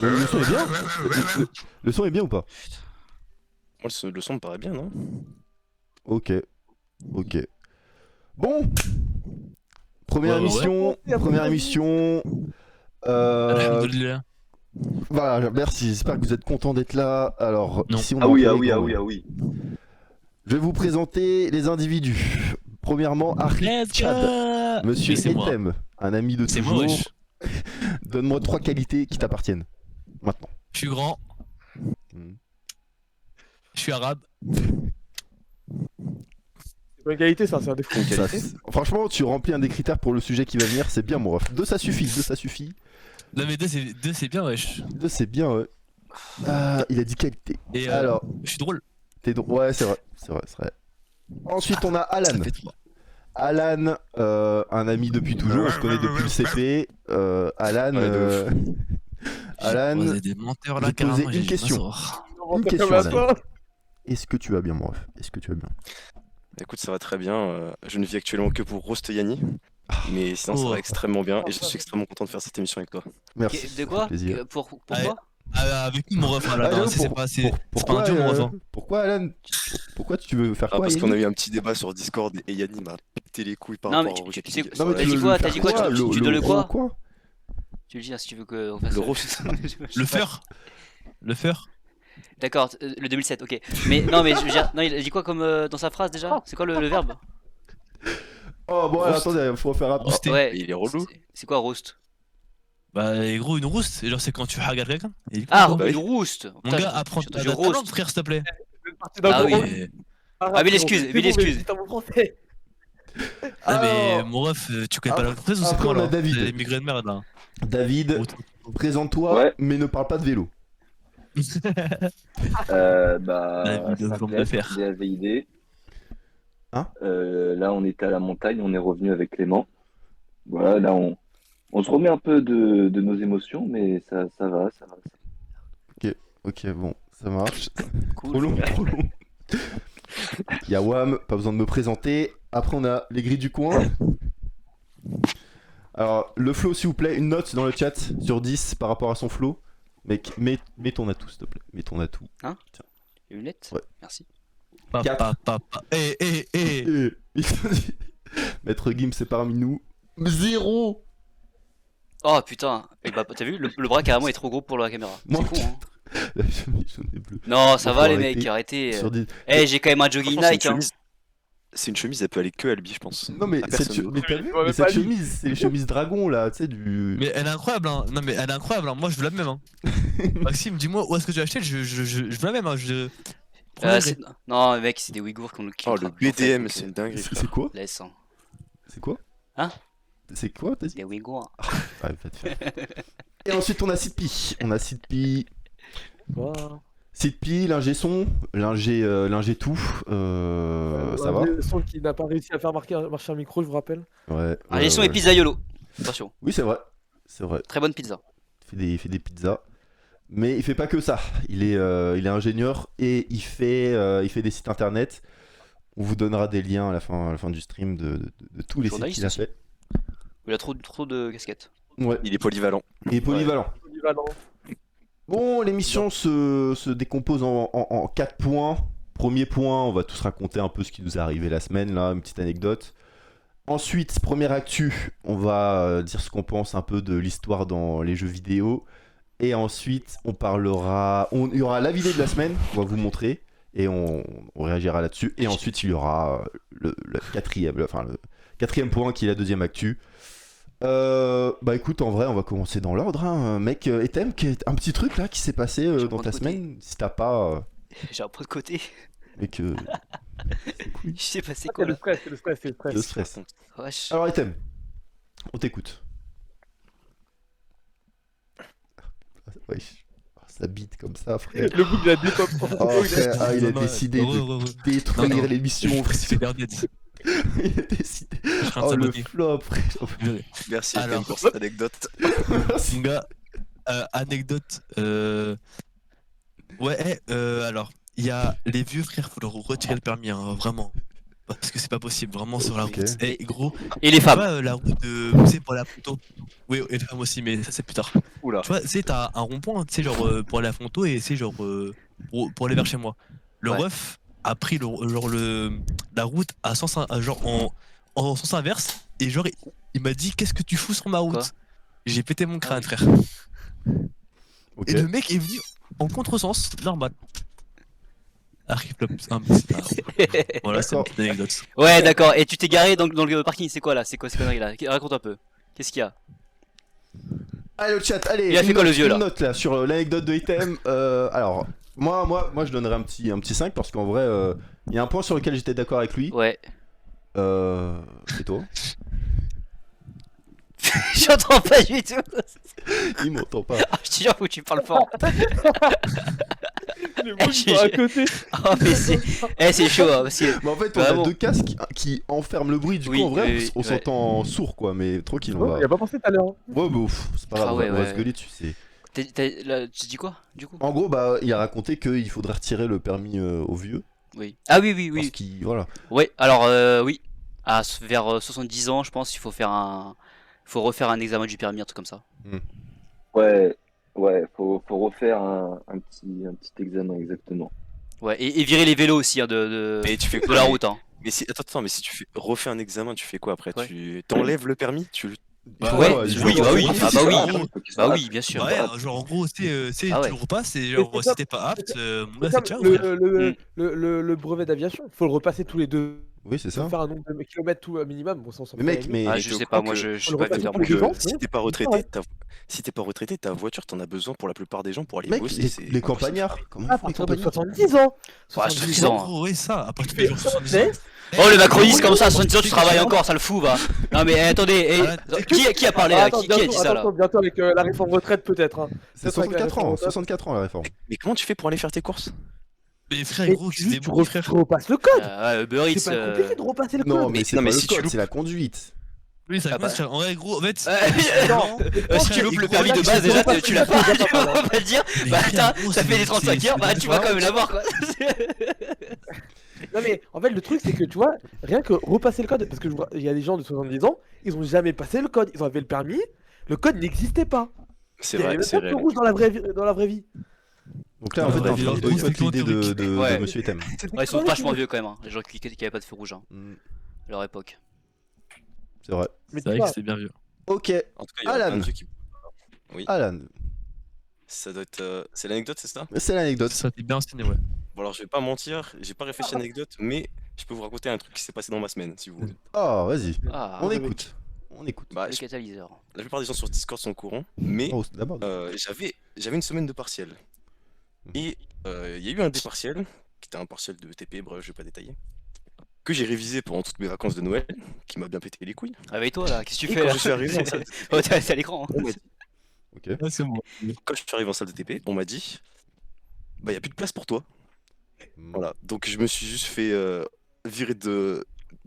Le son est bien? Le son est bien ou pas? Moi, le son me paraît bien, non? Ok, ok. Bon, première Ouais, ouais, ouais. émission, première émission. Euh, Alhamdoulilah. voilà, merci, j'espère que vous êtes contents d'être là. Alors, Non. ici on est Ah oui, entre ah les oui, ah grands. oui, ah oui. Je vais vous présenter les individus. Premièrement, Harry Let's Chad, go. Monsieur Oui, c'est moi. Etem, un ami de C'est moi, toujours. wesh. Donne-moi 3 qualités qui t'appartiennent. Maintenant. Je suis grand, Hmm. je suis arabe. C'est pas une qualité, ça, c'est un défaut. Ça, franchement, tu remplis un des critères pour le sujet qui va venir, c'est bien mon ref. 2 ça suffit, 2 ça suffit. Non, mais deux, c'est bien, wesh. 2 c'est bien, ouais. Il a dit qualité. Et Alors, je suis drôle. t'es drôle. Ouais, c'est vrai, c'est vrai, c'est vrai. Ensuite, on a Ça Alan. fait 3. Alan, un ami depuis toujours, on se connaît depuis le CP. Alan, Ouais, de Alan, Vous êtes des menteurs je là, vais te poser carrément. une j'ai question. ma soeur. Une question, Comme à Alan. toi. Est-ce que tu vas bien, mon ref? Est-ce que tu vas bien? Écoute, ça va très bien. Je ne vis actuellement que pour Roast Yanni. Mais sinon, ça Oh. va extrêmement bien et je suis extrêmement content de faire cette émission avec toi. Merci. De ça quoi fait plaisir. Pourquoi Avec nous, mon ref, là, Ah, non, j'avoue, c'est pas, c'est pas pourquoi, un dieu, mon ref. hein. pourquoi, Alan? Pourquoi tu veux faire Ah, quoi, parce Yannick? qu'on a eu un petit débat sur Discord et Yanni m'a pété les couilles par Non, mais rapport au tu Roast sais- King. Non, mais T'as tu dit veux quoi? faire T'as dit quoi? Tu donnes le gros quoi? Tu veux dire si tu veux qu'on fasse Le roast. Le fer. Le fer. D'accord, le 2007, ok. Mais non, mais je veux dire, non, il a dit quoi comme dans sa phrase déjà? C'est quoi le verbe? Oh, bon, alors, Roast. attendez, faut faire rapide. Roasté. Ouais. Il est relou. C'est quoi roast? Bah, gros, une rouste. Genre, c'est quand tu hagardes quelqu'un. Et du coup, Ah, quoi bah oui. une rouste. Mon Putain, gars, j'ai apprends entendu ta langue, roast. frère, s'il te plaît. Ah oui. Mais... Mille excuses, mille excuses. C'est mon français. Ah, mais Alors, mon ref, tu connais pas la langue française ou c'est après, quoi on a là? David. C'est l'immigré de merde là. David, Oh, présente-toi, Ouais. mais ne parle pas de vélo. Bah, David, forme de fer. DAVID. Hein Là, on était à la montagne, on est revenu avec Clément. Voilà, là, on se remet un peu de nos émotions, mais ça va, ça va. Ok, bon, ça marche. Cool. Trop long, trop long. Il y a Wam, pas besoin de me présenter. Après, on a les grilles du coin. Alors, le flow, s'il vous plaît, une note dans le chat sur 10 par rapport à son flow. Mec, mets ton atout, s'il te plaît. Mets ton atout. Les lunettes? Ouais. Merci. Papa, papa. Eh. Et il te dit, Maître Gim, c'est parmi nous. 0. Oh putain. Et bah, t'as vu, le bras carrément est trop gros pour la caméra. C'est Moi, con, hein. La chemise jaune et bleue. Non, ça Faut va les arrêter. mecs, arrêtez. Sur 10. Eh, j'ai quand même un jogging Franchement, c'est Nike, une hein. chemise. C'est une chemise, elle peut aller que à lui, je pense. Non, mais À cette, personne d'autre. mais t'as vu? Je m'avais Mais cette pas lu. chemise, c'est les chemises dragon là, tu sais, du. Mais elle est incroyable, hein. Non, mais elle est incroyable, hein. Moi, je veux la même, hein. Maxime, dis-moi où est-ce que tu as acheté, je veux la même, hein. Non, mec, c'est des Ouïghours qui Oh, ont le en fait, BDM, donc, c'est une dinguerie. C'est frère. quoi? laisse, hein. C'est quoi? Hein? C'est quoi, t'as dit? Des Ouïghours. Ouais, va te faire. Et ensuite, on a Sidpi. Sidpi, l'ingé son, l'ingé tout. Ça va? Le son qui n'a pas réussi à faire marcher un micro, je vous rappelle. Ouais. Ah, les sons et pizzaiolo. Attention, Oui, c'est vrai. C'est vrai. très bonne pizza. Il fait des pizzas. Mais il fait pas que ça. Il est ingénieur et il fait des sites internet. On vous donnera des liens à la fin du stream de tous les sites Journaliste qu'il a aussi. fait. Il a trop de casquettes. Ouais. Il est polyvalent. Il est polyvalent. Polyvalent. Bon, l'émission se décompose en 4 points. Premier point, on va tous raconter un peu ce qui nous est arrivé la semaine, là, une petite anecdote. Ensuite, première actu, on va dire ce qu'on pense un peu de l'histoire dans les jeux vidéo. Et ensuite, il y aura la vidéo de la semaine, on va vous montrer. Et on réagira là-dessus. Et ensuite, il y aura le quatrième point qui est la deuxième actu. Bah écoute, en vrai, on va commencer dans l'ordre, hein. Mec, Etem, un petit truc là qui s'est passé Je dans prends ta de côté. semaine, si t'as pas, J'ai un pot de côté. mec, c'est cool, Je sais pas c'est C'est quoi le là. stress, c'est le stress, c'est le stress. le stress. Wesh. Alors Etem, on t'écoute. Wesh, oh, ça bite comme ça, frère. Le bout de la dépop. Oh frère, il a décidé de Non. détruire l'émission. C'est dernier. Il a décidé. Je suis en train Oh de le s'abonner. flop, frère. Merci Alors. Etienne, pour cette anecdote. Merci. Mon gars, anecdote. Ouais, alors, il y a les vieux frères, faut leur retirer le permis, hein, vraiment. parce que c'est pas possible, vraiment sur la Ok. route. Eh gros, Et les tu femmes. vois la route de, tu sais, pour aller à Fonto. Oui, et les femmes aussi, mais ça c'est plus tard. Oula. Tu vois, tu sais, t'as un rond-point, tu sais, genre pour aller à Fonto et c'est genre pour aller vers chez moi. Le Ouais. ref a pris la route à sens, genre en sens inverse et genre il m'a dit qu'est-ce que tu fous sur ma route? Quoi J'ai pété mon crâne, frère. Ok. Et le mec est venu en contresens, normal. Arrive c'est pas grave. Voilà, c'est une D'accord. petite anecdote. Ouais, d'accord. Et tu t'es garé dans le parking, c'est quoi là? C'est quoi ces conneries là? Raconte un peu. Qu'est-ce qu'il y a? Allez, le chat, allez. Il a fait une quoi, note- le vieux, là? Une note là sur l'anecdote de Item. Alors, moi, je donnerais un petit 5 parce qu'en vrai, il y a un point sur lequel j'étais d'accord avec lui. Ouais. Et toi? J'entends pas du tout. Il m'entend pas. Ah, je te jure, faut que tu parles fort. Les mots qui sont à côté. Oh, mais c'est chaud, hein, parce que. Mais en fait, on Vraiment. a deux casques qui enferment le bruit. Du Oui, coup, en vrai, oui, on ouais. s'entend sourd quoi. Mais tranquille, on Oh, va. il a pas pensé tout à l'heure. Ouais, bah, c'est pas grave, Ah ouais, on va ouais. se gueuler dessus. Là, tu dis quoi, du coup? En gros, bah, il a raconté qu'il faudrait retirer le permis aux vieux. Oui. Ah oui, oui, Parce oui. qu'il. Voilà. Ouais, alors, oui. Vers 70 ans, je pense, il faut faut refaire un examen du permis, un truc comme ça. Ouais, faut refaire un petit examen exactement. Ouais, et virer les vélos aussi, hein, de Mais tu fais de quoi la mais- route, hein. Mais si, attends, mais si tu refais un examen, tu fais quoi après? Ouais. Tu t'enlèves le permis? Bah Ouais, il oui, faut- bah oui. faut- Ah bah oui. Faut qu'il soit Bah apte. oui, bien sûr. Ouais, genre en gros, c'est Ah ouais. tu le repasses et Mais genre c'est si ça. t'es pas apte, mon gars, C'est c'est comme ciao, frère. le brevet d'aviation. Faut le repasser tous les 2. Oui, c'est ça. Faut faire un nombre de kilomètres tout minimum. Bon, ça, on s'en Mais fout à mec, la limite. mais. Ah, Mais je je sais crois pas, moi que- je suis on pas le repasse vétérinaire. tous les Que 2 ans, si sinon, t'es pas c'est retraité, pareil. si t'es pas retraité, ta voiture, t'en as besoin pour la plupart des gens pour aller Mec, bosser. les c'est campagnards. Comment À ils font les partir de campagnards 70 ans. Ouais, 70 ans. En gros, ouais, ça. Après, tu fais genre 70 ans. Mais- Oh, le macroniste comme ça, à 70 ans, tu travailles encore, ça le fout, va. Non, mais attendez, Ah, qui a parlé là? Attends, Qui a dit ça là? bientôt avec la réforme retraite peut-être. Hein. C'est 64 ans, 64 ans la réforme. Mais comment tu fais pour aller faire tes courses? Mais frère, Mais gros, qui se juste, tu débrouille, frère. repasses le code. Ouais, Uber Eats. C'est pas compliqué de repasser le Non, code. mais c'est non, pas mais le si tu code, loupes- c'est la conduite. Oui, ça Ah bah. commence, frère. En vrai, gros, en fait. Non, Si tu loupes le permis de base, déjà, tu l'as pas, on va te dire. Mais Bah, frère, attends, gros, ça c'est- fait des 35 heures, bah, tu vas quand même l'avoir, quoi. Non mais en fait le truc c'est que tu vois, rien que repasser le code, parce que je vois, il y a des gens de 70 ans, ils ont jamais passé le code, ils avaient le permis, le code n'existait pas. C'est Il y avait vrai, même c'est pas de feu réel. rouge dans la vraie vie. Donc là, en Ah, fait, ouais, on il y a fait trop l'idée de de Ouais. Monsieur Etem. C'était Ouais, ils sont correct, vachement mais- vieux quand même, hein, les gens qui avaient pas de feu rouge, hein, à leur époque. C'est vrai. Mais C'est tu vrai vois, que c'était bien vieux. Ok, En tout cas, il y a plein Alan. de trucs qui. Alan, Ça doit être. C'est l'anecdote, c'est ça? c'est l'anecdote. Ça t'est bien enseigné, ouais. Bon, alors je vais pas mentir, j'ai pas réfléchi à l'anecdote, mais je peux vous raconter un truc qui s'est passé dans ma semaine, si vous voulez. Oh, vas-y, Ah, on oui. écoute. On écoute. Bah, le catalyseur. la plupart des gens sur Discord sont au courant, mais Oh, d'abord. j'avais une semaine de partiel. Et il y a eu un des partiels, qui était un partiel de TP, bref, je vais pas détailler, que j'ai révisé pendant toutes mes vacances de Noël, qui m'a bien pété les couilles. Réveille-toi là, qu'est-ce que tu Et fais quand là? je suis arrivé en salle de TP, Oh, t'es à l'écran. on m'a dit- Ok. Ah, c'est bon. quand je suis arrivé en salle de TP, on m'a dit, bah, il y a plus de place pour toi. Voilà, donc je me suis juste fait virer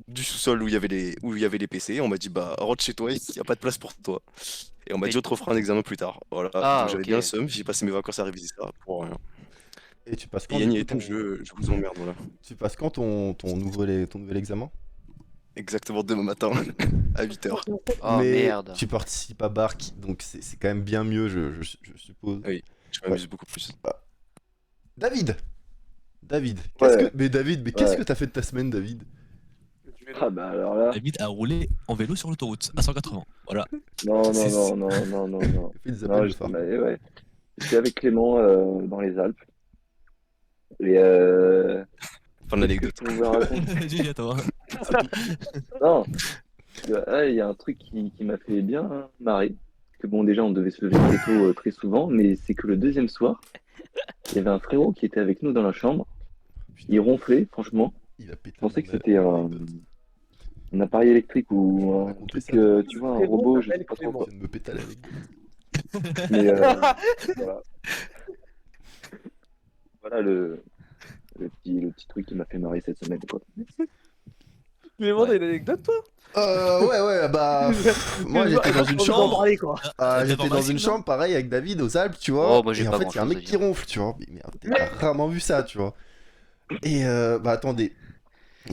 du sous-sol où il y avait les PC. On m'a dit, bah, rentre chez toi, il n'y a pas de place pour toi. Et on m'a Mais- dit, on te refera un examen plus tard. Voilà, Ah, donc j'avais ok. bien le seum, j'ai passé mes vacances à réviser ça pour rien. Et tu passes Et quand Yann du et coup, Ethan, je vous emmerde, voilà. Tu passes quand ton nouvel examen? Exactement demain matin, à 8h. Oh Mais merde. tu participes à Bark, donc c'est quand même bien mieux, je suppose. Oui. Je m'amuse beaucoup plus. David, Ouais. mais qu'est-ce Ouais. que t'as fait de ta semaine, David? Ah bah alors là, David a roulé en vélo sur l'autoroute à 180. Voilà. non, C'est- non. T'as fait des Non, appels de phare. ouais. J'étais avec Clément dans les Alpes. Et Fin de l'anecdote. je vous raconte. Dis, attends. Non, il y a un truc qui m'a fait bien marrer. Que bon, déjà, on devait se lever très tôt, très souvent, mais c'est que le deuxième soir, il y avait un frérot qui était avec nous dans la chambre. Il ronflait, franchement. Il a pété. Je pensais que mon c'était anecdote. un appareil électrique ou un Racontez truc, ça. tu vois, un Frérot robot, je sais s'appelle pas trop Clément. quoi. Tu viens de me péter l'anecdote. Mais voilà. Voilà le petit truc qui m'a fait marrer cette semaine, quoi. Clément, t'as une anecdote toi? Ouais, bah. Moi, j'étais dans une On va en chambre. parler, quoi. J'étais dans une chambre pareil avec David aux Alpes, tu vois. Oh, moi, j'ai et en pas fait, il y a un grand-chose mec à qui dire. ronfle, tu vois. Mais merde, t'as rarement vu ça, tu vois. Et bah attendez.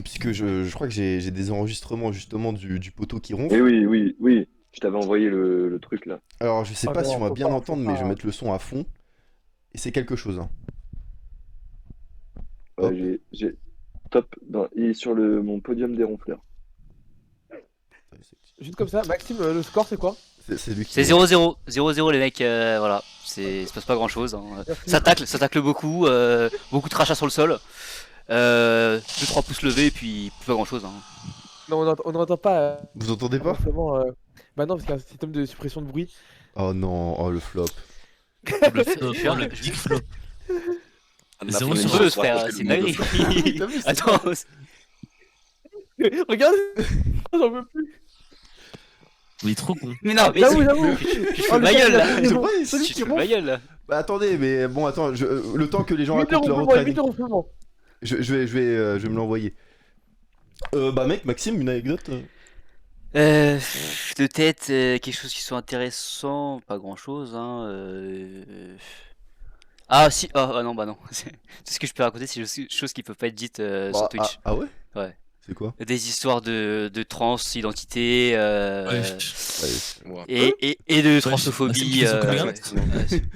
Puisque je crois que j'ai des enregistrements justement du poteau qui ronfle. Et oui. Je t'avais envoyé le truc là. Alors je sais Ah pas si non, on va faut bien pas, entendre, faut mais je vais pas. mettre le son à fond. Et c'est quelque chose, hein. Ouais, Hop. j'ai top. Il est sur mon podium des ronfleurs. Juste comme ça, Maxime, le score c'est quoi? C'est lui qui. C'est 0-0. 0-0 les mecs, voilà. Il se passe pas grand chose. Merci. Ça tacle beaucoup. Beaucoup de crachats sur le sol. 2-3 pouces levés et puis pas grand chose. Non, on n'entend pas. Vous entendez pas? Forcément, bah non, parce qu'il y a un système de suppression de bruit. Oh non, oh le flop. Le flop, le big flop. Zéro sur Deux, deux, frère, c'est dingue. T'as vu, c'est Attends, Regarde, j'en peux plus. Il est trop con. mais non, mais J'avoue. tu te Oh, fous de le ma gars, gueule il a là. fait C'est des vrai, c'est lui Tu te qui fous de ma ronfle. gueule là. Bah attendez, mais bon, attends, le temps que les gens Huit de racontent leur ronflement, autre huit de anecdote, ronflement. je vais me l'envoyer. Bah mec, Maxime, une anecdote De tête, quelque chose qui soit intéressant, pas grand chose. Ah si, ah non, bah non. Tout ce que je peux raconter, c'est des choses qui peuvent pas être dites sur Bah, Twitch. ah ouais? Ouais. C'est quoi? Des histoires de trans, identité, Ouais. Ouais. et de Ouais, transphobie. c'est combien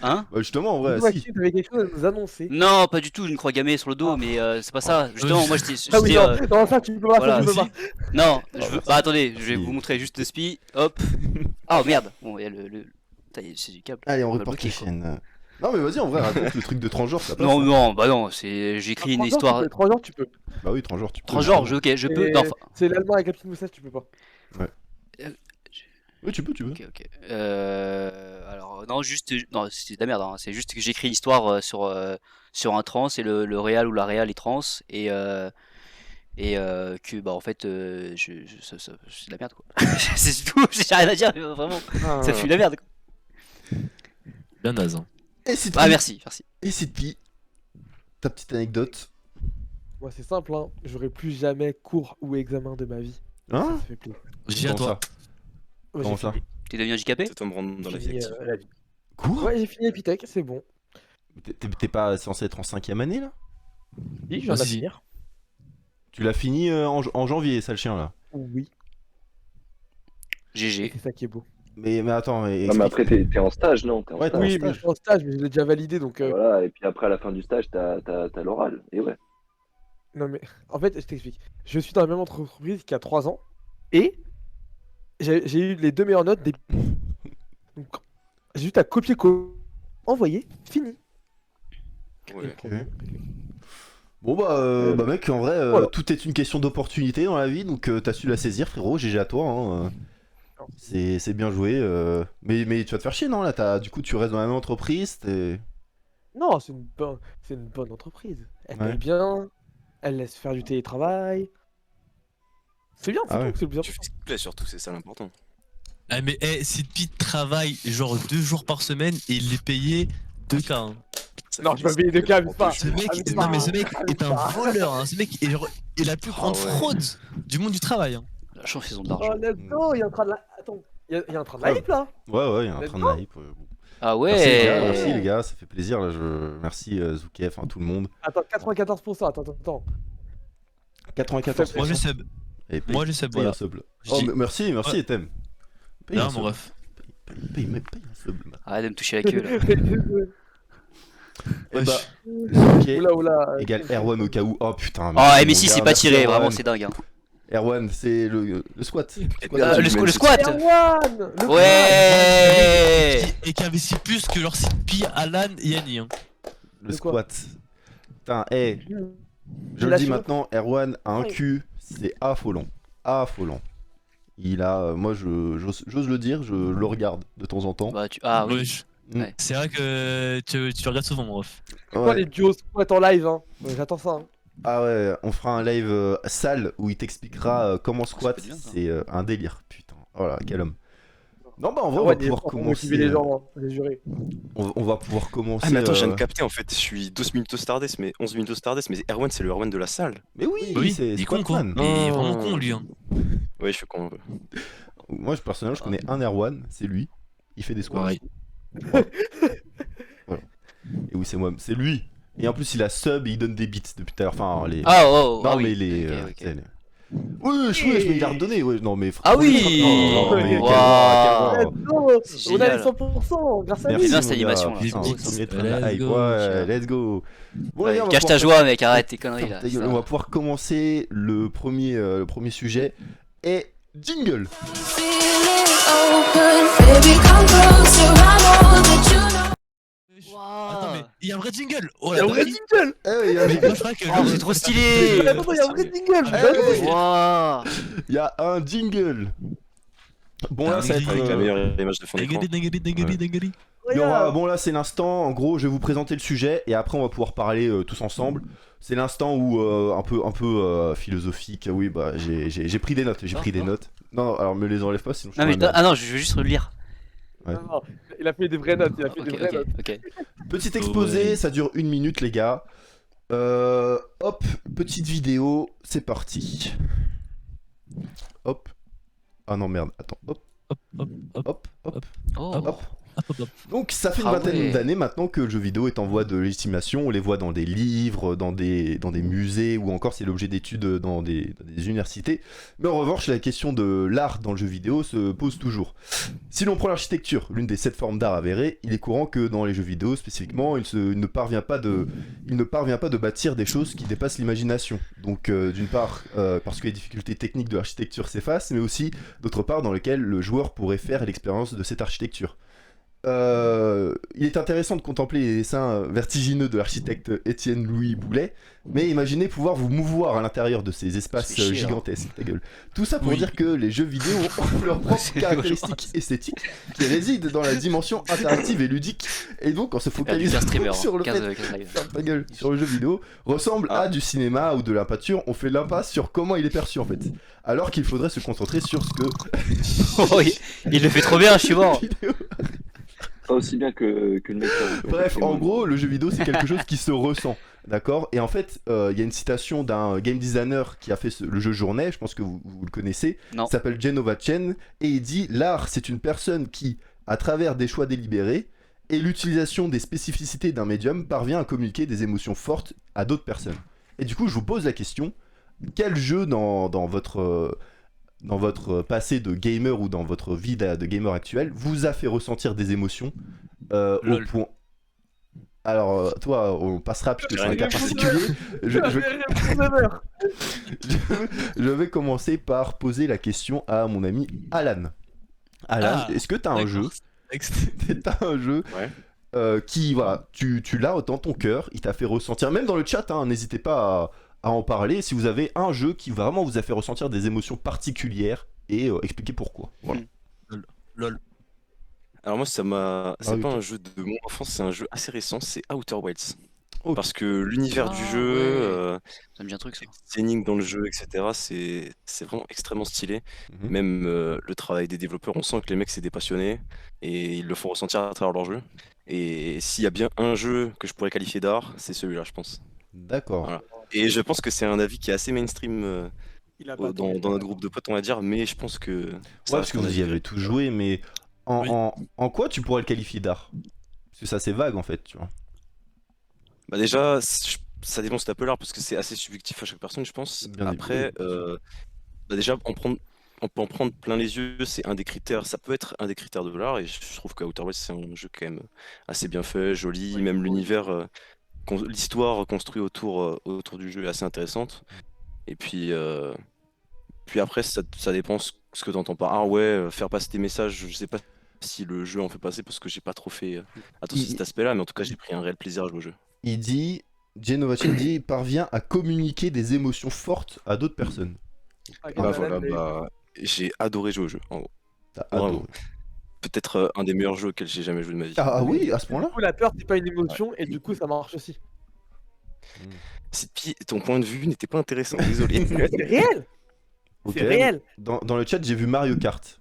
Hein? Bah justement, en vrai, Dis-moi, si. Maxime, t'avais quelque chose à nous annoncer. Non, pas du tout, une croix gammée sur le dos, mais c'est pas ça. Justement, moi je Ah oui, dis, non, ça tu peux pas, voilà, ça tu peux si. pas. non, Ah, bah attendez, je vais Si. vous montrer juste le spi. Hop. Oh merde. Bon, il y a Putain, c'est du câble. Allez, on va reporte bloquer, les quoi. chaînes. Non mais vas-y, en vrai, raconte le truc de transgenre, ça passe. Non, hein. non, bah non, j'ai écrit une histoire. Transgenre, tu peux. Bah oui, transgenre, tu peux. Transgenre, ok, je peux. Et Non, enfin, c'est l'allemand avec la petite moustache, tu peux pas. Oui, tu peux. ok. Alors, non, juste. Non, c'est de la merde, hein. C'est juste que j'écris une histoire sur un trans et le réal ou la réal est trans et que, bah, en fait, c'est de la merde, quoi. C'est tout, j'ai rien à dire, vraiment. Ça fuit la merde, quoi. Bien naze. Hein. Et c'est Ah, merci. Et c'est Pi, ta petite anecdote. Moi, c'est simple, hein. J'aurai plus jamais cours ou examen de ma vie. Hein? Ça fait plaisir. J'ai à Comment toi. ça? Ouais, Comment j'ai ça? fini. T'es devenu handicapé? C'est toi me rendre dans la vie Fini, active. la vie. Quoi? Ouais, j'ai fini Epitech, c'est bon. T'es pas censé être en 5ème année là? Si, je viens de la si. finir. Tu l'as fini en janvier, ça le chien là. Oui, GG. c'est ça qui est beau. Mais attends, mais. Non, mais après, t'es en stage, non? T'es en Ouais, t'es en stage. Oui, mais je stage. suis en stage, mais je l'ai déjà validé, donc... Voilà, et puis après, à la fin du stage, t'as l'oral. Et ouais. Non, mais en fait, je t'explique. Je suis dans la même entreprise qu'il y a 3 ans, et j'ai eu les 2 meilleures notes des... Donc, j'ai juste à copier-coller, envoyer, fini. Ouais. Ok. Bon bah mec, en vrai, Voilà. tout est une question d'opportunité dans la vie, donc t'as su la saisir, frérot. GG à toi. Hein. C'est bien joué. Mais tu vas te faire chier, non? Là, du coup, tu restes dans la même entreprise. Non, c'est une bonne entreprise. Elle Ouais. paye bien, elle laisse faire du télétravail. C'est bien, c'est Ah tout, ouais. c'est le plus Tu fais important. ce qui te plaît surtout, c'est ça l'important. Ah, mais si Pete travaille genre 2 jours par semaine et il est payé 2K. Hein. Ça Non, fait je vais plaisir. payer 2K, mais pas. Ce mec, Ah, mais non mais ça- ce mec est un voleur. Hein. Ce mec est genre est la plus grande ouais. fraude du monde du travail. Hein. La chance, ils ont de Oh, l'argent. let's go, il est en train de la... Attends, il y a un train de la Ouais. hype, là. Ouais, il y a un Let's train de go. hype. Bon. Ah Merci les ouais. gars, ça fait plaisir. Là, merci Zouké, enfin tout le monde. Attends, 94%, attends. 94%. Moi j'ai sub. Et paye- Moi j'ai sub. paye Voilà. un sub, là. Je Oh, dis- merci Ouais. Etem. Paye un Non sub. mon ref. Paye un sub. là. Arrête de me toucher la queue là. Et Wesh. bah, Zouké Oula. égale Erwan au cas où. Oh putain. Oh, merci, MSI mon c'est gars, pas merci, tiré, Erwan. vraiment c'est dingue. Hein. Erwan, c'est le squat. Merde, Le même squat. Erwan le Ouais. Et qui investit plus que genre Pi, Alan et Yanni. Hein. Le De quoi squat. Putain, je Il le a dis su- maintenant, Erwan a un Ouais. cul, c'est affolant. Affolant. Il a. Moi, j'ose le dire, je le regarde de temps en temps. Bah ah oui. Wesh. Ouais. C'est vrai que tu regardes souvent mon ref. C'est quoi Ouais. les duos squat en live, hein? Ouais, j'attends ça, hein. Ah ouais, on fera un live sale où il t'expliquera comment squat, peut être bien, ça. c'est un délire. Putain, oh là, quel homme. Non, bah en vrai, on Ouais, va il est pouvoir fort pour commencer. motiver les gens, hein, j'ai juré. On va pouvoir commencer. Ah mais attends, je viens de capter en fait, je suis 12 minutes au Stardust, mais 11 minutes au Stardust, mais Erwan c'est le Erwan de la salle. Mais oui, Oui, c'est il est con quoi. Squatman. Il est vraiment Oh. con lui. Hein. Ouais, je suis con. Moi, personnellement, je connais un Erwan, c'est lui. Il fait des squats. Pareil. Et oui, c'est moi, c'est lui. Et en plus, il a sub et il donne des beats depuis tout à l'heure. Enfin, les. Ah, oh, non, ah mais oui. les. Ok, ok. tu sais, les- Oui, je me l'ai redonné. Ouais, non, mais. Ah oui. Non, mais quel Waouh. roi, quel roi. Let's go. C'est On a les génial. 100% grâce à Merci, lui. bien mon cette gars. animation, là. Putain, Let's premier train de go, la hype. let's Ouais, let's go. Bon, les Ouais, gars, on va cache ta pouvoir- joie, mec, arrête tes conneries là. Ta gueule, on va pouvoir commencer le premier sujet. Et jingle. Attends, mais il y a un vrai jingle. Oh Il y a la un vrai dinguerie. jingle. Eh ouais, il y a un Mais jingle. moi, je croyais que Oh, le- c'est trop stylé. Mais attends, il y a un vrai jingle. Ah, Bah ouais. oui. Waouh. Il y a un jingle. Bon, là, ça va être. Avec la meilleure image de fond d'écran. Dinguerie. Il y aura- Regarde. bon là c'est l'instant, en gros je vais vous présenter le sujet et après on va pouvoir parler tous ensemble. C'est l'instant où un peu philosophique, oui bah j'ai pris des notes, Non, alors me les enlève pas sinon je Non, mais suis un ah non, je veux juste relire. Ouais. Non, il a fait des vraies notes. Il a fait Ok, des vraies notes. ok. Petit exposé, Ouais. ça dure 1 minute les gars. Hop, petite vidéo, c'est parti. Hop. Ah non merde, attends, hop, Hop, hop, hop, hop, hop, Oh. hop. hop, hop. Donc ça fait une Ah vingtaine ouais. d'années maintenant que le jeu vidéo est en voie de légitimation, on les voit dans des livres, dans des musées ou encore c'est l'objet d'études dans des universités. Mais en revanche la question de l'art dans le jeu vidéo se pose toujours. Si l'on prend l'architecture, l'une des 7 formes d'art avérées, il est courant que dans les jeux vidéo spécifiquement, il ne parvient pas de bâtir des choses qui dépassent l'imagination. Donc d'une part parce que les difficultés techniques de l'architecture s'effacent, mais aussi d'autre part dans lesquelles le joueur pourrait faire l'expérience de cette architecture. Il est intéressant de contempler les dessins vertigineux de l'architecte Étienne Louis Boulet, mais imaginez pouvoir vous mouvoir à l'intérieur de ces espaces Ça fait chier, hein. gigantesques, ta gueule. Tout ça pour Oui. dire que les jeux vidéo ont leurs propres C'est caractéristiques esthétiques qui résident dans la dimension interactive et ludique, et donc en se Perdu focalisant 15 streamers. sur le 15 fait 15 live. ferme ta gueule, sur le jeu vidéo ressemble à du cinéma ou de la peinture, on fait l'impasse sur comment il est perçu en fait. Alors qu'il faudrait se concentrer sur ce que Oh, il le fait trop bien, je suis mort. vidéo. Pas aussi bien que le mec. Bref, en gros, le jeu vidéo c'est quelque chose qui se ressent, d'accord. Et en fait, il y a une citation d'un game designer qui a fait le jeu Journée, je pense que vous le connaissez, Non. il s'appelle Genova Chen, et il dit l'art c'est une personne qui, à travers des choix délibérés et l'utilisation des spécificités d'un médium, parvient à communiquer des émotions fortes à d'autres personnes. Et du coup, je vous pose la question, quel jeu dans votre passé de gamer ou dans votre vie de gamer actuel vous a fait ressentir des émotions au Lol. point. Alors, toi, on passera puisque c'est un cas Rien particulier. Je, La je- meilleure réponse ever. je vais commencer par poser la question à mon ami Alan. Alan, Ah, est-ce que t'as un jeu T'as un jeu Ouais. qui, voilà, tu l'as dans ton cœur, il t'a fait ressentir, même dans le chat, hein, n'hésitez pas à en parler, si vous avez un jeu qui vraiment vous a fait ressentir des émotions particulières et expliquez pourquoi. Voilà. Lol. Alors moi, c'est oui, pas toi. un jeu de mon enfance, c'est un jeu assez récent, c'est Outer Wilds. Ok. Parce que l'univers du Ah, jeu, ouais. Ça me dit un truc, ça. les énigmes dans le jeu, etc., c'est vraiment extrêmement stylé. Mhm. Même le travail des développeurs, on sent que les mecs c'est des passionnés et ils le font ressentir à travers leur jeu. Et s'il y a bien un jeu que je pourrais qualifier d'art, c'est celui-là, je pense. D'accord. Voilà. Et je pense que c'est un avis qui est assez mainstream Il a pas dans notre groupe de potes, on va dire, mais je pense que. Ouais, parce que vous y avez tous joué, mais Oui. en quoi tu pourrais le qualifier d'art? Parce que ça c'est vague en fait, tu vois. Bah déjà, ça dépend si t'as peu l'art parce que c'est assez subjectif à chaque personne, je pense. Bien Après, bah déjà, on peut en prendre plein les yeux, c'est un des critères, ça peut être un des critères de l'art, et je trouve que Outer Wilds c'est un jeu quand même assez bien fait, joli, Oui, même oui. l'univers, l'histoire construite autour du jeu est assez intéressante. Et puis après, ça dépend ce que t'entends par art, ouais, faire passer des messages, je sais pas si le jeu en fait passer parce que j'ai pas trop fait attention à cet aspect-là, mais en tout cas, j'ai pris un réel plaisir à jouer au jeu. Il dit, Genovacin dit, parvient à communiquer des émotions fortes à d'autres personnes. Ah, Bah Alan, voilà, mais- bah j'ai adoré jouer au jeu, en gros. T'as Vraiment. adoré. Peut-être un des meilleurs jeux auxquels j'ai jamais joué de ma vie. Ah oui, à ce Du point-là? coup, la peur, c'est pas une émotion, et du coup, ça marche aussi. Sipi, ton point de vue n'était pas intéressant, désolé. C'est réel. Ok. C'est réel. Dans le chat, j'ai vu Mario Kart.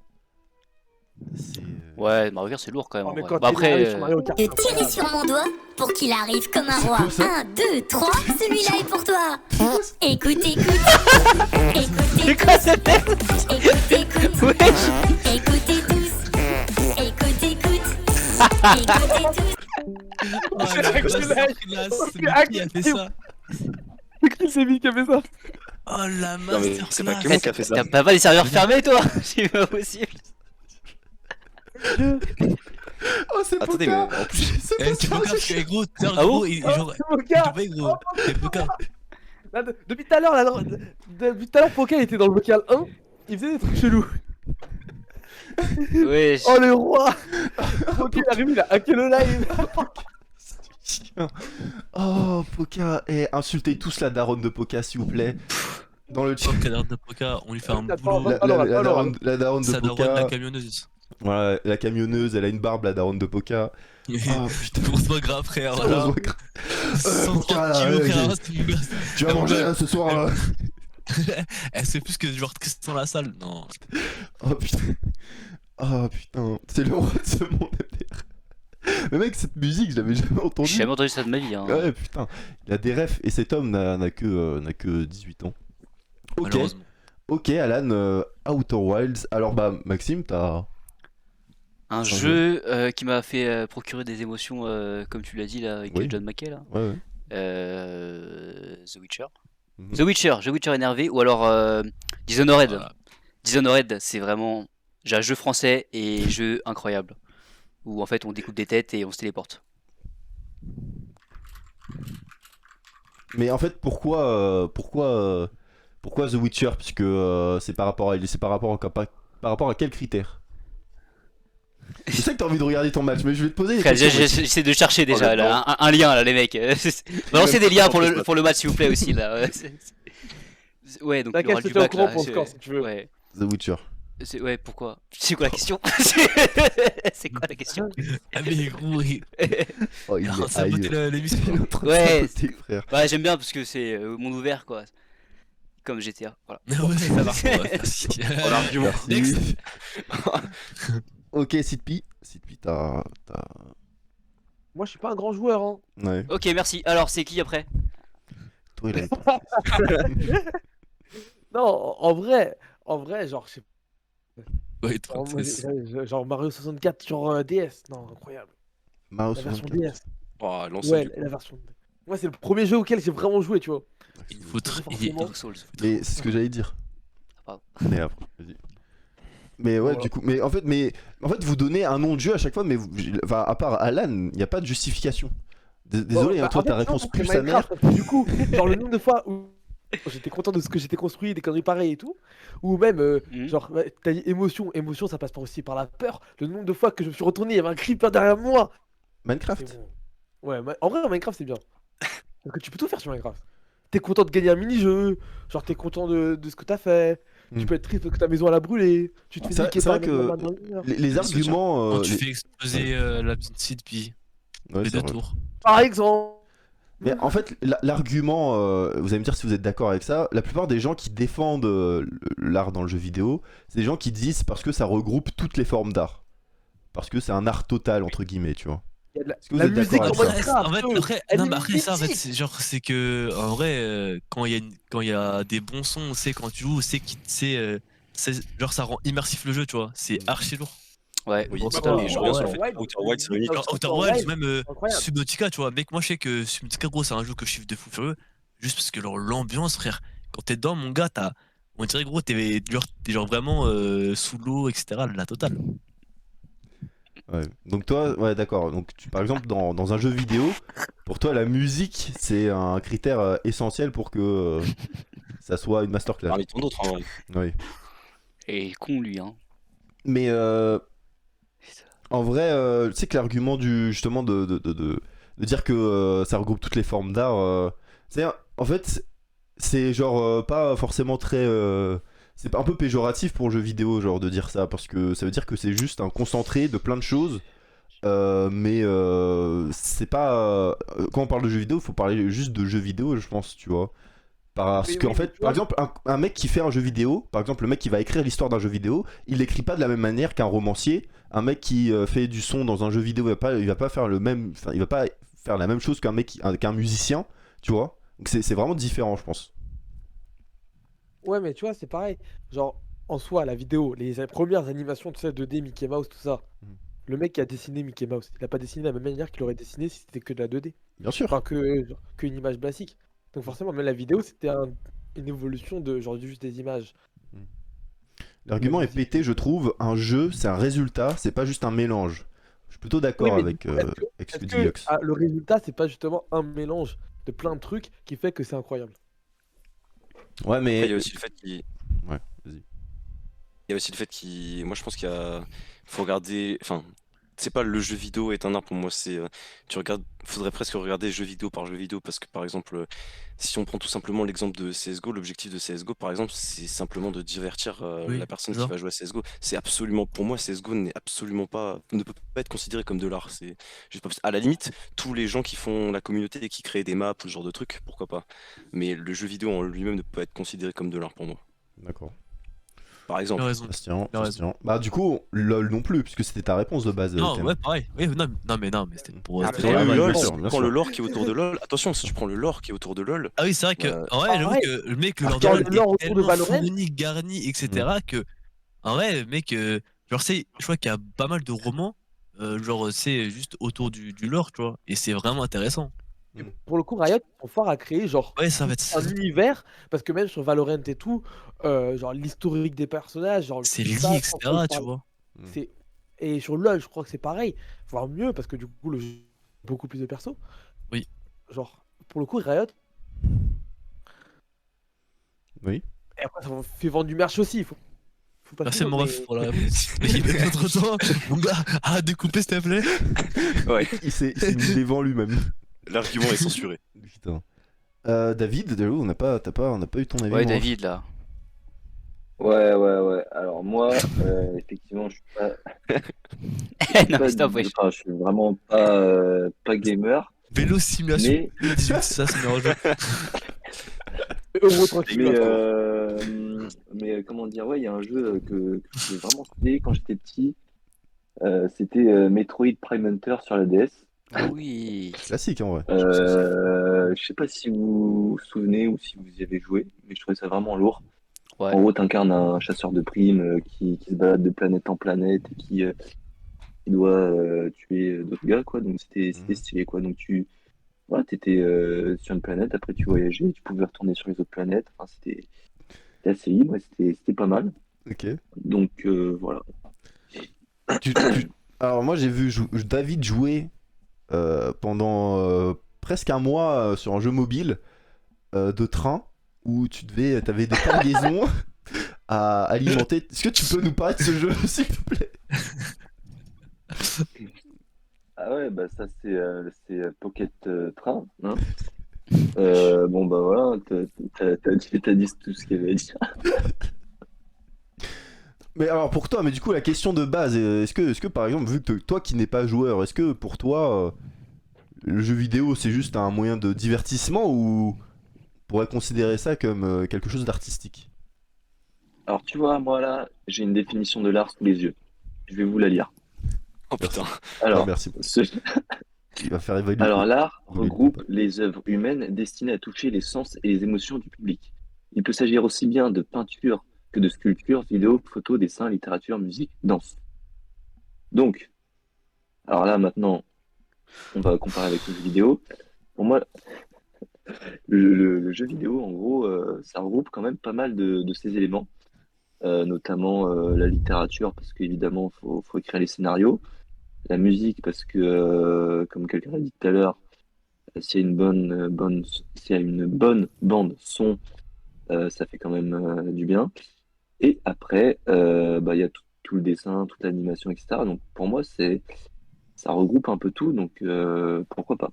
C'est, Ouais, Mario Kart, c'est lourd quand même. Non, en mais vrai. quand Bah, il arrive après, sur Mario Kart, Et tirer sur mon doigt pour qu'il arrive comme un roi. quoi ça 1, 2, 3, celui-là est pour toi. Écoute, écoute. Écoutez, c'est quoi cette merde? écoute, écoute. Ouais. Écoutez tous. Écoute, écoute. Écoutez tous. Oh la masterclass, mais qui a fait ça? C'est Chris Evie qui a fait ça. Oh la Non, mais c'est pas masterclass. Clément qui a fait ça. T'as pas des serveurs fermés, toi? C'est pas possible. Oh, c'est Attendez, Poca. mais en plus, C'est Eh, tu peux Poca. parce que gros, Ah bon gros, genre, C'est Poca. tu peux gros, c'est Poca. Là, depuis tout à l'heure, depuis tout à l'heure, Poca était dans le vocal 1. Il faisait des trucs chelous. Ouais. Oh le roi. Poca il arrive, il a hacké le live. Oh, Poca. Et insultez tous la daronne de Poca, s'il vous plaît. Dans le chat. Oh, cadre de Poca, on lui fait un Attends, boulot. La daronne de Ça doit Poca. la camionneuse. Voilà, la camionneuse, elle a une barbe, la daronne de Poca. Oh putain. On se voit grave, frère. On se Voilà. voit grave. 130 Poca, là, kilos, ouais, frère. C'est mon gars. Tu vas manger là, ce soir là. Elle fait plus que genre Tristan dans la salle. Non. Oh putain. Oh putain. C'est le roi de ce monde MDR. Mais mec, cette musique, je l'avais jamais entendue. J'ai jamais entendu ça de ma vie. Hein. Ouais, putain. Il a des refs et cet homme n'a que 18 ans. Ok. Malheureusement. Ok, Alan, Outer Wilds. Alors, bah, Maxime, t'as. Un Un jeu qui m'a fait procurer des émotions, comme tu l'as dit là, avec Oui. John McKay là. Ouais, ouais. The Witcher. Mhm. The Witcher énervé, ou alors Dishonored. Voilà. Dishonored, c'est vraiment. J'ai un jeu français et jeu incroyable. Où en fait on découpe des têtes et on se téléporte. Mais en fait, pourquoi The Witcher? Puisque c'est par rapport à quel critère? Je sais que t'as envie de regarder ton match, mais je vais te poser des Frère, questions. j'essaie de chercher déjà Honnêtement. là, un lien là, les mecs. Balancez des liens pour le match s'il vous plaît aussi là. Ouais, donc il y T'inquiète, aura je du te tiens au bac courant là. pour le score si tu veux. Ouais. The Witcher. Ouais, pourquoi? C'est quoi la question? C'est quoi la question? Ah, mais gros, Oh, il alors, est ça beauté aïeux. l'émission. Il est en train de Ouais, saboter, frère. Ouais, j'aime bien parce que c'est monde ouvert quoi. Comme GTA. Voilà. Ouais, ça va. Merci. Merci. Ok, Sidpi. Sidpi, t'as. Moi, je suis pas un grand joueur. Hein. Ouais. Ok, merci. Alors, c'est qui après? Toi, il a. Non, en vrai, genre, je sais Ouais, pas, toi, moi, genre Mario 64 sur DS. Non, incroyable. Mario La version 64. DS. Oh, l'ensemble Ouais, du- la version. Moi, c'est le premier jeu auquel j'ai vraiment joué, tu vois. Il faut Forcément. Dark Souls. Mais c'est ce que j'allais dire. Pardon. Mais après, vas-y. Mais ouais, Voilà. du coup, mais en fait, vous donnez un nom de jeu à chaque fois, mais enfin, à part Alan, il n'y a pas de justification. Désolé, hein, Bah, toi, en fait, ta non, réponse parce que pue sa mère. Minecraft, parce que du coup, genre le nombre de fois où j'étais content de ce que j'étais construit, des conneries pareilles et tout, ou même, Mhm. genre, ouais, t'as dit émotion, ça passe pas aussi par la peur. Le nombre de fois que je me suis retourné, il y avait un creeper derrière moi. Minecraft. C'est bon. Ouais, en vrai, Minecraft, c'est bien. Parce que tu peux tout faire sur Minecraft. T'es content de gagner un mini-jeu, genre t'es content de ce que t'as fait, Mm. tu peux être triste parce que ta maison elle a brûlé, tu te fais C'est vrai- niquer c'est par vrai un que mec dans le mur. Les arguments. Quand tu les- fais exploser la petite site, puis Ouais, les c'est deux vrai. tours. Par exemple. Mais en fait, l'argument, vous allez me dire si vous êtes d'accord avec ça, la plupart des gens qui défendent l'art dans le jeu vidéo, c'est des gens qui disent parce que ça regroupe toutes les formes d'art. Parce que c'est un art total, entre guillemets, tu vois. Il y a de Est-ce que vous la êtes musique d'accord dans avec ça? Minecraft. En fait, oh, après, elle non, est mais après ça, en fait, mythique. c'est genre, c'est que, en vrai, quand il y a des bons sons, on sait quand tu joues, on sait genre, ça rend immersif le jeu, tu vois. C'est archi lourd. Ouais. Oui, Bon, bah, c'est oui, pas- je reviens sur le ouais, fait que Outer Wilds, c'est unique. Genre, Outer Outer Wilds, Wilds, même incroyable. Subnautica, tu vois. Mec, moi, je sais que Subnautica, gros, c'est un jeu que je kiffe de fou furieux. Juste parce que genre, l'ambiance, frère, quand t'es dedans, mon gars, on dirait, gros, t'es genre vraiment sous l'eau, etc. La totale. Ouais. Donc toi, ouais, d'accord. Donc par exemple, dans un jeu vidéo, pour toi, la musique, c'est un critère essentiel pour que ça soit une masterclass. Parmi tant d'autres, en vrai. Oui. Et con lui, hein. Mais en vrai, tu sais que l'argument justement de dire que ça regroupe toutes les formes d'art, en fait, c'est genre pas forcément très. C'est un peu péjoratif pour le jeu vidéo, genre de dire ça, parce que ça veut dire que c'est juste un concentré de plein de choses. Mais c'est pas. Quand on parle de jeux vidéo, il faut parler juste de jeux vidéo, je pense, tu vois. Parce Oui, qu'en oui, fait, tu par vois. exemple, un mec qui fait un jeu vidéo, par exemple, le mec qui va écrire l'histoire d'un jeu vidéo, il l'écrit pas de la même manière qu'un romancier. Un mec qui fait du son dans un jeu vidéo, il va pas faire le même, enfin, il va pas faire la même chose qu'un musicien, tu vois. Donc c'est vraiment différent, je pense. Ouais, mais tu vois, c'est pareil. Genre, en soi, la vidéo, les premières animations, tu sais, 2D, Mickey Mouse, tout ça. Le mec qui a dessiné Mickey Mouse, il a pas dessiné de la même manière qu'il aurait dessiné si c'était que de la 2D. Bien sûr. Enfin, qu'une image basique. Donc forcément, même la vidéo, c'était une évolution de genre juste des images. L'argument La est musique. pété, je trouve. Un jeu, c'est un résultat, c'est pas juste un mélange. Je suis plutôt Oui, d'accord mais avec, du coup, est-ce que, avec ce que est-ce dit que Yox. le résultat, c'est pas justement un mélange de plein de trucs qui fait que c'est incroyable? Ouais, Après, il mais. y a aussi le fait qu'il. Ouais, vas-y. Il y a aussi le fait qu'il. Moi, je pense qu'il y a. Faut regarder. Enfin, c'est pas le jeu vidéo est un art pour moi. C'est. Tu regardes. Faudrait presque regarder jeu vidéo par jeu vidéo parce que, par exemple, si on prend tout simplement l'exemple de CSGO, l'objectif de CSGO, par exemple, c'est simplement de divertir Oui, la personne qui genre. va jouer à CSGO. C'est absolument. Pour moi, CSGO n'est absolument pas. Ne peut pas être considéré comme de l'art. C'est juste pas possible. À la limite, tous les gens qui font la communauté et qui créent des maps ou ce genre de trucs, pourquoi pas. Mais le jeu vidéo en lui-même ne peut pas être considéré comme de l'art pour moi. D'accord. Par Tu as exemple. raison. Ça se tient, Tu as ça se raison. tient. Bah, du coup, LOL non plus, puisque c'était ta réponse de base, Non, Thème. ouais, pareil. Oui, non, mais c'était pour. Après, C'était Après, pas mal. LoL, bien si sûr, tu bien prends sûr. le lore qui est autour de LoL, attention, si tu prends le lore qui est autour de LoL, Ah oui, c'est vrai que. En vrai, j'avoue ouais, que le mec, le alors lore de genre LoL le est lore autour de tellement Valorant, fourni, garni, etc. que. En vrai, mec, genre, je crois qu'il y a pas mal de romans, genre, c'est juste autour du lore, tu vois. Et c'est vraiment intéressant. pour le coup, Riot sont forts à créer genre Ouais, ça va tout être. un univers, parce que même sur Valorant et tout, genre l'historique des personnages, genre C'est tout lié, ça, sans trop etc., tu parler. vois. C'est... Et sur LoL, je crois que c'est pareil, voire mieux, parce que du coup, le jeu a beaucoup plus de persos. Oui. Genre, pour le coup, Riot, Oui. et après, ça fait vendre du merch aussi, faut pas se Merci, mentir, mon ref, pour la réponse. Il est trop temps. Mon gars, arrête de couper, s'il te plaît. ouais, Il s'est mis devant lui-même. l'argument est censuré. Putain. David, on n'a pas eu ton avis. Ouais, mon ref. David, là. Ouais. Alors moi, effectivement, je suis Non, pas, mais stop, wesh. enfin, je suis vraiment pas gamer, Vélo simulation mais 2018, ça, c'est meilleur jeu. Euro tranquille. mais, attends. comment dire, ouais, il y a un jeu que je voulais vraiment essayer quand j'étais petit. C'était Metroid Prime Hunter sur la DS. Ah oui. Classique en vrai. Je sais pas si vous vous souvenez ou si vous y avez joué, mais je trouvais ça vraiment lourd. Ouais. En gros, t'incarnes un chasseur de primes qui se balade de planète en planète et qui doit tuer d'autres gars, quoi. Donc c'était stylé, quoi. Donc voilà, t'étais sur une planète, après tu voyageais, tu pouvais retourner sur les autres planètes. Enfin, c'était assez libre, et c'était pas mal. Ok. Donc voilà. Alors moi j'ai vu David jouer pendant presque un mois sur un jeu mobile de train où t'avais des cargaisons à alimenter. Est-ce que tu peux nous parler de ce jeu s'il te plaît? Ah ouais, bah ça c'est Pocket Train, hein. Bon bah voilà, t'as dit tout ce qu'il y avait à dire. Mais alors pour toi, mais du coup la question de base, est-ce que par exemple, vu que toi qui n'es pas joueur, est-ce que pour toi le jeu vidéo c'est juste un moyen de divertissement ou on pourrait considérer ça comme quelque chose d'artistique? Alors tu vois, moi là, j'ai une définition de l'art sous les yeux. Je vais vous la lire. Oh putain. Alors, merci. ce- Il va faire évaluer. Alors l'art Vous voulez- regroupe les œuvres humaines destinées à toucher les sens et les émotions du public. Il peut s'agir aussi bien de peinture que de sculpture, vidéo, photo, dessin, littérature, musique, danse. Donc, alors là maintenant, on va comparer avec le jeu vidéo. Pour moi, le jeu vidéo, en gros, ça regroupe quand même pas mal de ces éléments, notamment la littérature, parce qu'évidemment, faut écrire les scénarios. La musique, parce que, comme quelqu'un l'a dit tout à l'heure, s'il y a s'il y a une bonne bande son, ça fait quand même du bien. Et après, bah, il y a tout le dessin, toute l'animation, etc. Donc pour moi, ça regroupe un peu tout. Donc pourquoi pas?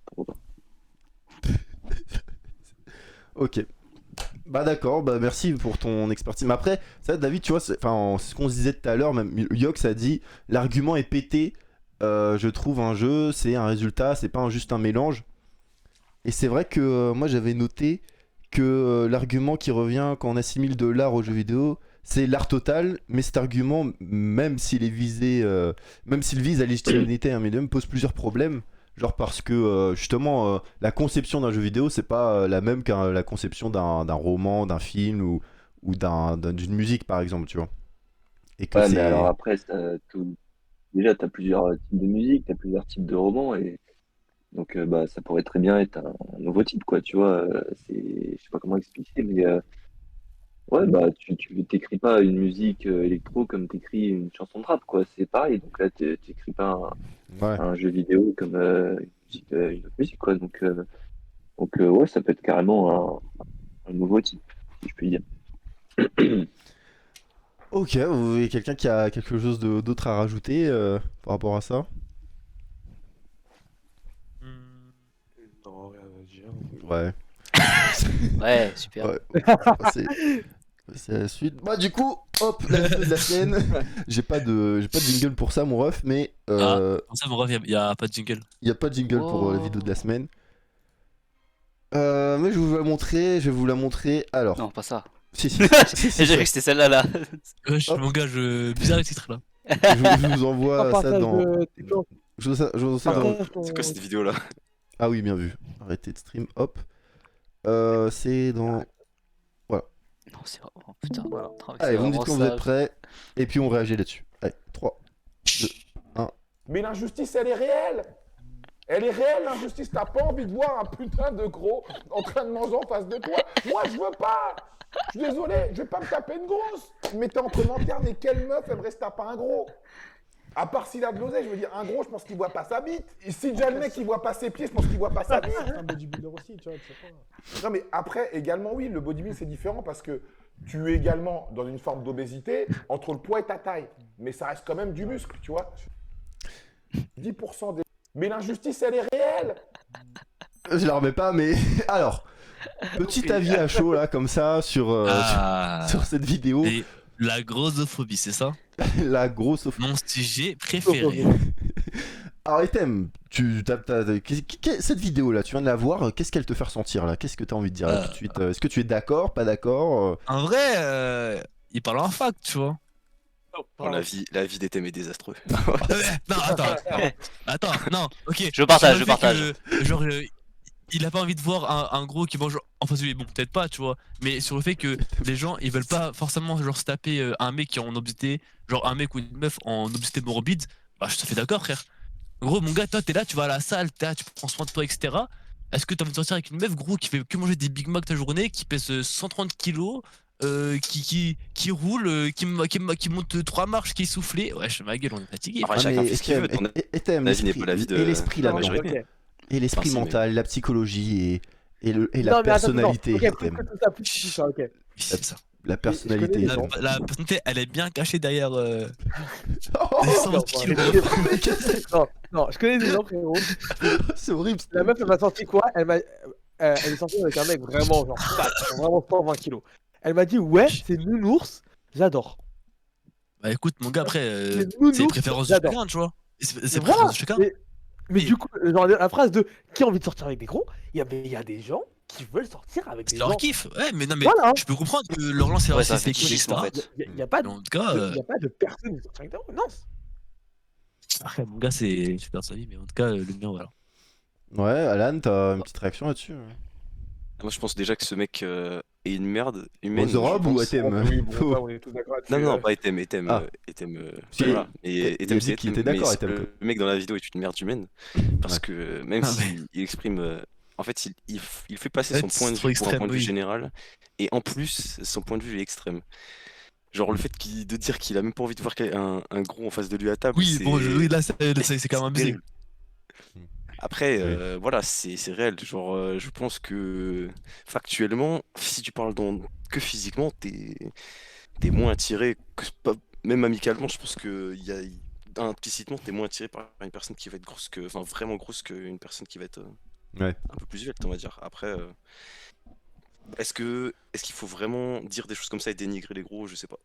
Ok. Bah d'accord, bah merci pour ton expertise. Mais après, ça David, tu vois, c'est ce qu'on se disait tout à l'heure, même Yox a dit, l'argument est pété, je trouve un jeu, c'est un résultat, c'est pas juste un mélange. Et c'est vrai que moi j'avais noté que l'argument qui revient quand on assimile de l'art au jeu vidéo, c'est l'art total, mais cet argument, même s'il est visé, même s'il vise à la légitimité un médium, pose plusieurs problèmes. Genre parce que justement la conception d'un jeu vidéo c'est pas la même que la conception d'un roman, d'un film ou d'une musique par exemple, tu vois. Et que Ouais, mais c'est. alors après, déjà, tu as plusieurs types de musique, tu as plusieurs types de romans, et donc bah, ça pourrait très bien être un nouveau type, quoi, tu vois. Je sais pas comment expliquer, mais ouais, bah, tu t'écris pas une musique électro comme t'écris une chanson de rap, quoi. C'est pareil. Donc là, t'écris pas Ouais. un jeu vidéo comme une autre musique, quoi. Donc ouais, ça peut être carrément un nouveau type, si je puis dire. Ok, vous voyez quelqu'un qui a quelque chose d'autre à rajouter par rapport à ça? Hmm, Non, rien à dire. Ouais. Ouais, super. Ouais. C'est c'est la suite. Bah du coup, hop, la vidéo de la semaine. J'ai pas de jingle pour ça, mon ref, mais Comme ça, mon ref, y a pas de jingle. il y a pas de jingle pour la Oh. vidéo de la semaine. Mais je vais vous la montrer. Alors, Non, pas ça. si, si, si, J'ai cru que c'était celle-là là. Wesh, Hop. mon gars, bizarre le titre là. je vous envoie Un ça partage dans. de tes plans. Je vous envoie ça dans. Partage ton- C'est quoi cette vidéo-là? Ah oui, bien vu. Arrêtez de stream, hop. C'est dans. Non, c'est vraiment. Oh, putain. Voilà. Oh, Allez, vous me dites vraiment quand vous êtes sage. prêts, et puis on réagit là-dessus. Allez, 3. Mais l'injustice, elle est réelle. Elle est réelle, l'injustice. T'as pas envie de voir un putain de gros en train de manger en face de toi. Moi, je veux pas. Je suis désolé, je vais pas me taper une grosse. Mettez en commentaire, mais quelle meuf aimerait se taper un gros? À part s'il a de l'oseille, je veux dire, un gros, je pense qu'il voit pas sa bite. Et si déjà le mec, il voit pas ses pieds, je pense qu'il voit pas sa bite. Un bodybuilder aussi, tu vois, tu sais pas. Non, mais après, également, oui, le bodybuilding, c'est différent parce que tu es également dans une forme d'obésité entre le poids et ta taille. Mais ça reste quand même du muscle, tu vois. 10% des... Mais l'injustice, elle est réelle. Je la remets pas, mais. Alors, petit avis à chaud là, comme ça, sur sur cette vidéo. Et la grossophobie, c'est ça? La grosse. Mon sujet préféré. Alors, Etem, cette vidéo là, tu viens de la voir, qu'est-ce qu'elle te fait ressentir là? Qu'est-ce que tu as envie de dire là, tout de suite? Est-ce que tu es d'accord, pas d'accord? En vrai, il parle en fac, tu vois. Oh, la vie des thèmes est désastreux. Non, attends, non, ok. Je partage, Sur je le fait partage. que, genre, il a pas envie de voir un gros qui mange en face de lui. Bon, peut-être pas, tu vois. Mais sur le fait que les gens, ils veulent pas forcément genre se taper un mec qui est en obésité, genre un mec ou une meuf en obésité morbide. Bah, je te fais d'accord, frère. En gros, mon gars, toi, t'es là, tu vas à la salle, t'es là, tu prends soin de toi, etc. Est-ce que t'as envie de sortir avec une meuf, gros, qui fait que manger des Big Mac ta journée, qui pèse 130 kilos, qui roule, qui monte 3 marches, qui est soufflé? Ouais, je ma gueule, on est fatigué. Enfin, chacun fait ce qu'il veut. Etem, La vie n'est pas la vie de et l'esprit la là-dedans. majorité. Ok. Et l'esprit Enfin, c'est- mental, la psychologie et Non, la mais attends, personnalité. attends, ok, plus Etem. que tout ça, plus que tout ça, ok. Oui, c'est ça. La personnalité. connais La, les Etem. la personnalité, elle est bien cachée derrière Oh, les 120 non, kilos. Non, non, je connais des gens, frérot. c'est horrible. La meuf, elle m'a sorti quoi? Elle est sortie avec un mec vraiment, genre, vraiment 120 kilos. Elle m'a dit, ouais, c'est nounours, j'adore. Bah écoute, mon gars, après, C'est nounours, c'est les préférences de j'adore. chacun, tu vois. C'est les Voilà, préférences de chacun. Mais du coup, genre, la phrase de qui a envie de sortir avec des gros, il y a des gens qui veulent sortir avec des C'est gens. leur kiff. Ouais, mais non, mais Voilà. je peux comprendre que leur lance c'est Ouais, ça c'est fait cool, kiff, etc. en fait. Il n'y a, pas Mais de- en tout cas, y a pas de personne qui sort avec des gros. Non. après, mon gars, c'est super sa vie, mais en tout cas, le mien, voilà. Ouais, Alan, t'as une petite réaction là-dessus? Moi, je pense déjà que ce mec est une merde humaine. The Rob je ou pense. Etem? Oui, bon, on est tous d'accord là-dessus. Non, non, pas Etem, Etem. Ah. Etem Si, voilà. il Et a Etem, dit c'est qu'il Etem, était d'accord, mais Etem, le mec dans la vidéo est une merde humaine. Parce Ouais. que même Ah, s'il exprime. En fait, il fait passer Ouais, son c'est point de trop vue pour un extrême, point de vue oui. général. Et en plus, son point de vue est extrême. Genre le fait de dire qu'il a même pas envie de voir un gros en face de lui à table. Oui, c'est... bon, oui, là, c'est quand même abusé. terrible. Après, Oui. voilà, c'est réel. Genre, je pense que factuellement, si tu parles que physiquement, t'es moins attiré, même amicalement, je pense que implicitement, t'es moins attiré par une personne qui va être grosse enfin vraiment grosse qu'une personne qui va être Ouais. un peu plus svelte, on va dire. Après, est-ce qu'il faut vraiment dire des choses comme ça et dénigrer les gros? Je sais pas.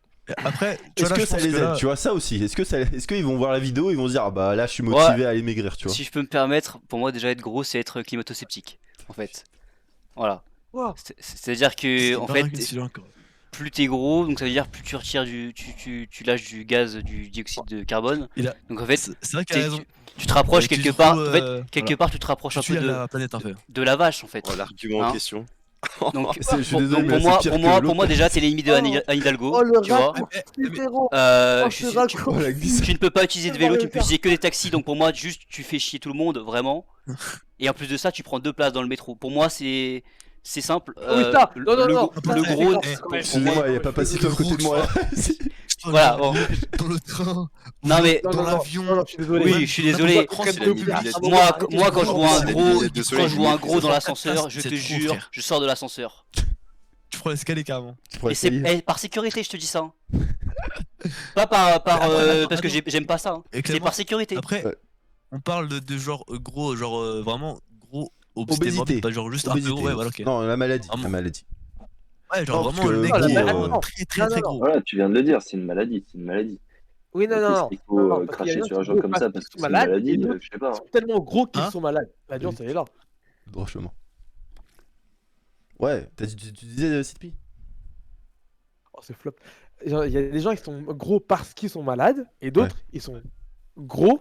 Après, tu Est-ce vois, là, que je ça pense les que aide? là- Tu vois ça aussi? Est-ce qu'ils vont voir la vidéo et ils vont se dire ah bah là je suis motivé à aller maigrir, tu vois? Si je peux me permettre, pour moi déjà être gros, c'est être climato-sceptique, en fait. Voilà. Wow. C'est-à-dire que, c'est en pas fait, vrai que celui-là encore. plus t'es gros, donc ça veut dire plus tu retires tu lâches du gaz, du dioxyde de carbone. Il a- Donc en fait, C'est vrai qu'il a raison. tu te rapproches Et tu quelque te part. trouves, En fait, quelque voilà. part, tu te rapproches un Tu peu tues de la planète, en fait. la vache, en fait. L'argument en Hein question. Donc, Je suis désolé, mais pour là, moi, c'est pire pour que moi, l'autre. pour moi, déjà, t'es l'ennemi de Anne Hidalgo, Oh le tu vois. raccourci, frérot. Euh, Oh, je ce suis- raccourci. Oh, la glisse. tu ne peux pas utiliser de Oh, vélo, le tu peux utiliser que des taxis, donc pour moi, juste, tu fais chier tout le monde, vraiment. Et en plus de ça, tu prends 2 places dans le métro. Pour moi, c'est simple. Oui, ça. Non, non, le, non. le Ça, gros, c'est quand même. Excusez-moi, il n'y a pas Papacito à côté de moi. Voilà, bon. Dans le train, Non, mais Non, dans non, non, l'avion. non, non, je suis désolé. oui, je suis désolé. C'est la nébulette. Moi, quand je vois un C'est la gros, nébulette de quand soleil, je vois un c'est gros dans ça. l'ascenseur, je C'est te trop, jure, frère. je sors de l'ascenseur. Tu prends l'escalier carrément. Tu pourrais Et c'est essayer. par sécurité, je te dis ça. Hein. Pas parce que j'aime pas ça. Hein. Et C'est clairement, par sécurité. Après, Ouais. on parle de genre gros, genre vraiment gros obésité, Obésité. morbide, pas genre juste un peu Obésité. gros, ouais, voilà, ok. Non, la maladie. Vraiment. La maladie. Ouais, genre Non, vraiment le mec parce que qui est gros, vraiment non, très très non, très non, gros. Voilà, tu viens de le dire, c'est une maladie, c'est une maladie. Oui, non, Donc, non, est-ce non. qu'il faut Non, non, parce qu'il y a cracher des sur gens un qui gens sont comme gros ça parce parce que qu'ils c'est sont une malades, maladie, et d'autres je sais pas. Ils sont tellement gros qu'ils Hein sont malades. L'audience, elle est là. Droit chemin. Ouais, tu disais Sidpi. Oh, c'est flop. Genre, il y a des gens qui sont gros parce qu'ils sont malades, et d'autres, ils sont gros,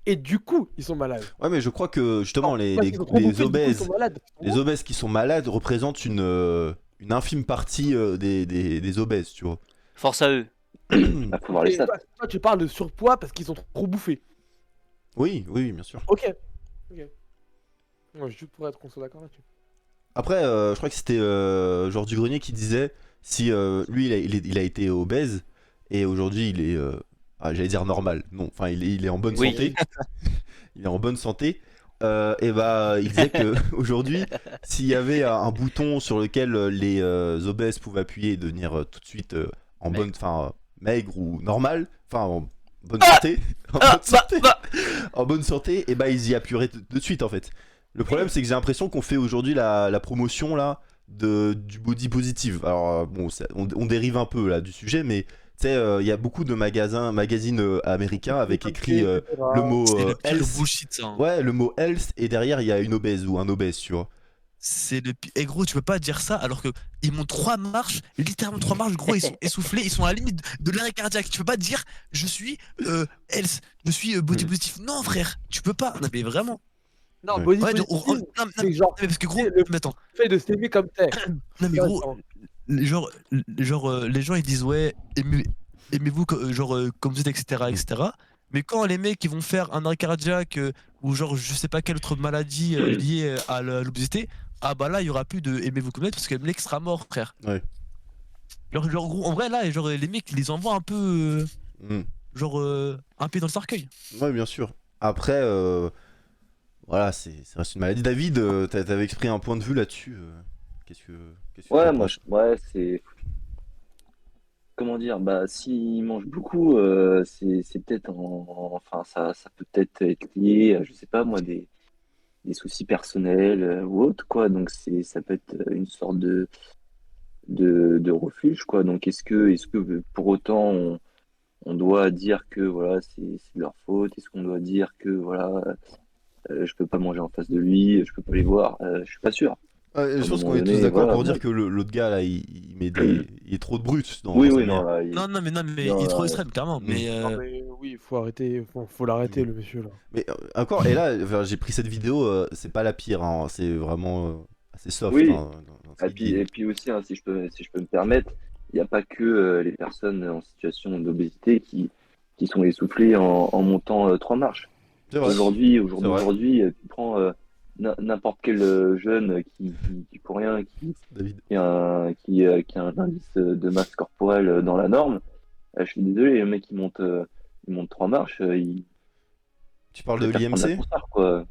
et du coup, ils sont malades. Ouais, mais je crois que justement Non, les, parce les, qu'ils ont trop les bouffé, du coup, ils obèses, sont malades. les obèses qui sont malades représentent une infime partie des obèses, tu vois. Force à eux. Il faut voir les Et stats. toi, tu parles de surpoids parce qu'ils ont trop bouffé. Oui, oui, bien sûr. Ok. Moi, juste pour être qu'on soit d'accord là-dessus. Après, je crois que c'était Georges Dugrenier qui disait si lui il a été obèse et aujourd'hui il est, j'allais dire normal, non, enfin il est en bonne Oui. santé, il est en bonne santé. Et bah il disait que aujourd'hui s'il y avait un bouton sur lequel les obèses pouvaient appuyer et devenir tout de suite en bonne, enfin maigre ou normal, enfin en bonne santé, en bonne santé, en bonne santé, et bah ils y appuieraient de suite en fait. Le problème c'est que j'ai l'impression qu'on fait aujourd'hui la promotion là du body positive. Alors bon, on dérive un peu là du sujet, mais tu sais il y a beaucoup de magazines américains avec écrit le mot C'est le pire health. bullshit ça. Hein. Ouais, le mot health et derrière il y a une obèse ou un obèse, tu vois. C'est le pire. Et gros, tu peux pas dire ça alors que ils montent 3 marches, littéralement 3 marches, gros, ils sont essoufflés, ils sont à la limite de l'arrêt cardiaque. Tu peux pas dire je suis health, je suis body positif. Non frère, tu peux pas. Non mais vraiment. Non, Ouais. body Ouais, positive, non, non, c'est genre mais parce que gros, le mais attends, fait de s'aimer comme t'es. non mais gros, les gens ils disent ouais, aimez-vous comme vous êtes, etc., etc. Mais quand les mecs ils vont faire un arrêt cardiaque ou genre je sais pas quelle autre maladie liée à l'obésité, ah bah là il y aura plus de aimez-vous comme vous êtes parce que le mec sera mort, frère. Ouais. Genre gros, en vrai là, genre les mecs ils les envoient un peu un pied dans le cercueil. Ouais, bien sûr. Après, voilà, ça reste une maladie. David, t'avais exprimé un point de vue là-dessus. Qu'est-ce que Ouais, t'en moi, penses ouais, c'est. Comment dire? Bah, s'il mange beaucoup, c'est peut-être enfin, ça peut peut-être être lié à, je sais pas moi, des soucis personnels ou autres, quoi. Donc, ça peut être une sorte de refuge, quoi. Donc, est-ce que pour autant, on doit dire que, voilà, c'est de leur faute? Est-ce qu'on doit dire que, voilà, je peux pas manger en face de lui, je peux pas les voir? Je suis pas sûr. Ouais, je À un pense moment qu'on est tous donné, d'accord voilà, pour moi- dire que l'autre gars là, il est trop de brut dans Oui, sa oui, manière. non, là, Non mais non, il est trop là, extrême clairement. Mais Non, mais oui, il faut arrêter, faut l'arrêter, le monsieur là. Mais encore, et là, enfin, j'ai pris cette vidéo, c'est pas la pire, hein, c'est vraiment assez soft. Oui. Hein, dans ce qu'il dit. Et puis aussi, hein, si je peux me permettre, il n'y a pas que les personnes en situation d'obésité qui sont essoufflées en montant 3 marches. C'est vrai. Aujourd'hui, C'est vrai. aujourd'hui, tu prends n'importe quel jeune qui pour rien, David. qui a un indice de masse corporelle dans la norme. Je suis désolé, le mec il monte 3 marches, Tu parles de préfère prendre l'IMC? l'ascenseur, quoi.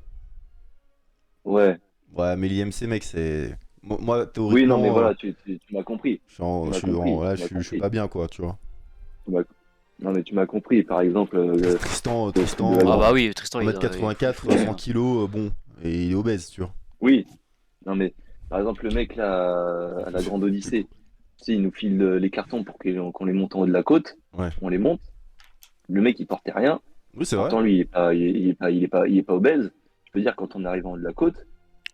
Ouais. Ouais, mais l'IMC, mec, c'est. Moi, Oui, théoriquement, non, mais voilà, tu m'as compris. je suis en- tu m'as je suis compris, là, tu je m'as suis compris. pas bien, quoi, tu vois. Non, mais tu m'as compris. Par exemple, Tristan, Ah bah oui, Tristan, il 1m84, 100 kilos, bon, et il est obèse, tu vois. oui. Non, mais par exemple, le mec là, à la Grande Odyssée, tu sais, il nous file les cartons pour qu'on les monte en haut de la côte. Ouais. On les monte. Le mec, il portait rien. Oui, c'est vrai. Pourtant, lui, il est pas obèse. Je peux dire, quand on arrive en haut de la côte,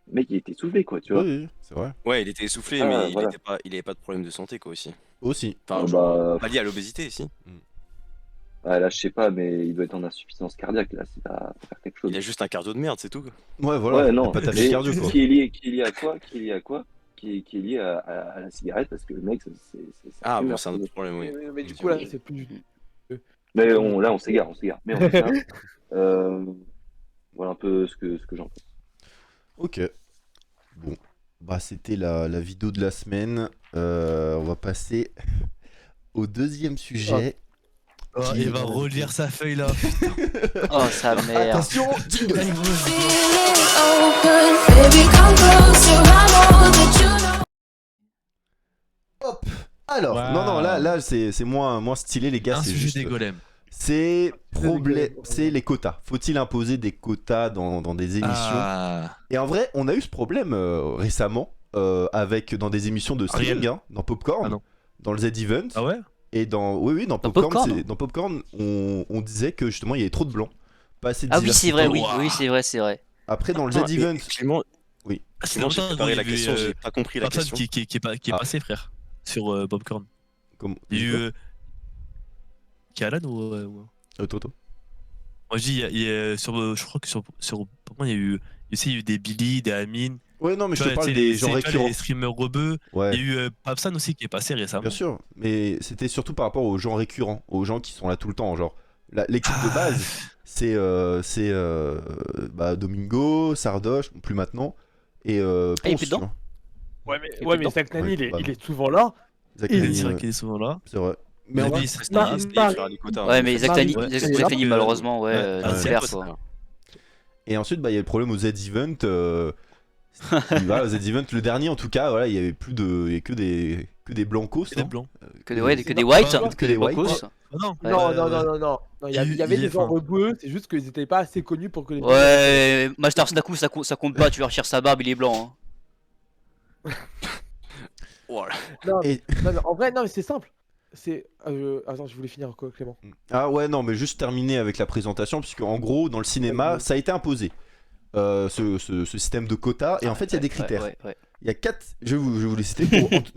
le mec, il était soulevé, quoi, tu vois. Oui, c'est vrai. Ouais, il était essoufflé, Ah, mais voilà. il avait pas de problème de santé, quoi, aussi. Aussi. Enfin, Ah, genre, bah, pas lié à l'obésité, si. ouais, là, je sais pas, mais il doit être en insuffisance cardiaque, là, c'est pas faut faire quelque chose. Il a juste un cardio de merde, c'est tout. Ouais, voilà. Ouais, y a non. pas de Mais tachycardie, quoi. qui est lié à quoi? Qui est lié à quoi? qui est lié à la cigarette parce que le mec, c'est Ah un bon, fumeur. c'est un autre problème, oui. Mais du coup, là, c'est plus. Mais là, on s'égare. Mais en tout cas, voilà un peu ce que j'en pense. Ok. Bon. Bah, c'était la vidéo de la semaine. On va passer au deuxième sujet. Oh, il va relire sa feuille là. Oh, sa mère. Attention, jingle. Hop. Alors, Wow. non, là c'est moins stylé, les gars. Un C'est sujet juste. des golems. C'est c'est les quotas. Faut-il imposer des quotas dans des émissions? Ah. Et en vrai, on a eu ce problème récemment avec dans des émissions de Ariel. streaming, hein, dans Popcorn, Ah non. dans le Z-Event. Ah ouais? Et dans Dans Popcorn, Popcorn dans Popcorn, on disait que justement il y avait trop de blancs, pas assez de Ah oui, c'est vrai, diversité. oui, c'est vrai. Après dans le Attends, Z-Event, et Clément, C'est Clément, j'ai longtemps préparé qu'il y la avait, question, j'ai pas compris la Papsan question. qui est Ah. passé, frère, sur Popcorn. comme Il y a eu. Qui est Alan ou. Toto. Moi je dis, je crois que sur Popcorn, il y a eu. Il y a eu des Billy, des Amine. Ouais, non, mais je Tu te vois, parle tu sais, des gens tu vois, récurrents. les streamers rebeux. Ouais. Il y a eu Papsan aussi qui est passé récemment. Bien sûr, mais c'était surtout par rapport aux gens récurrents, aux gens qui sont là tout le temps. Genre, l'équipe de base, c'est Domingo, Sardoche, plus maintenant, et il est Ponce. plus dedans tu vois. Ouais, Et mais dedans. Zach Nani, Ouais, il est souvent là. Zach Il Nani, C'est vrai ouais, qu'il est souvent là. c'est vrai. Mais en David, vrai, c'est C'était Marie- c'était Marie- faire les quotas. Ouais, hein. mais Zach Marie- Nani, ouais, Zach c'est Nani, là. malheureusement, ouais, Ouais, c'est c'est clair, possible. quoi. et ensuite, il y a le problème au Z-Event. Voilà, au Z-Event, le dernier en tout cas, voilà, il y avait plus de, il y avait que des blancos. C'est des hein. blancs. Que des C'est whites, pas- que des whites. Blancos. Ah non. Ouais, Non. Il y avait des gens rebeux, c'est juste qu'ils étaient pas assez connus pour que les. Ouais, Master Snaku, ça compte pas, tu lui retires sa barbe, il est blanc. Hein. Voilà. Non, Et- non, mais en vrai, non, mais c'est simple. C'est. Attends, je voulais finir quoi, Clément. Ah ouais, non, mais juste terminer avec la présentation, puisque en gros, dans le cinéma, ça a été imposé, ce système de quotas, et en fait, il y a des critères. Ouais. Il y a 4, je vais vous les citer,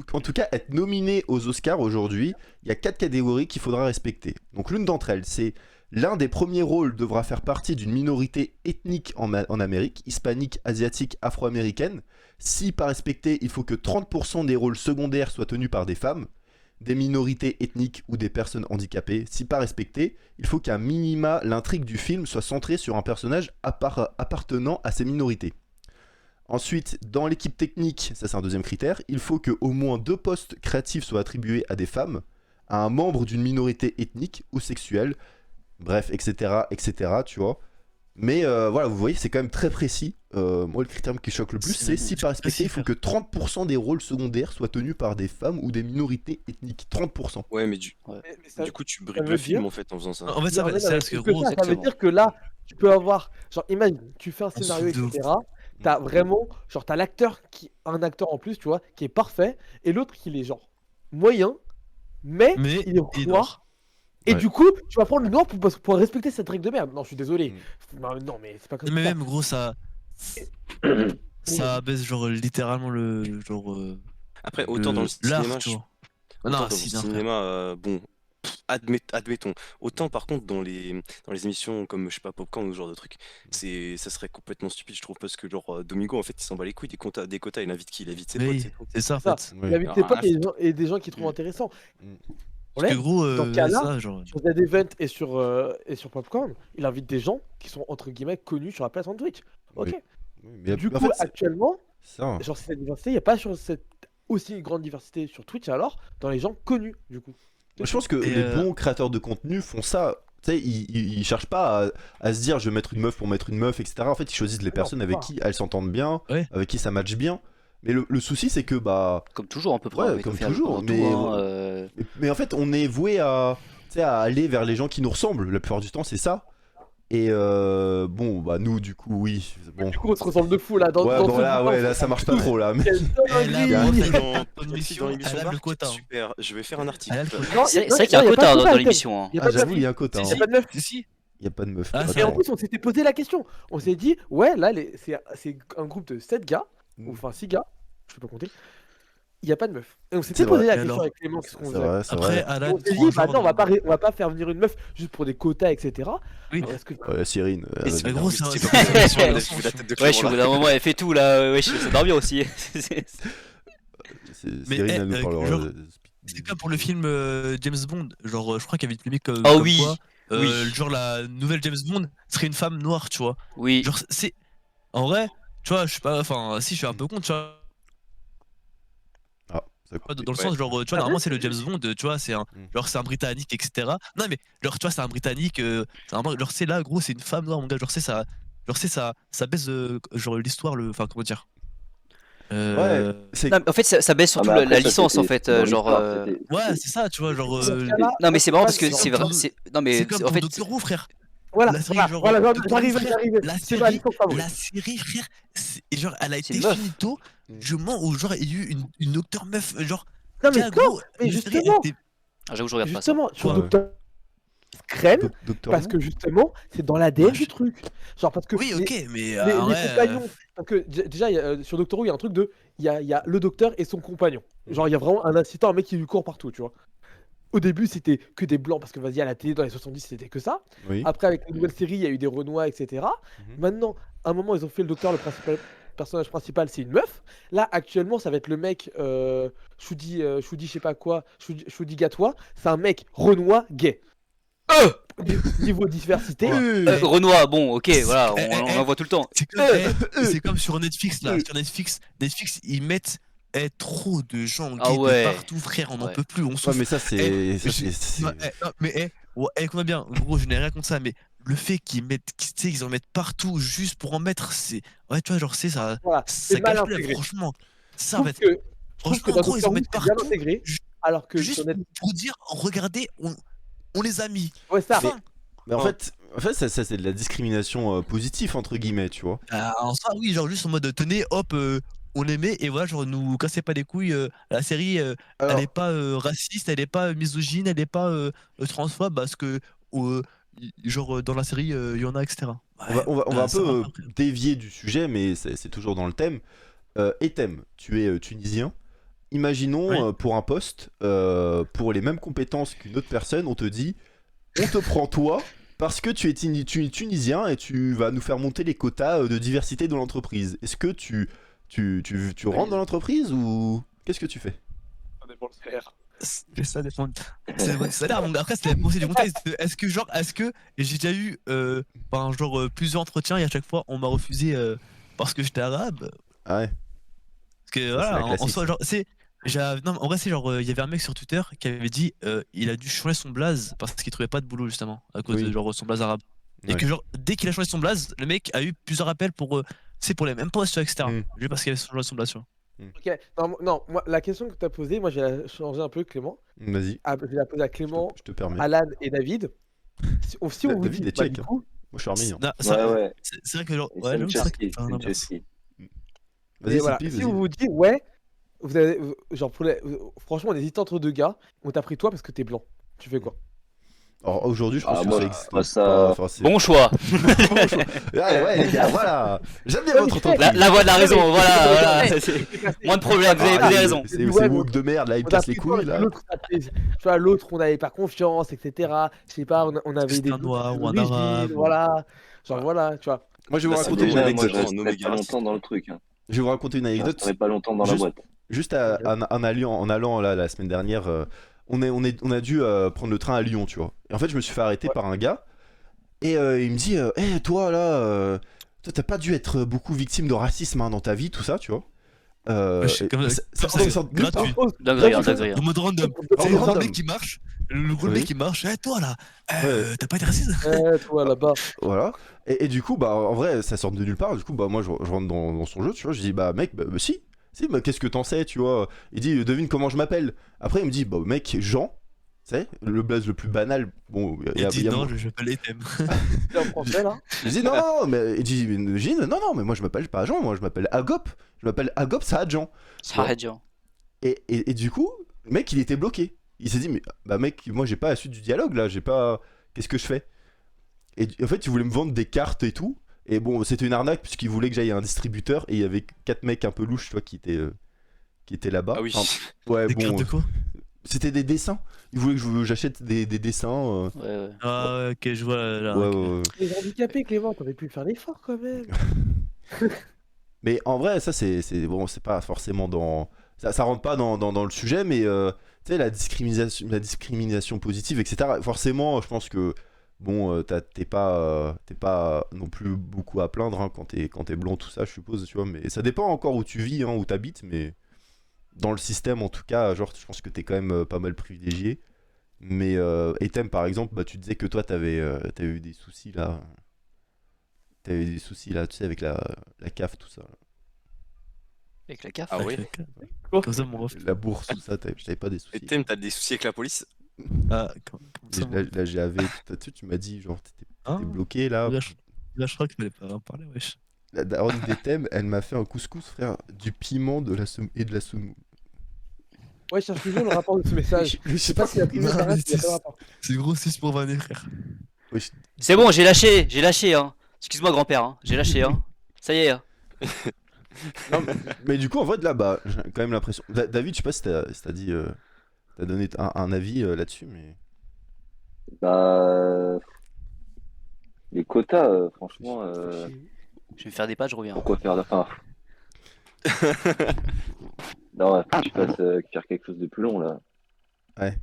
pour en tout cas être nominé aux Oscars aujourd'hui, il y a 4 catégories qu'il faudra respecter. Donc l'une d'entre elles, c'est l'un des premiers rôles devra faire partie d'une minorité ethnique en Amérique, hispanique, asiatique, afro-américaine. Si pas respecté, il faut que 30% des rôles secondaires soient tenus par des femmes, des minorités ethniques ou des personnes handicapées. Si pas respecté, il faut qu'à minima l'intrigue du film soit centrée sur un personnage appartenant à ces minorités. Ensuite, dans l'équipe technique, ça c'est un deuxième critère, il faut que au moins 2 postes créatifs soient attribués à des femmes, à un membre d'une minorité ethnique ou sexuelle, bref, etc., tu vois. Mais voilà, vous voyez, c'est quand même très précis. Moi, le critère qui choque le plus, c'est si pas respecté, il faut que 30% des rôles secondaires soient tenus par des femmes ou des minorités ethniques. 30%. Ouais, mais ça, du coup, tu ça brides veut le dire- film en fait en faisant ça. En fait, ça, Non, mais c'est non, parce que plus que gros. ça veut exactement. dire que là, tu peux avoir. Genre, imagine, tu fais un On scénario, se fout de etc. T'as vraiment. Genre, t'as un acteur en plus, tu vois, qui est parfait, et l'autre qui est genre moyen, mais Mais il est il est noir. Et Ouais. du coup, tu vas prendre le noir pour respecter cette règle de merde. Non, je suis désolé. Non, mais c'est pas comme Mais ça. même gros, ça baisse genre littéralement le genre. Après, autant dans le l'art, cinéma, tu vois. autant Non, dans si, le non, frère. cinéma, bon, admettons. Autant par contre dans les émissions comme je sais pas Popcorn ou ce genre de trucs, ça serait complètement stupide je trouve parce que genre Domingo en fait il s'en bat les couilles des quotas, il invite qui? Il invite ses potes, Oui, c'est tout. c'est ça en Ça. fait. Il invite tes potes et des gens qui trouvent intéressant. Parce que gros, dans ce cas-là, ça, genre. sur Z-Event et sur Popcorn, il invite des gens qui sont entre guillemets connus sur la plateforme Twitch. Ok. Mais Du en coup, fait, c'est actuellement, ça. genre cette diversité, il n'y a pas sur cette aussi grande diversité sur Twitch alors dans les gens connus du coup. Je pense que Et, les bons créateurs de contenu font ça. Tu sais, ils cherchent pas à se dire je vais mettre une meuf pour mettre une meuf, etc. En fait, ils choisissent les Non, personnes avec pas. qui elles s'entendent bien, Ouais. avec qui ça matche bien. Mais le souci, c'est que bah. Comme toujours, à peu près. Ouais, avec comme au final, toujours, pour tout, mais- hein, Mais en fait, on est voué à, tu sais, à aller vers les gens qui nous ressemblent. La plupart du temps, c'est ça. Et bon, bah nous, du coup, oui. Bon. Du coup, on se ressemble de fou là dans Ouais, dans bon, ce là, bouquin. ouais, là, ça marche pas trop là. Mais... Quelle Elle a dinguerie. bon, Dans l'émission, l'émission elle a le Marc, quota, hein. super, je vais faire un article. Elle a le quota. Non, C'est non, vrai qu'il y a un non, quota pas de dans quota, l'émission. Hein. Il y a Ah, pas de j'avoue, meuf. il y a un quota. Il hein. y a pas de meuf. Si. Il y a pas de meuf. Ah, Et en Attends. plus, on s'était posé la question. On s'est dit, ouais, là, c'est un groupe de 7 gars, ou enfin 6 gars, je peux pas compter. Il n'y a pas de meuf. Et on s'était C'est posé vrai. la Et question alors avec Clément, qu'est-ce qu'on C'est faisait. vrai, c'est Après, vrai. Alan, On s'est dit, bah franchement, non, on va pas faire venir une meuf juste pour des quotas, etc. Oui. Alors, est-ce que... Ouais, Cyrine. Et vas-y. c'est gros, c'est un- c'est c'est pas un- possible, c'est un- on a vu la tête de Wesh, Clément, au bout là. d'un moment, elle fait tout là. Wesh, ça dort bien aussi. Mais, Cyril, elle nous parlera. genre, C'est comme pour le film James Bond, genre je crois qu'il y avait une polémique Ah comme oui, quoi, oui. genre la nouvelle James Bond serait une femme noire, tu vois. Oui. Genre c'est en vrai, tu vois, je suis pas, enfin si je suis un peu contre, tu vois. Ah, ça coupe. Dans le sens genre tu vois normalement c'est le James Bond, tu vois, c'est un genre c'est un Britannique etc. Non mais genre tu vois c'est un Britannique, c'est vraiment genre c'est là gros c'est une femme noire mon gars, genre c'est ça, genre c'est ça baisse genre l'histoire le, enfin comment dire. Ouais, c'est Non, mais en fait, ça baisse surtout Ah, mais la après, ça, licence en c'était- fait, dans genre. l'histoire, c'était- Ouais c'est ça tu vois genre. Dans ce cas-là, Non mais c'est marrant parce que c'est c'est comme vrai. Non mais C'est comme en pour fait. Doctor Who frère. Voilà, La série, voilà, genre, voilà, Doctor Who, j'arrive, frère, la c'est ma série, licence favorite. la série, frère, genre, elle a C'est été une meuf. finito. Je mens où, genre, il y a eu une docteur meuf, genre, Non mais gars, gros, mais la série, elle justement, était- Ah, j'avoue, je regarde pas ça. justement, sur Ouais. Docteur crème, Docteur parce Who. que justement, c'est dans l'ADN Ouais, du truc. Genre parce que Oui, ok, mais les ouais, compagnons, parce que déjà sur Doctor Who, il y a un truc de, il y a le docteur et son compagnon. Genre il y a vraiment un assistant, un mec qui lui court partout, tu vois. Au début, c'était que des blancs parce que vas-y à la télé dans les 70, c'était que ça. Oui. Après avec les nouvelles séries, il y a eu des Renois, etc. Mhm. Maintenant, à un moment, ils ont fait le docteur, personnage principal, c'est une meuf. Là, actuellement, ça va être le mec Choudi, je sais pas quoi, Choudi Gatois. C'est un mec Renois gay. Niveau diversité. Renoir, bon, ok, voilà, Eh, on en voit tout le temps. c'est comme sur Netflix, là. Sur Netflix, ils mettent trop de gens Ah gays ouais. de partout, frère, on n'en Ouais. peut plus, on Ouais, souffre. mais ça, c'est. ça, j'ai- c'est- non, non, mais écoute bien, gros, je n'ai rien contre ça, mais le fait qu'ils en mettent partout juste pour en mettre, c'est. Ouais, tu vois, genre, c'est ça. Voilà, Ça c'est mal cache intégré. franchement. Je Ça trouve va être. que, je trouve que Franchement, dans gros, ils Doctor en Who, mettent c'est bien partout. intégré. ju- Alors que Juste sur Net- pour dire, regardez, on les a mis. Ouais, ça. Fin. Mais en Oh. fait, ça, c'est de la discrimination positive, entre guillemets, tu vois. En soi, oui, genre juste en mode tenez, hop, on les met et voilà, genre nous cassez pas les couilles. La série, Alors, elle est pas raciste, elle est pas misogyne, elle est pas transphobe parce que genre dans la série il y en a, etc. on va un ça peu va après. dévier du sujet, mais c'est toujours dans le thème. Etem, tu es tunisien. Imaginons Oui. pour un poste, pour les mêmes compétences qu'une autre personne, on te dit on te prend toi parce que tu es tunisien et tu vas nous faire monter les quotas de diversité dans l'entreprise. Est-ce que tu rentres dans l'entreprise ou qu'est-ce que tu fais? Ça dépend le salaire. Ça dépend. Ça dépend du salaire, mon gars. Après, ça dépend aussi du contexte. Est-ce que j'ai déjà eu plusieurs entretiens et à chaque fois on m'a refusé parce que j'étais arabe. Ah ouais. Parce que Ça, voilà, c'est la en classique. soi, genre, non, en vrai, c'est genre, il y avait un mec sur Twitter qui avait dit il a dû changer son blaze parce qu'il trouvait pas de boulot justement à cause Oui. de genre son blaze arabe. Et Ouais. que genre, dès qu'il a changé son blaze, le mec a eu plusieurs appels pour les mêmes postes, tu vois, etc. Mm. Juste parce qu'il avait changé son blaze, tu vois. Ok, non, moi, la question que tu as posée, moi, je vais la changer un peu, Clément. Vas-y, Je vais la poser à Clément, je te permets. Alan et David. Si on vous David dit, est bah, tchèque, du hein. coup, Moi, je suis arménien. Non, Ouais. c'est vrai que genre, Et ouais, c'est j'avoue, une c'est vrai que- Chelsea, enfin, c'est non, une merci. Chelsea. Vas-y, voilà, Sipi, si vas-y. on vous dit, ouais, vous avez, genre, franchement, on hésite entre deux gars, on t'a pris toi parce que t'es blanc. Tu fais quoi? Alors aujourd'hui, je pense Ah, que moi, ça existe. moi, ça- pas, enfin, c'est- Bon choix. Bon choix. Ouais, les gars, voilà. J'aime bien votre entreprise. La voix de la raison, Ouais, voilà. mais- Moins de problèmes, vous avez raison. C'est Ouais, woke de merde, là, il me On a casse les pris toi couilles, parce là. que l'autre, tu vois, l'autre, on n'avait pas confiance, etc. Je sais pas, on avait C'est des un doutes noir sur ou un l'origine, arabe. Voilà. Genre, voilà, tu vois. Moi, je vais vous Là, c'est raconter une déjà, moi, anecdote. je reste Je resterai pas longtemps dans le truc. Hein. Je vais vous raconter une Je anecdote. resterai pas longtemps dans la Juste- boîte. Juste en allant là la semaine dernière, on a dû prendre le train à Lyon, tu vois. Et en fait, je me suis fait arrêter par un gars. Et il me dit hey, toi là, toi t'as pas dû être beaucoup victime de racisme hein, dans ta vie, tout ça, tu vois. Wesh, comme ça, sort de nulle part. gratuit. Dinguerie, dinguerie. En mode random. En C'est le random. mec qui marche. Le gros Oui. mec qui marche. Eh, toi là, Ouais. t'as pas été raciste? Toi, là-bas. Voilà. Et du coup, bah en vrai, ça sort de nulle part. Du coup, bah moi, je rentre dans son jeu, tu vois. Je dis, bah mec, bah, si, bah, qu'est-ce que t'en sais, tu vois. Il dit, devine comment je m'appelle. Après, il me dit, bah mec, Jean, tu sais, le blaze le plus banal. Bon, Il dit non, je m'appelle Etem. C'est en français, là. Je dis, non, mais il dit, Gine, non, mais moi, je m'appelle pas Jean, moi, je m'appelle Agop. Je m'appelle Agop Saadjan. Ça arrête, Jean. Et du coup, le mec, il était bloqué. Il s'est dit, mais bah mec, moi, j'ai pas la suite du dialogue là, j'ai pas. Qu'est-ce que je fais? Et en fait, il voulait me vendre des cartes et tout. Et bon, c'était une arnaque puisqu'il voulait que j'aille à un distributeur et il y avait 4 mecs un peu louches, tu vois, qui étaient là-bas. Ah oui. Enfin, ouais, Des cartes bon, de quoi? c'était des dessins. Il voulait que j'achète des dessins. Ouais. Ah ouais, ok, je vois là. Ouais, ok. ouais. Les handicapés, Clément, t'aurais pu faire l'effort quand même. Mais en vrai, ça, c'est bon, c'est pas forcément dans ça rentre pas dans le sujet, mais tu sais, la discrimination positive, etc. Forcément, je pense que bon, t'es pas non plus beaucoup à plaindre hein, quand t'es blond, tout ça, je suppose, tu vois. Mais ça dépend encore où tu vis, hein, où t'habites, mais dans le système, en tout cas, genre, je pense que t'es quand même pas mal privilégié. Mais Etem, par exemple, bah, tu disais que toi, t'avais eu des soucis là. T'avais eu des soucis là, tu sais, avec la CAF, tout ça. Avec la CAF. Ah oui. Comme ça, mon ref. La bourse, tout ça, t'avais pas des soucis. Et Thème, t'as des soucis avec la police? Ah, comment ça, mon ref. La GAV, tu m'as dit, genre, t'étais Ah, bloqué là. Là, je crois qu'il fallait pas en parler, wesh. La daronne d'Etem, elle m'a fait un couscous, frère, du piment et de la semoule. Ouais, je cherche toujours le rapport de ce message. Je sais pas s'il y a plus Non, d'internet, mais s'il y a pas de rapport. C'est gros 6 pour vanner, frère. C'est bon, j'ai lâché, hein. Excuse-moi, grand-père, hein. J'ai lâché, hein. Ça y est, hein. Non, mais du coup, en vrai, là, bah, j'ai quand même l'impression. David, je sais pas si t'as dit. T'as donné un avis là-dessus, mais. Bah, les quotas, franchement, Je vais me faire des pas, je reviens. pourquoi faire enfin, non, faut que tu fasses faire quelque chose de plus long là. Ouais.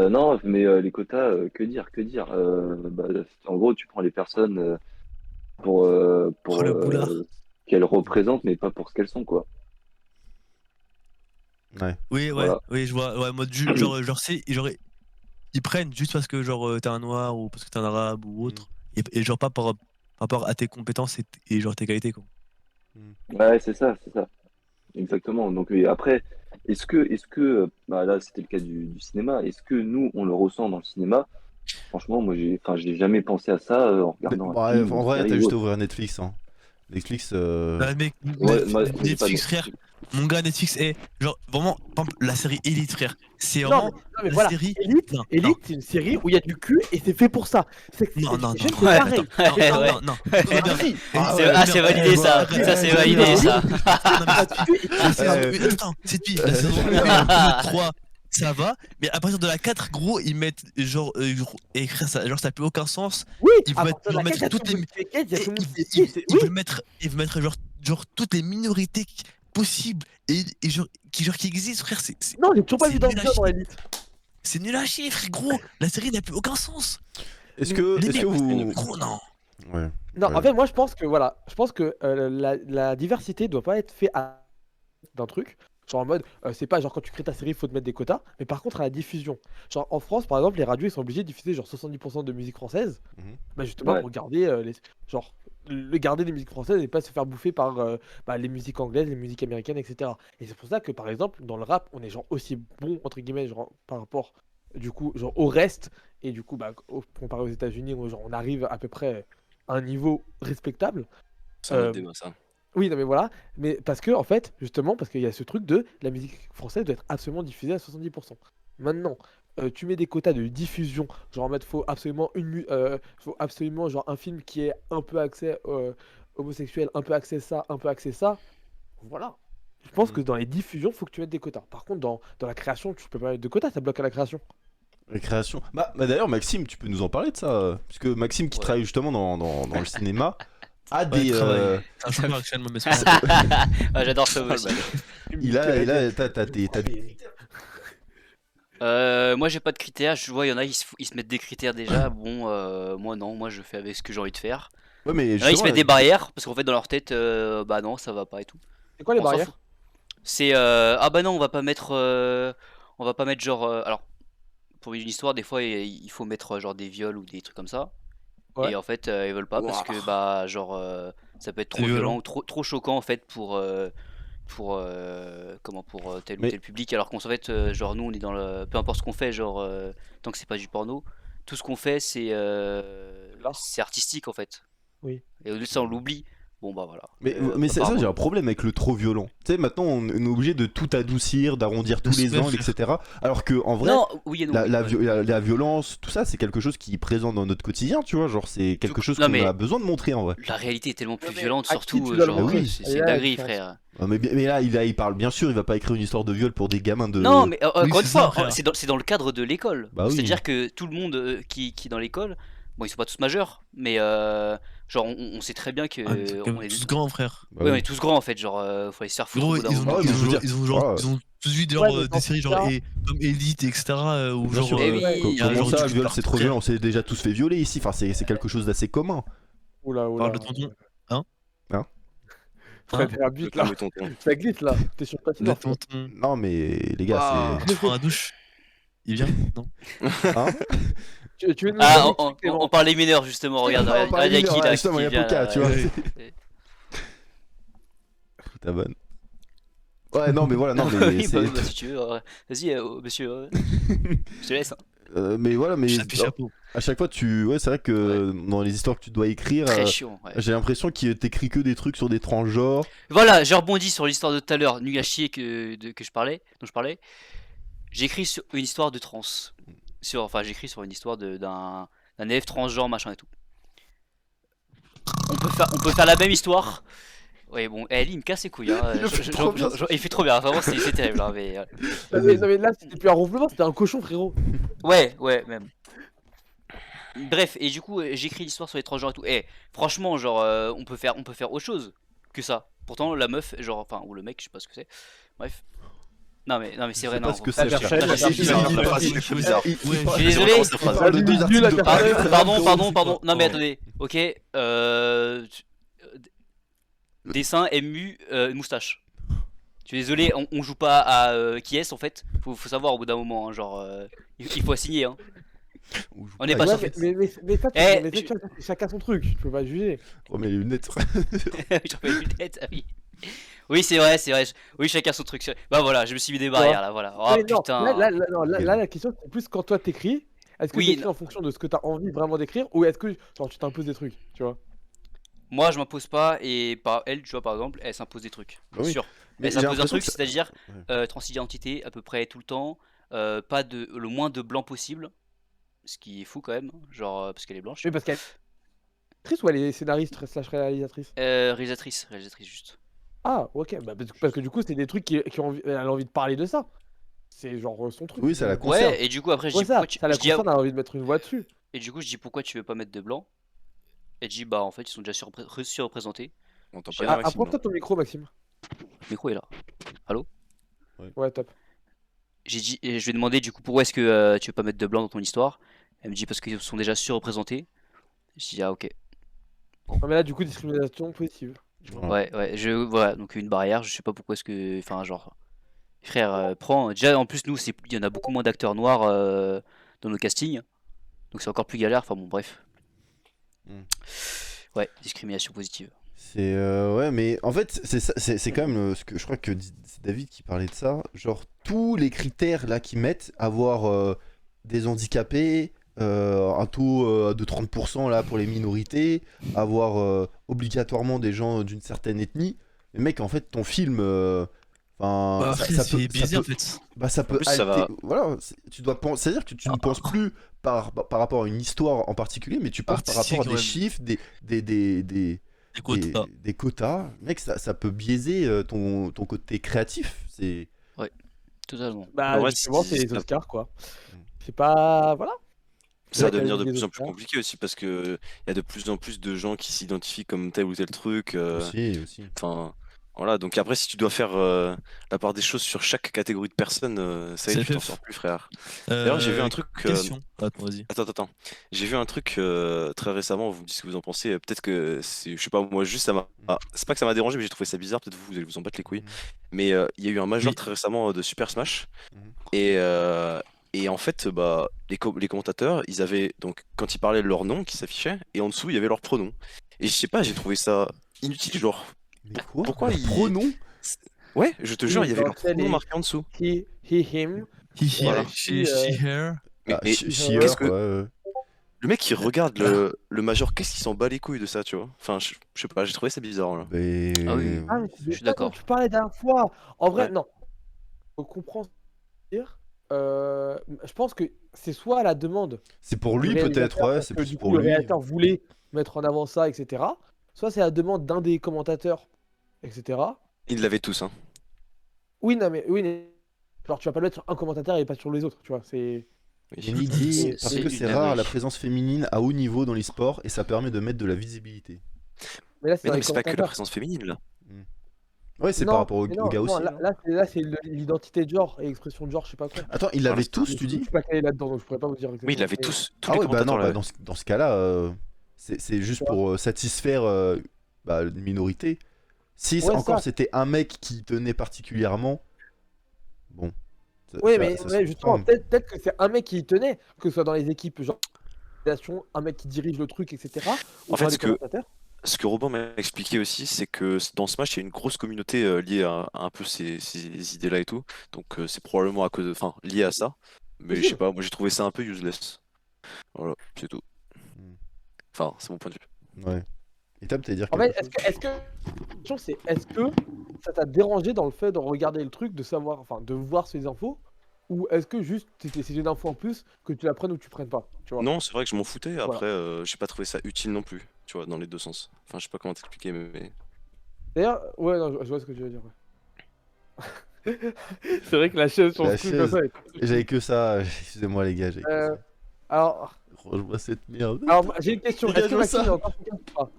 Non, mais les quotas, que dire? Bah, en gros, tu prends les personnes pour Oh, le boulard. qu'elles représentent, mais pas pour ce qu'elles sont, quoi. Ouais. Oui, ouais, Voilà. oui, je vois. Ouais, mode, genre, ils prennent juste parce que, genre, t'es un noir ou parce que t'es un arabe ou autre. Et genre, pas par rapport à tes compétences et genre tes qualités, quoi. Ouais, c'est ça. Exactement. Donc après, est-ce que bah là c'était le cas du cinéma, est-ce que nous on le ressent dans le cinéma? Franchement, moi j'ai jamais pensé à ça en regardant un Ouais, film ou en une vrai, série t'as ou juste à autre. ouvrir Netflix. Hein. Netflix. Bah, mec, Ouais, moi, j'ai pas Netflix, de- frère. Mon gars, Netflix est genre vraiment, par exemple, la série Elite, frère. C'est Non, vraiment mais la voilà, série. Elite, Non, Elite, c'est une série où il y a du cul et c'est fait pour ça. C'est non, non, Education, non, c'est Ouais, pareil. attends, ouais, ouais. non. Si. C'est validé, ça. Ça, c'est validé, ça. Attends, c'est puis la saison 1, 3, ça va, mais à partir de la 4, gros, ils mettent genre écrire ça, genre ça n'a plus aucun sens. Oui, Ils à veulent partir de la mettre quête, toutes les il y a tout le monde qui ils dit, ils veulent mettre genre toutes les minorités possibles et genre qui existent, frère. Non, j'ai toujours pas c'est vu nul à d'ambiance dans chier. Elite. C'est nul à chier, frère, gros. La série n'a plus aucun sens. Est-ce que vous. Gros, non. Ouais. Non, Ouais. en fait, moi je pense que voilà, la diversité doit pas être faite d'un truc. Genre en mode, c'est pas genre quand tu crées ta série, il faut te mettre des quotas, mais par contre à la diffusion. Genre en France, par exemple, les radios ils sont obligés de diffuser genre 70% de musique française, Mhm. bah justement Ouais. pour garder garder les musiques françaises et pas se faire bouffer par les musiques anglaises, les musiques américaines, etc. Et c'est pour ça que par exemple dans le rap, on est genre aussi bon entre guillemets genre par rapport du coup genre au reste et du coup comparé aux États-Unis où genre on arrive à peu près à un niveau respectable. C'est un autre Euh, débat, ça. Oui, non mais voilà, mais parce que en fait, justement, parce qu'il y a ce truc de la musique française doit être absolument diffusée à 70%. Maintenant, tu mets des quotas de diffusion, genre en mode faut absolument genre un film qui est un peu axé homosexuel, un peu axé ça, un peu axé ça. Voilà. Je pense que dans les diffusions, faut que tu mettes des quotas. Par contre, dans la création, tu peux pas mettre de quotas, ça bloque à la création. Les créations. Bah d'ailleurs, Maxime, tu peux nous en parler de ça puisque Maxime, qui travaille justement dans le cinéma, a Ouais, des. travail. C'est un chômeur actuellement, mais c'est pas Ah, j'adore ça aussi. Il a. T'as des. Moi j'ai pas de critères, je vois il y en a ils se mettent des critères déjà, bon moi non, moi je fais avec ce que j'ai envie de faire. Ouais, mais Il y en a ils se justement, mettent des barrières parce qu'en fait dans leur tête bah non ça va pas et tout. C'est quoi les On s'en barrières? fout. C'est ah bah non on va pas mettre genre alors pour une histoire des fois il faut mettre genre des viols ou des trucs comme ça. Ouais. Et en fait ils veulent pas parce Ouah. que bah genre ça peut être trop C'est violent. violent ou trop choquant en fait pour tel ou Mais- tel public alors qu'en fait genre nous on est dans le peu importe ce qu'on fait genre tant que c'est pas du porno tout ce qu'on fait c'est artistique en fait Oui. et au lieu de ça on l'oublie bon bah voilà. Mais c'est ça, apparemment- j'ai un problème avec le trop violent. Tu sais, maintenant, on est obligé de tout adoucir, d'arrondir tous les Super, angles, etc. Alors que, en vrai, non oui et non, la violence, tout ça, c'est quelque chose qui est présent dans notre quotidien, tu vois. Genre, c'est quelque chose Non, qu'on mais- a besoin de montrer, en vrai. la réalité est tellement plus mais violente à qui surtout tu dois le genre montrer c'est Et une là, dinguerie il faut- frère. Mais là, il parle, bien sûr, il va pas écrire une histoire de viol pour des gamins de. Non, mais encore Oui, une c'est ça, fois, frère. c'est dans le cadre de l'école. Bah oui. C'est-à-dire que tout le monde qui est dans l'école, bon, ils sont pas tous majeurs, mais Genre, on sait très bien que Ah, mais on est... tous grands, frère. Bah Ouais, on oui. est tous grands en fait, genre, faut aller se faire foutre Gros, au bout d'un ils ont, moment. Ah ouais, ils mais ont, je veux dire, ils ont, genre, voilà. ils ont tous vu Ouais, mais des dans séries ce genre cas- comme Elite, etc. Où Bien genre. sûr. Eh oui, il y a Comment genre ça, du le viol, partout, c'est trop frère. violent? On s'est déjà tous fait violer ici. Enfin, c'est quelque chose d'assez commun. Oula, On oula. parle de tonton. Hein Fred, Hein un but là. Calme tonton. Ça glisse là. T'es sur le Le patinoire. Fred. tonton. Non, mais les gars, Ah. Tu prends la douche. Il vient? Non. c'est. Hein Tu veux nous Ah, donner on Clément parle des mineurs justement, regarde, On regarde, parlait regarde, il y a mineurs, qui là justement, il y a vient, Poca, là, tu vois. ouais. Ta bonne. Ouais, non, mais voilà, non, mais Oui, c'est. bah, si tu veux, vas-y, monsieur, je te laisse. Hein. Mais voilà, mais Chapeau. à chaque fois, ouais, c'est vrai que dans les histoires que tu dois écrire, Très chiant, ouais. j'ai l'impression qu'il t'écrit que des trucs sur des transgenres. Voilà, je rebondis sur l'histoire de tout à l'heure, nul à chier dont je parlais. J'écris sur une histoire de trans. J'écris sur une histoire d'un élève transgenre, machin et tout. On peut faire la même histoire. Ouais, bon, il me casse les couilles. Hein. Il le fait trop bien. Il fait trop bien, vraiment, c'est terrible. Hein, mais, Non, mais là, c'était plus un ronflement, c'était un cochon, frérot. ouais, même. Bref, et du coup, j'écris l'histoire sur les transgenres et tout. Franchement, genre, on peut faire autre chose que ça. Pourtant, la meuf, genre, enfin, ou le mec, je sais pas ce que c'est. Bref. Non, mais c'est vrai, sais pas non. ce que faut- c'est, frère. La phrase est très bizarre. Ouais. Je suis désolé. Il parle de deux Nul à articles de faire. Pardon. Non, mais attendez. Ok. Dessin, MU, moustache. Je suis désolé, on joue pas à qui est en fait. Faut savoir au bout d'un moment, hein, genre, il faut assigner. Hein. On est pas Ouais, sur. mais ça, Eh, chacun son truc, tu peux pas juger. Oh, mais les lunettes. J'en fais une tête, ah oui. Oui, c'est vrai. Oui, chacun son truc. Bah voilà, je me suis mis des barrières là, voilà. Oh Mais non, putain. là, la question, c'est plus quand toi t'écris, est-ce que Oui, t'écris en fonction de ce que t'as envie vraiment d'écrire, ou est-ce que genre, tu t'imposes des trucs, tu vois? Moi, je m'impose pas, et elle, tu vois, par exemple, elle s'impose des trucs. Bah oui. Sûr. Mais Elle j'ai s'impose un l'impression truc, que ça- c'est-à-dire Ouais. transidentité à peu près tout le temps, pas le moins de blanc possible, ce qui est fou quand même, genre parce qu'elle est blanche. Oui, parce qu'elle est actrice ou elle est scénariste slash réalisatrice? Réalisatrice juste. Ah, ok, bah, parce que du coup, c'est des trucs qui ont elle a envie de parler de ça. C'est genre son truc. Oui, ça la concerne. Ouais, et du coup après je Ouais, dis ça, pourquoi tu... ça la je dis, ah, concerne, elle a envie de mettre une voix dessus. et du coup je dis pourquoi tu veux pas mettre de blanc? Elle dit bah en fait ils sont déjà surreprésentés. On t'entend Ah, pas bien, Maxime. Approche-toi ton micro, Maxime. Le micro est là. Ouais, top. J'ai dit, et je lui ai demandé du coup pourquoi est-ce que tu veux pas mettre de blanc dans ton histoire. Elle me dit parce qu'ils sont déjà surreprésentés. Je dis ah ok. Non, mais là, du coup, discrimination positive. Voilà. Ouais, voilà, donc une barrière, je sais pas pourquoi est-ce que. Enfin, genre. Frère, prends. Déjà, en plus, nous, il y en a beaucoup moins d'acteurs noirs dans nos castings. Donc c'est encore plus galère. Enfin, bon, bref. Ouais, discrimination positive. C'est ouais, mais en fait, c'est quand même ce que je crois que c'est David qui parlait de ça. Genre tous les critères là qu'ils mettent, avoir des handicapés, un taux de 30% là pour les minorités, avoir obligatoirement des gens d'une certaine ethnie. Mais mec, en fait, ton film, enfin, Bah, ça après, peut- c'est biaisé ça en peut- fait. bah ça peut plus, ça va- voilà, tu dois penser, c'est-à-dire que tu ne penses plus par rapport à une histoire en particulier, mais tu penses par Artistique, rapport à des ouais. chiffres, Les quotas. des quotas. Mec, ça peut biaiser ton côté créatif. C'est Totalement. Bah, Ouais, justement, c'est les ça- Oscars, quoi. C'est pas. Voilà. Ça va Ouais, devenir de des plus en plus Oscars. compliqué aussi parce que il y a de plus en plus de gens qui s'identifient comme tel ou tel truc. aussi. Enfin, voilà. Donc après, si tu dois faire la part des choses sur chaque catégorie de personnes, ça y est, C'est tu t'en FF. sors plus, frère. D'ailleurs, j'ai vu un truc. Question. Attends, vas-y. Attends. J'ai vu un truc très récemment. Vous me dites ce que vous en pensez. Peut-être que c'est, je sais pas, moi juste ça m'a. Ah, c'est pas que ça m'a dérangé, mais j'ai trouvé ça bizarre. Peut-être vous allez vous en battre les couilles. Mais il y a eu un major Oui. très récemment de Super Smash. Mhm. Et en fait, bah, les commentateurs, ils avaient donc quand ils parlaient leur nom qui s'affichait, et en dessous il y avait leur pronom. Et je sais pas, j'ai trouvé ça inutile, genre. Mais quoi? Pourquoi Leur ils- pronom? Ouais, je te jure, il y avait dans leur le ciel, pronom il- marqué en dessous. He, him. Voilà. She, her. Mais, Ah, mais She-Her, qu'est-ce que quoi, le mec qui regarde le major, qu'est-ce qu'il s'en bat les couilles de ça, tu vois? Enfin, je sais pas, j'ai trouvé ça bizarre là. mais- Ah oui. Ah, mais Je suis ça, d'accord. quand tu parlais la dernière fois. En vrai, Ouais. non. On comprend ce que tu veux dire. Je pense que c'est soit à la demande C'est pour lui du peut-être, réalisateur, ouais, parce c'est que plus du coup, pour le lui. réalisateur voulait mettre en avant ça, etc. Soit c'est à la demande d'un des commentateurs, etc. Ils l'avaient tous, hein. Oui, non, mais oui, genre tu vas pas le mettre sur un commentateur et pas sur les autres, tu vois. C'est Oui. Yannick dit Et- parce c'est que une c'est rare dinguerie. la présence féminine à haut niveau dans l'e-sport et ça permet de mettre de la visibilité. Mais là, c'est Mais non, dans mais les c'est pas que la commentateurs. présence féminine là. Ouais, c'est Non, par rapport mais aux non, gars non, aussi. là, non là, c'est l'identité de genre et expression de genre, je sais pas quoi. Attends, ils Voilà, l'avaient c'est tous, Je tu dis suis pas calé là-dedans, donc je pourrais pas vous dire exactement. Oui, ils l'avaient Mais- tous Ah les ouais, bah non, commentateurs bah l'avaient. dans ce cas-là, c'est juste pour satisfaire une minorité. Si Ouais, encore ça. c'était un mec qui tenait particulièrement, bon. Oui, ça- mais ça ouais, se justement, comprend. peut-être que c'est un mec qui y tenait, que ce soit dans les équipes, genre, un mec qui dirige le truc, etc. Ou En fait, dans les ce que- commentateurs. Ce que Robin m'a expliqué aussi, c'est que dans ce match, il y a une grosse communauté liée à un peu ces idées-là et tout. Donc c'est probablement enfin, lié à ça. Mais je sais Possible. pas, moi j'ai trouvé ça un peu useless. Voilà, c'est tout. Hmm. Enfin, c'est mon point de vue. Ouais. Et Tam, t'allais dire En quelque fait, chose est-ce que la question, c'est est-ce que ça t'a dérangé dans le fait de regarder le truc, de savoir, enfin, de voir ces infos, ou est-ce que juste c'est une info en plus que tu la prennes ou tu prennes pas, tu vois? Non, c'est vrai que je m'en foutais. Voilà. Après, j'ai pas trouvé ça utile non plus. Tu vois, dans les deux sens. Enfin, je sais pas comment t'expliquer, mais. D'ailleurs, ouais, non, je vois ce que tu veux dire. Ouais. C'est vrai que la chaise sur La le truc comme chaise. ça. J'avais que ça, excusez-moi les gars, j'avais que Euh, ça. alors, Range-moi cette merde. alors, j'ai une question. Les gars, Est-ce que je vois Maxime ça. est encore quelqu'un ou pas?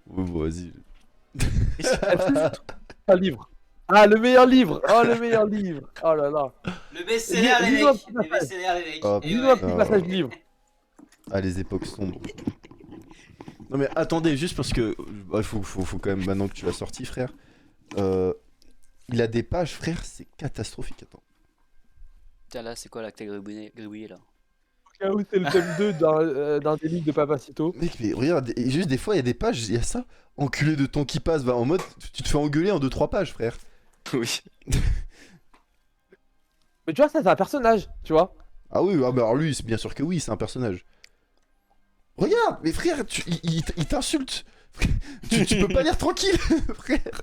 Ouais, bon, vas-y. Est-ce que un livre? Ah, le meilleur livre! Oh, le meilleur livre! Oh là là! Le best-seller, les les mecs. mecs. Le best-seller, les mecs. Oh, Dis-nous un petit passage du livre. Ah, les époques sombres. Non mais attendez, juste parce que faut quand même maintenant que tu l'as sorti, frère. Il a des pages, frère, c'est catastrophique. Attends. Putain, là, c'est quoi l'acte gribouillé là? Au cas où c'est le tome 2 d'un des livres de Papacito. Mec, mais regarde, et juste des fois, il y a des pages, il y a ça. Enculé de temps qui passe, va en mode, tu te fais engueuler en 2-3 pages, frère. Oui. Mais tu vois, ça, c'est un personnage, tu vois. Ah oui, ah bah alors lui, c'est bien sûr que oui, c'est un personnage. Regarde, mais frère, il t'insulte. Tu peux pas lire tranquille, frère.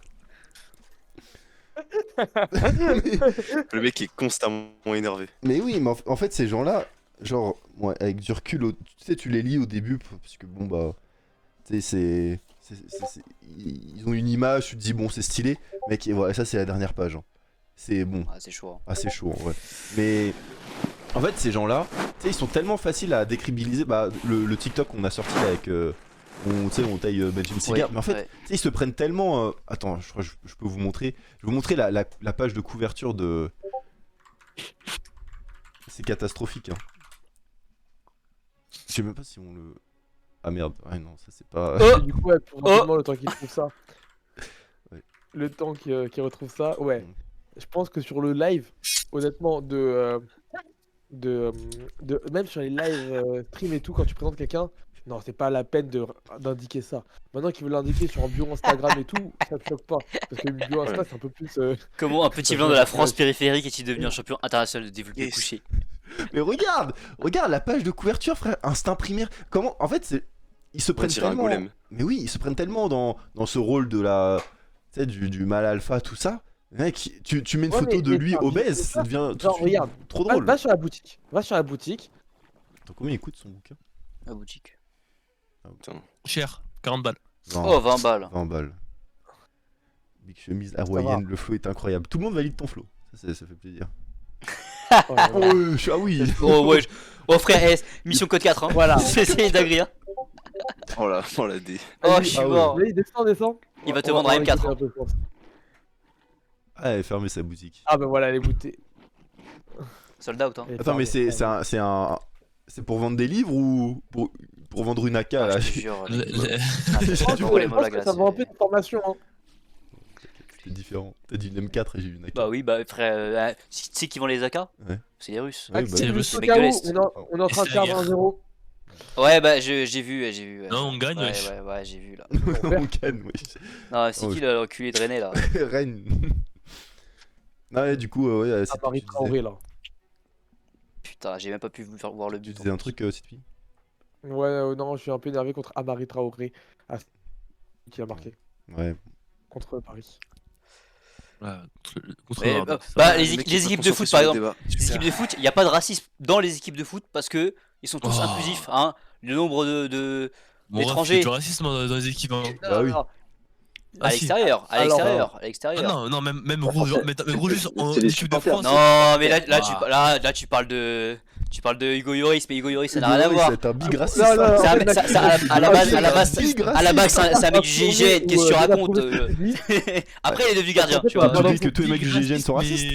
Le mec est constamment énervé. Mais oui, mais en fait, ces gens-là, genre, ouais, avec du recul, tu sais, tu les lis au début, parce que bon, bah, tu sais, ils ont une image, tu te dis, bon, c'est stylé, mec, et voilà, ça, c'est la dernière page. Hein. C'est bon, Ah, c'est chaud. Hein. assez chaud en vrai. Mais en fait, ces gens-là, tu sais, ils sont tellement faciles à décribiliser. Bah, le TikTok qu'on a sorti avec. Tu sais, on taille Benjamin Cigar. Ouais, mais en fait, ouais. tu sais, ils se prennent tellement. Attends, je crois que je peux vous montrer. Je vais vous montrer la page de couverture de. C'est catastrophique. Hein. Je sais même pas si on le. Ah merde, ah non, ça c'est pas. Et du coup, ouais, pour rapidement, le temps qu'il trouve ça. Ouais. Le temps qu'il retrouve ça, ouais. Mm. Je pense que sur le live, honnêtement, même sur les live stream et tout, quand tu présentes quelqu'un, non, c'est pas la peine d'indiquer ça. Maintenant qu'ils veulent l'indiquer sur un bio Instagram et tout, ça me choque pas. Parce que le bio Insta, Ouais. c'est un peu plus. Comment un petit blanc de la France périphérique est-il devenu un champion international de développé Yes. couché? Mais regarde la page de couverture, frère, instinct primaire. Comment. En fait, ils se On prennent dirait un tellement. golem. Mais oui, ils se prennent tellement dans ce rôle de la. Tu sais, du mal alpha, tout ça. Mec, tu mets une Ouais, photo de mais lui enfin, obèse, c'est ça ça. devient tout de Genre, suite regarde, trop Va, drôle. va sur la boutique. Va sur la boutique. Attends, combien il coûte son bouquin? La boutique. Cher, 40 balles. 20, Oh, 20 balles. 20 balles. Big chemise hawaïenne, le flow est incroyable. Tout le monde valide ton flow. Ça fait plaisir. Oh là là. Ah oui. Oh, ouais. Oh, frère, mission code 4. Hein. Voilà. C'est dingue. Hein. Oh la dé. Oh, je suis Ah ouais. mort. Vas-y, descends. Il va te On vendre un écouter M4. un peu, je pense. Ah, elle a fermé sa boutique. Ah, bah voilà, les bouteilles. Sold out. Hein. Attends, mais c'est pour vendre des livres ou pour vendre une AK Ah, là? je te jure. Le- le- Ah, c'est Je pas pense pour les que mots, là, ça vend un peu de formation. Hein. C'est différent. T'as dit une M4 et j'ai eu une AK. Bah oui, bah frère, tu sais qui vend les AK? Ouais. C'est les Russes. Ouais, bah, Axel, c'est juste le au mec cas de où, l'Est. on est en train de Et c'est la perdre guerre. 1-0. Ouais, bah j'ai vu. Ouais. Non, on gagne, Ouais, wesh. ouais, j'ai vu là. on gagne, oui. Non, c'est Oh, qui l'enculé de René là? Rennes. Non, ouais, du coup, ouais, À c'est Paris Traoré, là. Putain, j'ai même pas pu vous faire voir le tu but. disais un truc, Sitpi? Ouais, non, je suis un peu énervé contre Amari Traoré. Qui a marqué Ouais. contre Paris. Ouais, contre Mais, Ronaldo, ça bah, va. les Le mec équipes est pas de concentré foot, sur par le exemple. débat. Les équipes de foot, il n'y a pas de racisme dans les équipes de foot parce que ils sont tous Oh. inclusifs. Hein. Le nombre de Bon, l'étranger. il y a du racisme dans les équipes. Hein. Bah oui. non, Ah, à si. l'extérieur, à Alors, l'extérieur, à Ah l'extérieur. non, même rouge, mais rouge juste en C'est les équipe de supporters. France. Non, mais Ah. là, tu parles de Tu parles de Hugo Lloris, mais Hugo Lloris ça n'a rien à voir. C'est un big raciste. Non, non, C'est en un- fait, ça- ça- à la base, big à la base, c'est un mec du GIGN. Qu'est-ce que tu racontes Dis, Après, il est devenu gardien, tu Ouais, vois. Tu dis que tous les mecs du GIGN sont racistes.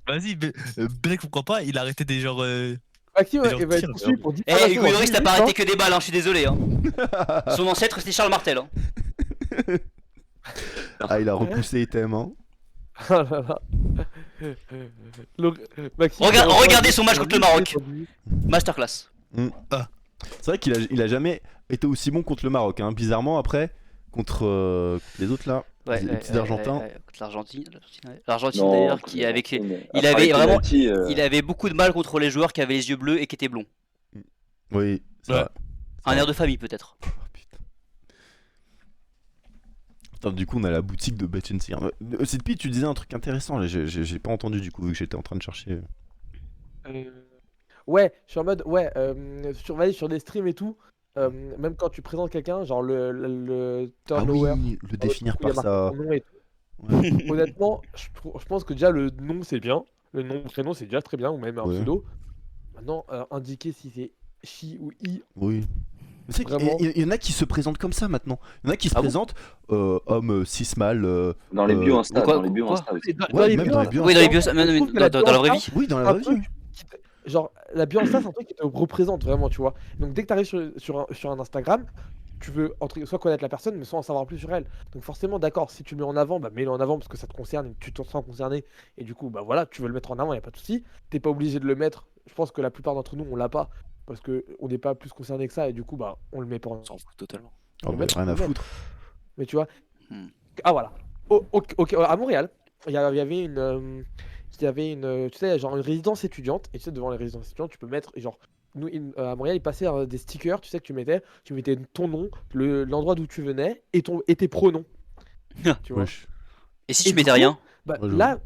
Vas-y, Blake, pourquoi pas, il a arrêté des genres. Maxime Et genre, va être tire, poursuivi genre. pour Eh, diffamation Hugo en Lloris, t'as 2008, pas hein. arrêté que des balles, hein, je suis désolé. Hein. Son ancêtre, c'était Charles Martel. Hein. Ah, il a repoussé Item, hein. Ah là là. Maxime, Regardez son match contre le Maroc. Masterclass. C'est vrai qu'il a jamais été aussi bon contre le Maroc, hein. Bizarrement, après, contre les autres là, Ouais, les petits Argentins. contre l'Argentine. L'Argentine Non, d'ailleurs, qui avec. mais il après, avait vraiment- penalty, Il avait beaucoup de mal contre les joueurs qui avaient les yeux bleus et qui étaient blonds. Oui, c'est Ouais. vrai. Un air de famille peut-être. Oh, putain. Attends, du coup, on a la boutique de Betchency. Sidpi, tu disais un truc intéressant, là, j'ai pas entendu du coup, vu que j'étais en train de chercher. Ouais, je suis en mode, ouais, vas-y, sur des streams et tout, même quand tu présentes quelqu'un, genre le Ah turnover, oui, le définir où il y a par marqué ça. son nom et tout. Honnêtement, je pense que déjà le nom c'est bien, le nom, prénom c'est déjà très bien, ou même un Ouais. pseudo. Maintenant, indiquer si c'est chi ou i, Oui. Mais c'est Vraiment. qu'il y en a qui se présentent comme ça maintenant. Il y en a qui se Ah bon présentent homme cis mâle. Dans les bio Insta, quoi- dans les bio quoi Insta aussi. Ouais, même dans les bio Oui, dans les bio, je même trouve que la dans la vraie vie. Oui, dans la un vraie vie. truc genre la bio Insta c'est un truc qui te représente vraiment, tu vois. Donc dès que tu arrives sur un Instagram, tu veux soit connaître la personne, mais soit en savoir plus sur elle. Donc forcément, d'accord, si tu le mets en avant, bah mets-le en avant parce que ça te concerne et que tu te sens concerné. Et du coup, bah voilà, tu veux le mettre en avant, y a pas de souci. T'es pas obligé de le mettre. Je pense que la plupart d'entre nous, on l'a pas parce que on n'est pas plus concerné que ça et du coup, bah on le met pas en On s'en fout totalement. Oh, bah, rien à foutre. Mais tu vois. Hmm. Ah voilà. Ok, à Montréal, il y avait une. Tu sais, genre une résidence étudiante. Et tu sais, devant les résidences étudiantes, tu peux mettre. Genre, nous, à Montréal, il passait des stickers, tu sais, que tu mettais ton nom, l'endroit d'où tu venais et tes pronoms. Tu vois. Wesh. Et si Et tu du mettais coup, rien? Bah, Ouais, là,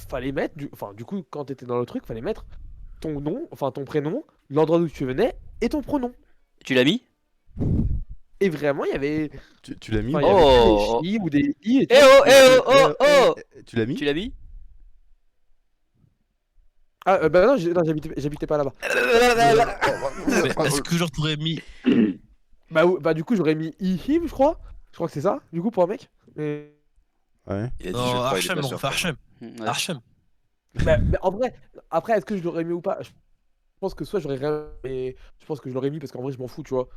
fallait mettre. Du coup, quand tu étais dans le truc, fallait mettre ton nom, enfin ton prénom, l'endroit d'où tu venais et ton pronom. Tu l'as mis? Et vraiment, il y avait. Tu l'as mis Enfin, il y Oh. avait des chi ou des i. Et tout. Oh! Tu l'as mis Tu l'as mis? Ah, bah non, j'habitais pas là-bas. Mais est-ce que genre t'aurais mis. Bah du coup j'aurais mis him je crois. Je crois que c'est ça du coup pour un mec. Mais, Ouais. Il a dit, je Non, vais pas, il est Archem, pas on sûr. refait Archem. Ouais. Archem. mais en vrai, après est-ce que je l'aurais mis ou pas? Je pense que soit j'aurais rien mais je pense que je l'aurais mis parce qu'en vrai je m'en fous, tu vois.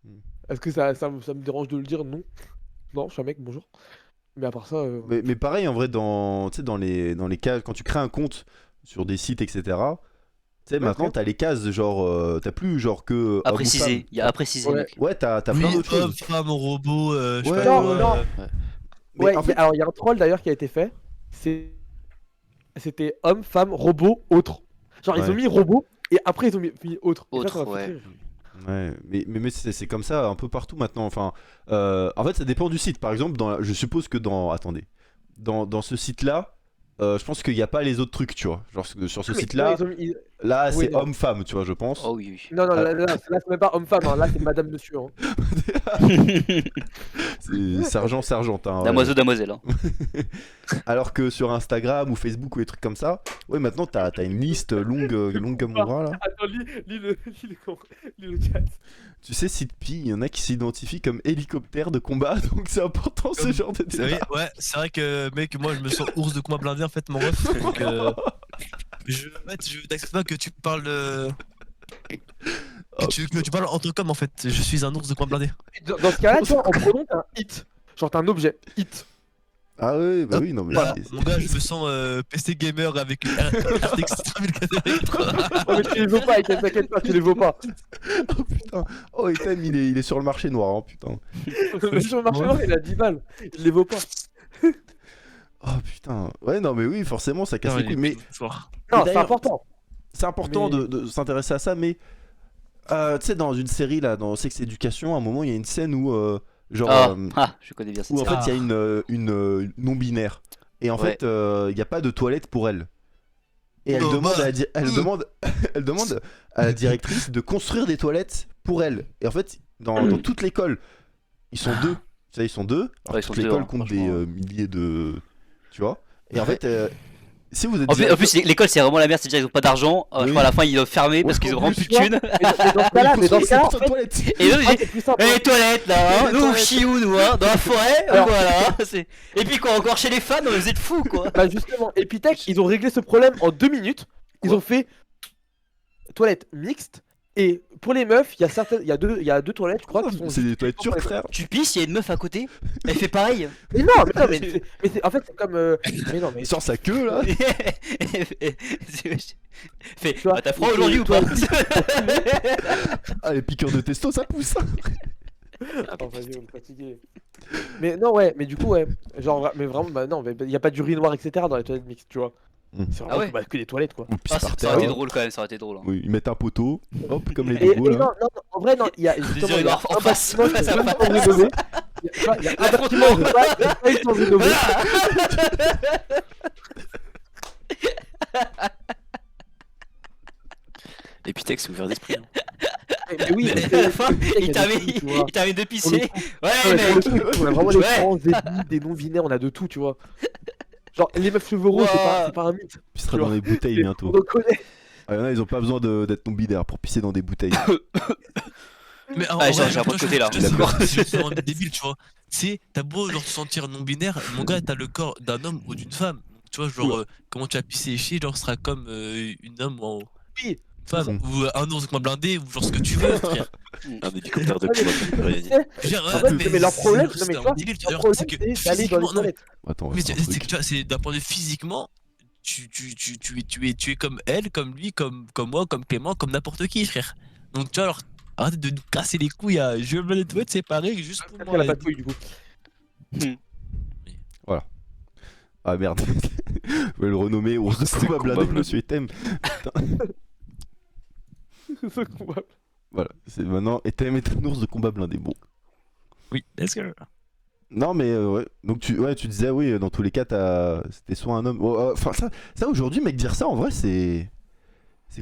Hmm. Est-ce que ça me dérange de le dire? Non. Non, je suis un mec, bonjour. Mais à part ça Mais pareil, en vrai, tu sais, dans les cases, quand tu crées un compte sur des sites, etc. Tu sais, maintenant, ok. t'as les cases, genre, t'as plus genre que. homme À ou préciser. femme. Il y a à préciser, Ouais. mec. Ouais, t'as Oui, plein d'autres homme, choses. femme, robot, je sais Ouais, pas Non, quoi, non. Mais ouais, en fait, alors il y a un troll d'ailleurs qui a été fait. C'était homme, femme, robot, autre. Genre ils Ouais. ont mis robot et après ils ont mis autre. Et ça, Autre, ça m'a fait ouais. rire. ouais, mais c'est comme ça un peu partout maintenant. Enfin, en fait, ça dépend du site. Par exemple, je suppose que attendez, dans ce site-là, je pense qu'il n'y a pas les autres trucs, tu vois. Genre sur ce Mais site-là, ils ont mis- là, oui, c'est non. homme-femme, tu vois, je pense. Oh oui, oui. Non, là c'est même pas homme-femme, hein. Là c'est madame monsieur. Hein. C'est sergent-sergentin. Ouais. Damoiseau, damoiselle. Hein. Alors que sur Instagram ou Facebook ou des trucs comme ça, ouais, maintenant t'as une liste longue comme mon bras là. Attends, lis le chat. Tu sais, Sidpi, il y en a qui s'identifient comme hélicoptère de combat, donc c'est important ce Comme- genre de C'est vrai, débat. ouais, c'est vrai que mec, moi je me sens ours de combat blindé en fait, mon ref. Donc, je n'accepte pas que tu parles de. Que tu parles en tant qu'homme en fait. Je suis un ours de combat blindé. Dans ce cas-là, tu vois, en pronom, t'as un hit. Genre, t'as un objet. Hit. Ah ouais, bah oui, non mais Voilà, c'est- mon gars, je me sens PC gamer avec une RTX 3080. Oh, mais tu les vaux pas, Etienne, t'inquiète pas, tu les vaux pas. Oh putain, oh Ethan, il est sur le marché noir, hein, putain. Sur le marché noir, il a 10 balles. Il les vaut pas. Oh putain, ouais, non mais oui, forcément, ça casse les couilles, mais Non, c'est d'ailleurs, important. c'est important Mais- de s'intéresser à ça, mais tu sais, dans une série là, dans Sex Education, à un moment, il y a une scène où, genre, Je connais bien cette où en série. fait il y a une non-binaire et en Ouais. fait il n'y a pas de toilette pour elle et elle Oh, demande bah. à elle demande à la directrice de construire des toilettes pour elle et en fait dans toute l'école ils sont deux, tu sais, ils sont deux. Alors, Ouais, ils sont toute deux, l'école hein, compte des franchement. milliers de, tu vois, et en Ouais. fait Si vous êtes En plus, l'école c'est vraiment la merde, c'est-à-dire ils ont pas d'argent. Je Oui. crois à la fin ils doivent fermer parce qu'ils ont vraiment plus de thunes. Mais dans ce cas-là, mais dans ce cas-là, en fait, toilette. Et eux, c'est plus simple. les toilettes là, hein, Les nous on toilettes. chie où nous, hein, dans la forêt, Alors- voilà. Et puis quoi, encore chez les fans, vous êtes fous quoi. Bah justement, Epitech, ils ont réglé ce problème en 2 minutes. Ils ont fait toilettes mixtes. Et pour les meufs, il y a deux toilettes, je crois, qui sont. C'est des toilettes turques, pour les- frère. Tu pisses, il y a une meuf à côté, elle fait pareil. Mais non, en fait, c'est comme. Mais non, mais. Il sort sa queue là. Fait, Tu vois, bah, t'as froid aujourd'hui ou pas? Ah, les piqueurs de testo, ça pousse. Attends, vas-y, on est fatigué. Mais non, ouais, mais du coup, ouais. Genre, mais vraiment, bah non, il y a pas d'urinoir, etc. dans les toilettes mixtes, tu vois. C'est vraiment Ah ouais. que des toilettes, quoi. On pisse Ah, par ça terre. aurait été drôle quand même, ça aurait été drôle. Hein. Oui, ils mettent un poteau, hop, comme les Et dogos non, là. non, en vrai, non, il y a Des justement. Il y a urinoirs en un face, bâtiment qui face est à même face. pas rénové. Il y a un bâtiment qui est pas du tout rénové. Epitech, c'est ouvert d'esprit. Hein. Mais oui, Mais mais à la fin, il y a termine des trucs, tu vois. il termine de Pour pisser. le coup. Ouais, Ouais, pour le mec. coup, on a vraiment des Ouais. trans, des bi, des non-binaires, on a de tout, tu vois. Genre, les meufs cheveux roses, c'est pas un mythe. Il sera dans les bouteilles On bientôt. reconnaît. Ah, y en a, ils ont pas besoin d'être non-binaires pour pisser dans des bouteilles. Mais Ah, j'ai un bon côté, là. D'accord. C'est vraiment débile, tu vois. C'est, t'as beau genre te sentir non-binaire, mon gars, t'as le corps d'un homme ou d'une femme. Donc, tu vois, genre, comment tu as pissé et chier, genre, sera comme une homme ou Oui. une femme, ou un ours avec ma blindé, ou genre ce que tu veux, frère. Un hélicoptère de Ouais, pilote, mais- rien dit. Je veux dire, En fait, mais leur problème, c'est non, mais un tu vois, délire, leur alors, problème, c'est que c'est d'aller dans les physiquement, non. toilettes. Attends, Mais c'est un c'est que truc. tu vois, c'est d'un point de vue physiquement, tu es comme elle, comme lui, comme moi, comme Clément, comme n'importe qui, frère. Donc tu vois, alors, arrêtez de nous casser les couilles à je veux les toilettes séparées juste pour Après, moi. elle a pas de couilles, du coup. Ah merde. Je vais le renommer ours de combat blindé, combat monsieur Etem. C'est combat. Voilà, c'est maintenant Etem est un ours de combat blindé. Bon. Oui, let's go. Non mais ouais, donc tu disais oui, dans tous les cas c'était soit un homme. Enfin ça aujourd'hui mec dire ça en vrai c'est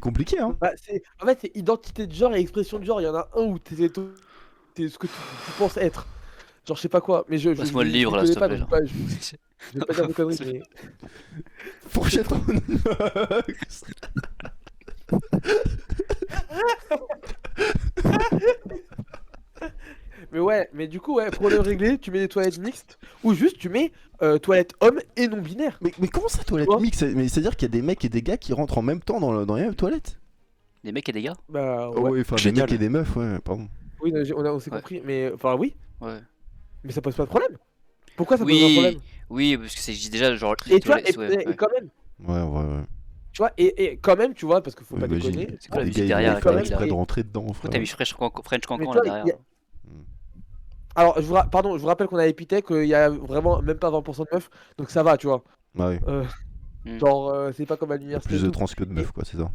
compliqué hein. Bah, en fait, c'est identité de genre et expression de genre. Il y en a un où t'es ce que tu penses être. Genre, je sais pas quoi, mais je. Passe-moi le je livre, là, connais s'il te pas, plaît, donc là. pas- Je vais pas dire de conneries, mais. Fourchette en Mais ouais, mais du coup, ouais, pour le régler, tu mets des toilettes mixtes ou juste tu mets toilettes hommes et non binaires. mais comment ça toilette Quoi mix? Mais c'est-à-dire qu'il y a des mecs et des gars qui rentrent en même temps dans les mêmes toilettes? Des mecs et des gars. Bah, Oh, ouais. oui, enfin des Génial. mecs et des meufs, ouais, pardon. Oui, on s'est Ouais. compris, mais enfin, oui, Ouais. mais ça pose pas de problème. Pourquoi ça pose un Oui, problème? oui, parce que c'est déjà genre. Et tu vois, toilettes, ouais, et quand même, Ouais. tu vois, et quand même, tu vois, parce qu'il faut Ouais, pas imagine. déconner. C'est quoi la Les musique gars, derrière, ils avec font la exprès musique de rentrer dedans, Pourquoi frère. t'as mis French Cancan Mais là toi, derrière? il y a- Alors, pardon, je vous rappelle qu'on a Epitech, il y a vraiment même pas 20% de meufs, donc ça va, tu vois. Ah oui. Genre, c'est pas comme à Il y a l'université. plus et de tout. trans que de meufs quoi, c'est ça.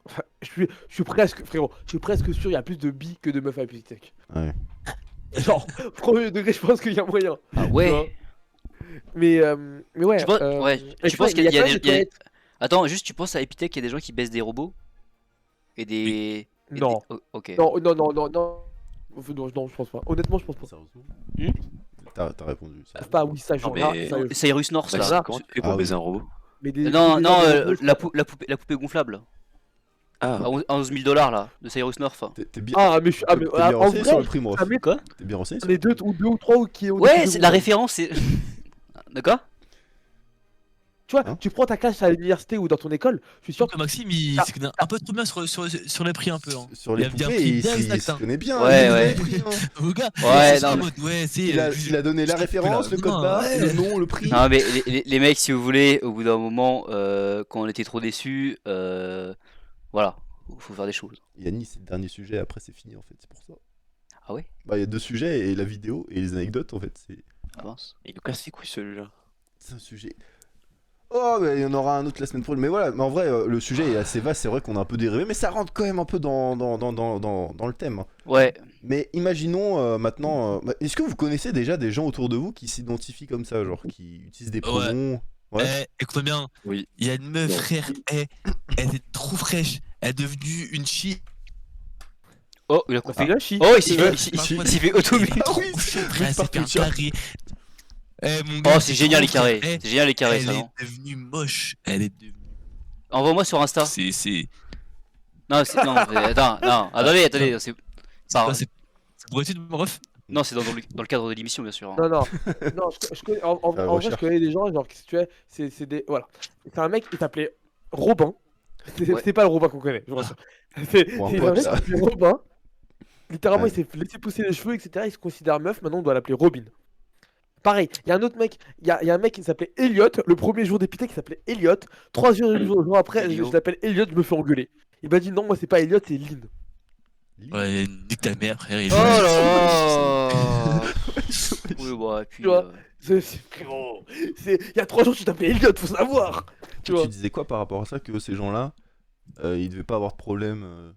Enfin, je suis presque, frérot, je suis presque sûr, il y a plus de bi que de meufs à Epitech. Ouais. Genre, premier degré, je pense qu'il y a moyen. Ah tu ouais. vois. Mais ouais. Tu penses- ouais, mais tu penses vois, qu'il y a quand même des- des il y a- toilettes- Attends, juste tu penses à Epitech, il y a des gens qui baissent des robots? Et des. et Non. des- oh, ok. Non, non, je pense pas. Honnêtement, je pense pas. Sérieusement Hmm T'as répondu. ça. C'est pas, oui, ça, je Non, ah, mais- sérieux. Cyrus North Bah, là. comment tu fais pour Ah, baiser oui. un robot? Mais des- Non, des non, gens de gauche, la poupée gonflable. Ah, À 11 000 $ là, de Cyrus North. T'es bien, Ah, mais je suis. Ah, mais t'es bien en renseigné sur vrai, le prix, moi. ça met- Quoi? T'es bien renseigné on sur est deux ou trois qui ont. Ouais, c'est la référence, c'est. D'accord? Tu vois, Hein tu prends ta classe à l'université ou dans ton école, je suis sûr Donc Maxime, il Ah. s'y connaît un peu trop bien sur les prix un peu. Hein. Sur les Il a bien poupées, pris il bien s'y exact, hein. connaît bien. Ouais, il a ouais. donné le prix, hein. Oh, gars, Ouais, c'est non, en mais- mode, ouais, c'est. Il a donné la référence, le code non, barre, ouais. le nom, le prix. Non, mais les mecs, si vous voulez, au bout d'un moment, quand on était trop déçus, voilà, faut faire des choses. Yannis, c'est le dernier sujet, après c'est fini en fait, c'est pour ça. Ah ouais? Bah, il y a deux sujets et la vidéo et les anecdotes en fait, Ah mince. il nous casse les couilles celui-là. c'est un sujet. Oh, mais il y en aura un autre la semaine prochaine. Mais voilà, mais en vrai, le sujet est assez vaste, c'est vrai qu'on a un peu dérivé, mais ça rentre quand même un peu dans le thème. Hein. Ouais. Mais imaginons maintenant, est-ce que vous connaissez déjà des gens autour de vous qui s'identifient comme ça, genre qui utilisent des pronoms? Ouais. Écoute bien, Oui. il y a une meuf, Non. frère, elle était trop fraîche, elle est devenue une chi. Oh, il a qu'on coupé. fait la chi. Oh, il s'est Ouais, fait auto-mute. trop oui, chaud, frère, elle s'est par fait un Twitch, hein. carré. Mon gars, Oh, c'est génial les trop, frère. carrés. C'est génial les carrés, Elle ça, est non? devenue moche. Elle est devenue. Envoie-moi sur Insta. C'est. Non, attends, non, attendez, c'est C'est pas. quoi, c'est pour étude, mon ref? Non, c'est dans le cadre de l'émission, bien sûr. Hein. Non, non, je connais, en vrai, je recherche. connais des gens, genre, si tu vois, c'est des. Voilà. C'est un mec qui s'appelait Robin. Ouais. C'est pas le Robin qu'on connaît, je vous rassure. C'est Pour un c'est un pote, mec qui ça. s'appelait Robin. Littéralement, Ouais. il s'est laissé pousser les cheveux, etc. Il se considère meuf, maintenant on doit l'appeler Robin. Pareil, il y a un autre mec, il y a un mec qui s'appelait Elliot, le premier jour d'épité qui s'appelait Elliot. 3 jours après, Elio. je l'appelle Elliot, je me fais engueuler. Il m'a dit non, moi c'est pas Elliot, c'est Lynn. Ouais, nique ta mère, frère. Oh là là. Oui, bah, et puis. Tu vois. Frérot, il y a 3 jours tu t'appelais Elliot, faut savoir. Tu vois. Tu disais quoi par rapport à ça, que ces gens-là, ils devaient pas avoir de problème